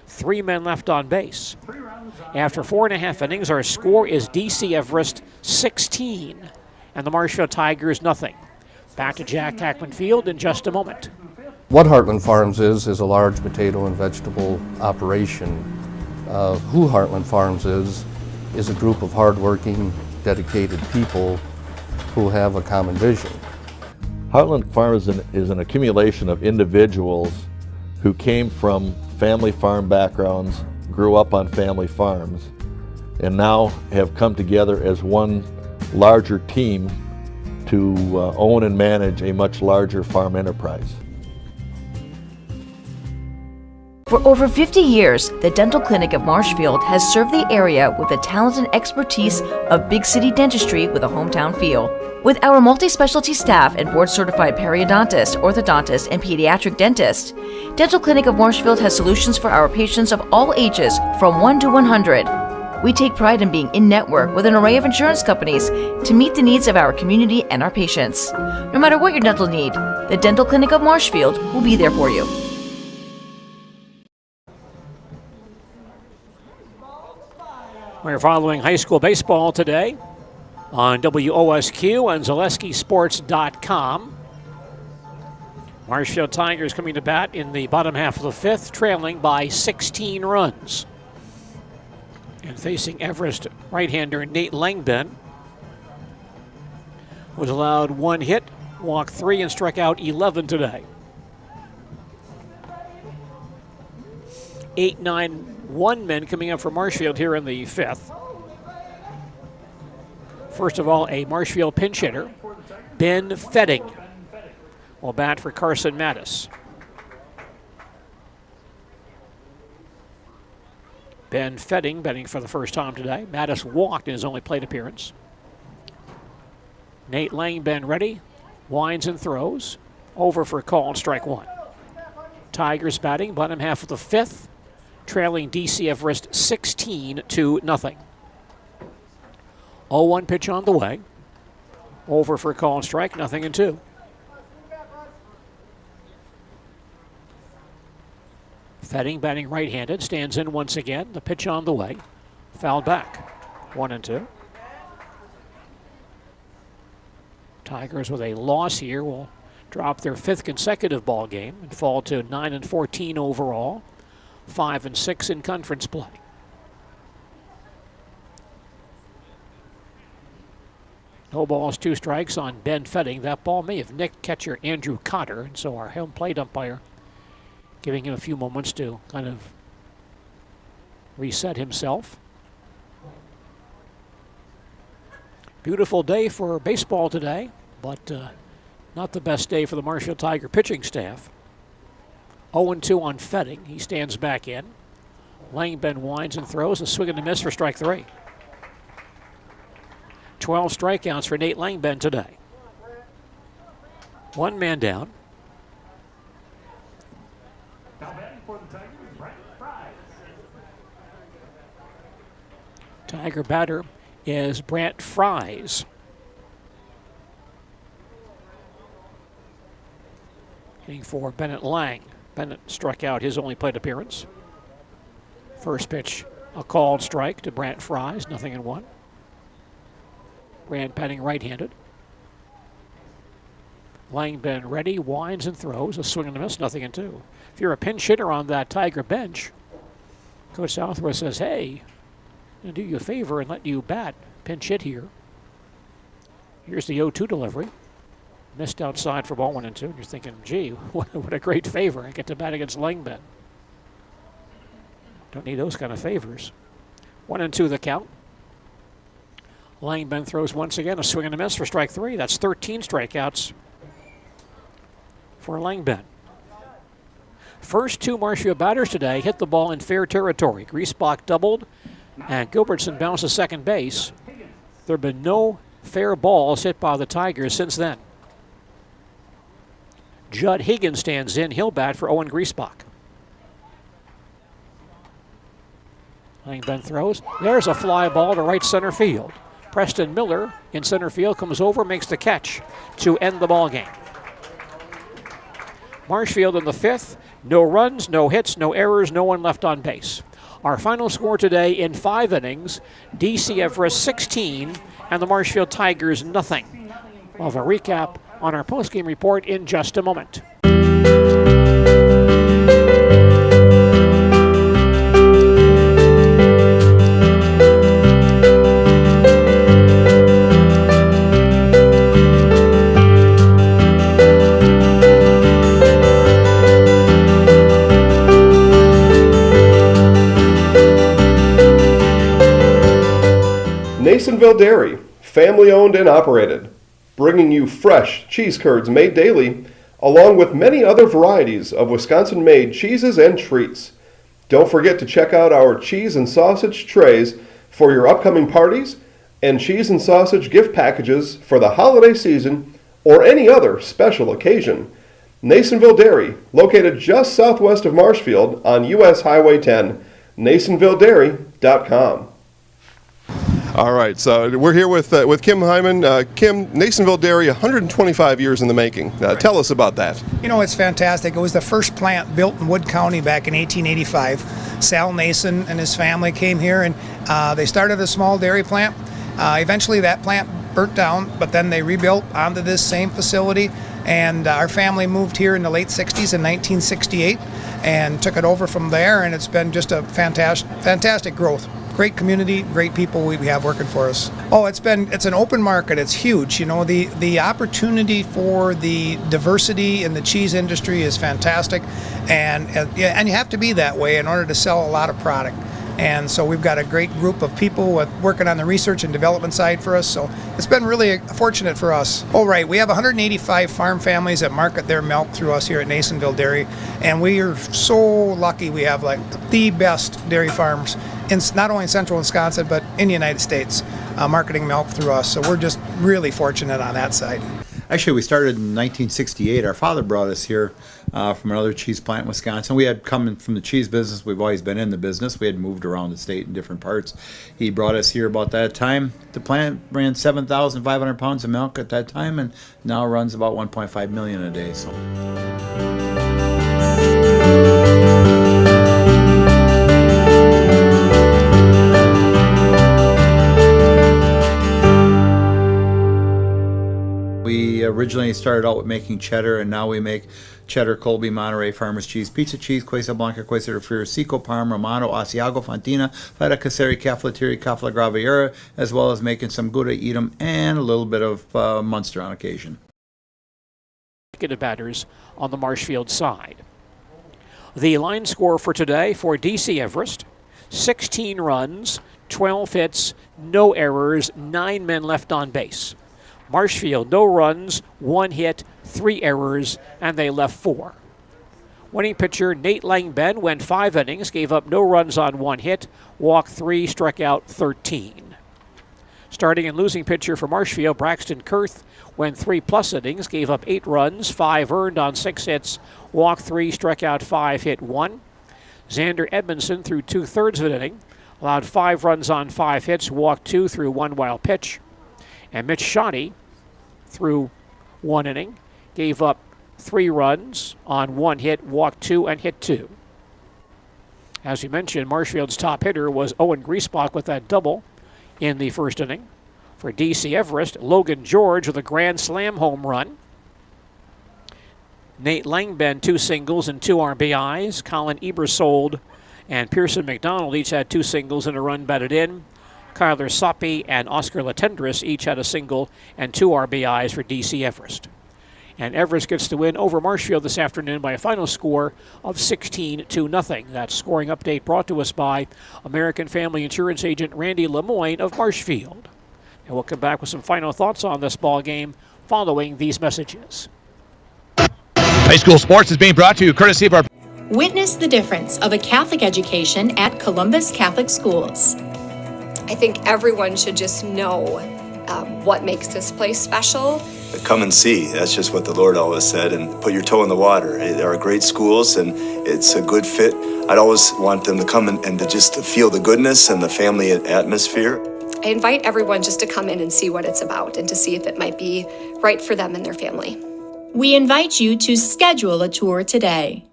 C: 3 men left on base. After 4.5 innings, our score is DC Everest 16 and the Marshfield Tigers nothing. Back to Jack Hackman Field in just a moment.
E: What Heartland Farms is a large potato and vegetable operation. Who Heartland Farms is a group of hardworking, dedicated people who have a common vision.
G: Heartland Farms is an accumulation of individuals who came from family farm backgrounds, grew up on family farms, and now have come together as one larger team to own and manage a much larger farm enterprise.
W: For over 50 years, the Dental Clinic of Marshfield has served the area with the talent and expertise of big city dentistry with a hometown feel. With our multi-specialty staff and board-certified periodontist, orthodontist, and pediatric dentist, Dental Clinic of Marshfield has solutions for our patients of all ages from 1 to 100. We take pride in being in-network with an array of insurance companies to meet the needs of our community and our patients. No matter what your dental need, the Dental Clinic of Marshfield will be there for you.
C: We're following high school baseball today on WOSQ and ZaleskiSports.com. Marshfield Tigers coming to bat in the bottom half of the fifth, trailing by 16 runs. And facing Everest right-hander Nate Langben, was allowed 1 hit, walked 3, and struck out 11 today. 8-9-1 men coming up for Marshfield here in the fifth. First of all, a Marshfield pinch hitter, Ben Fetting, will bat for Carson Mattis. Ben Fetting batting for the first time today. Mattis walked in his only plate appearance. Nate Langben ready, winds and throws. Over for a call and strike 1. Tigers batting, bottom half of the fifth, trailing DC Everest 16-0. 0-1 pitch on the way. Over for a call and strike, 0-2. Fetting batting right-handed, stands in once again. The pitch on the way. Fouled back. 1-2. Tigers with a loss here will drop their 5th consecutive ball game and fall to 9-14 overall, 5-6 in conference play. No balls, 2 strikes on Ben Fetting. That ball may have nicked catcher Andrew Cotter, and so our home plate umpire giving him a few moments to kind of reset himself. Beautiful day for baseball today, but not the best day for the Marshfield Tiger pitching staff. 0-2 on Fetting. He stands back in. Langben winds and throws, a swing and a miss for strike 3. 12 strikeouts for Nate Langben today. 1 man down. Tiger batter is Brant Fries. Hitting for Bennett Lang. Bennett struck out his only plate appearance. First pitch, a called strike to Brant Fries, 0-1. Brant batting right-handed. Langben ready, winds and throws, a swing and a miss, 0-2. If you're a pinch hitter on that Tiger bench, Coach Southworth says, hey, I'm going to do you a favor and let you bat, pinch hit here. Here's the 0-2 delivery. Missed outside for ball 1-2. And you're thinking, gee, what a great favor. I get to bat against Langben. Don't need those kind of favors. 1-2 the count. Langben throws once again, a swing and a miss for strike 3. That's 13 strikeouts for Langben. First 2 Marshfield batters today hit the ball in fair territory. Griesbach doubled, and Gilbertson bounced to second base. There have been no fair balls hit by the Tigers since then. Judd Higgins stands in. He'll bat for Owen Griesbach. Langben throws. There's a fly ball to right center field. Preston Miller in center field comes over, makes the catch to end the ball game. Marshfield in the 5th. No runs, no hits, no errors, no one left on base. Our final score today in 5 innings, DC Everest 16 and the Marshfield Tigers 0. We'll have a recap on our postgame report in just a moment.
F: Nasonville Dairy, family owned and operated, bringing you fresh cheese curds made daily, along with many other varieties of Wisconsin-made cheeses and treats. Don't forget to check out our cheese and sausage trays for your upcoming parties and cheese and sausage gift packages for the holiday season or any other special occasion. Nasonville Dairy, located just southwest of Marshfield on US Highway 10, NasonvilleDairy.com.
H: All right, so we're here with Kim Hyman. Kim, Nasonville Dairy, 125 years in the making. Tell us about that.
I: You know, it's fantastic. It was the first plant built in Wood County back in 1885. Sal Nason and his family came here, and they started a small dairy plant. Eventually that plant burnt down, but then they rebuilt onto this same facility, And our family moved here in the late 60s in 1968 and took it over from there, and it's been just a fantastic growth. Great community, great people we have working for us. Oh, it's an open market. It's huge. You know, the opportunity for the diversity in the cheese industry is fantastic, and you have to be that way in order to sell a lot of product. And so we've got a great group of people working on the research and development side for us. So it's been really fortunate for us. Oh, right. We have 185 farm families that market their milk through us here at Nasonville Dairy. And we are so lucky we have like the best dairy farms not only in central Wisconsin, but in the United States, marketing milk through us. So we're just really fortunate on that side.
K: Actually, we started in 1968. Our father brought us here from another cheese plant in Wisconsin. We had come from the cheese business. We've always been in the business. We had moved around the state in different parts. He brought us here about that time. The plant ran 7,500 pounds of milk at that time, and now runs about 1.5 million a day. So. We originally started out with making cheddar, and now we make cheddar, Colby, Monterey, Farmers cheese, pizza cheese, Quesa Blanca, Quesa de Friar, Seco, Parma, Romano, Asiago, Fontina, Feta Caseri, Cafflettieri, Cafla Graviera, as well as making some Gouda Edam and a little bit of Munster on occasion.
C: Batters on the Marshfield side. The line score for today for DC Everest, 16 runs, 12 hits, no errors, 9 men left on base. Marshfield, no runs, 1 hit, 3 errors, and they left 4. Winning pitcher Nate Langben went 5 innings, gave up no runs on 1 hit, walked 3, struck out 13. Starting and losing pitcher for Marshfield, Braxton Kurth, went 3+ innings, gave up 8 runs, 5 earned on 6 hits, walked 3, struck out 5, hit 1. Xander Edmondson threw 2/3 of an inning, allowed 5 runs on 5 hits, walked 2, threw 1 wild pitch. And Mitch Shoddy threw 1 inning, gave up 3 runs on 1 hit, walked 2, and hit 2. As we mentioned, Marshfield's top hitter was Owen Griesbach with that double in the first inning. For DC Everest, Logan George with a grand slam home run. Nate Langben, 2 singles and 2 RBIs. Colin Ebersold and Pearson McDonald each had 2 singles and a run batted in. Kyler Soppe and Oscar Latendrus each had a single and 2 RBIs for DC Everest. And Everest gets the win over Marshfield this afternoon by a final score of 16-0. That scoring update brought to us by American Family Insurance agent Randy Lemoyne of Marshfield. And we'll come back with some final thoughts on this ball game following these messages.
T: High school sports is being brought to you courtesy of our...
L: Witness the difference of a Catholic education at Columbus Catholic Schools.
N: I think everyone should just know what makes this place special.
X: Come and see. That's just what the Lord always said, and put your toe in the water. There are great schools, and it's a good fit. I'd always want them to come and to just to feel the goodness and the family atmosphere.
N: I invite everyone just to come in and see what it's about and to see if it might be right for them and their family.
L: We invite you to schedule a tour today.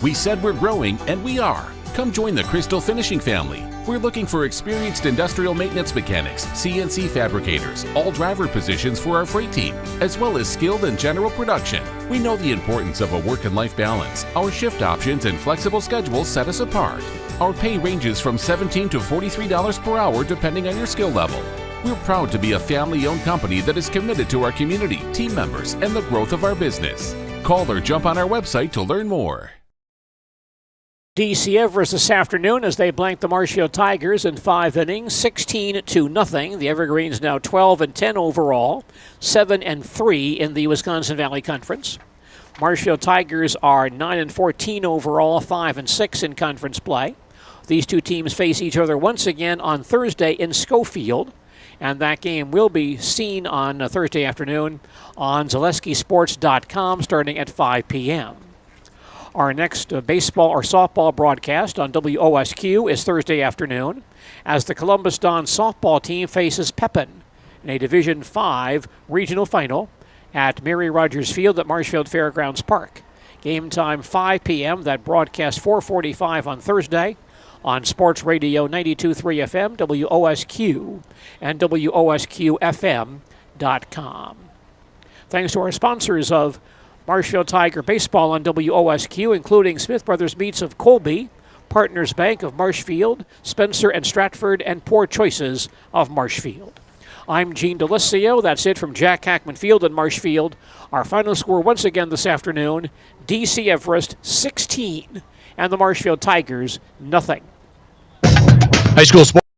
Y: We said we're growing, and we are. Come join the Crystal Finishing family. We're looking for experienced industrial maintenance mechanics, CNC fabricators, all driver positions for our freight team, as well as skilled and general production. We know the importance of a work and life balance. Our shift options and flexible schedules set us apart. Our pay ranges from $17 to $43 per hour depending on your skill level. We're proud to be a family-owned company that is committed to our community, team members, and the growth of our business. Call or jump on our website to learn more.
C: DC Everest this afternoon as they blank the Marshfield Tigers in 5 innings, 16-0. The Evergreens now 12-10 overall, 7-3 in the Wisconsin Valley Conference. Marshfield Tigers are 9-14 overall, 5-6 in conference play. These two teams face each other once again on Thursday in Schofield, and that game will be seen on Thursday afternoon on ZaleskiSports.com starting at 5 p.m. Our next baseball or softball broadcast on WOSQ is Thursday afternoon as the Columbus Dons softball team faces Pepin in a Division V regional final at Mary Rogers Field at Marshfield Fairgrounds Park. Game time 5 p.m. That broadcast 4:45 on Thursday on Sports Radio 92.3 FM, WOSQ, and WOSQFM.com. Thanks to our sponsors of Marshfield Tiger Baseball on WOSQ, including Smith Brothers Meats of Colby, Partners Bank of Marshfield, Spencer and Stratford, and Poor Choices of Marshfield. I'm Gene Delisio. That's it from Jack Hackman Field in Marshfield. Our final score once again this afternoon, DC Everest 16 and the Marshfield Tigers nothing.
T: High school sports.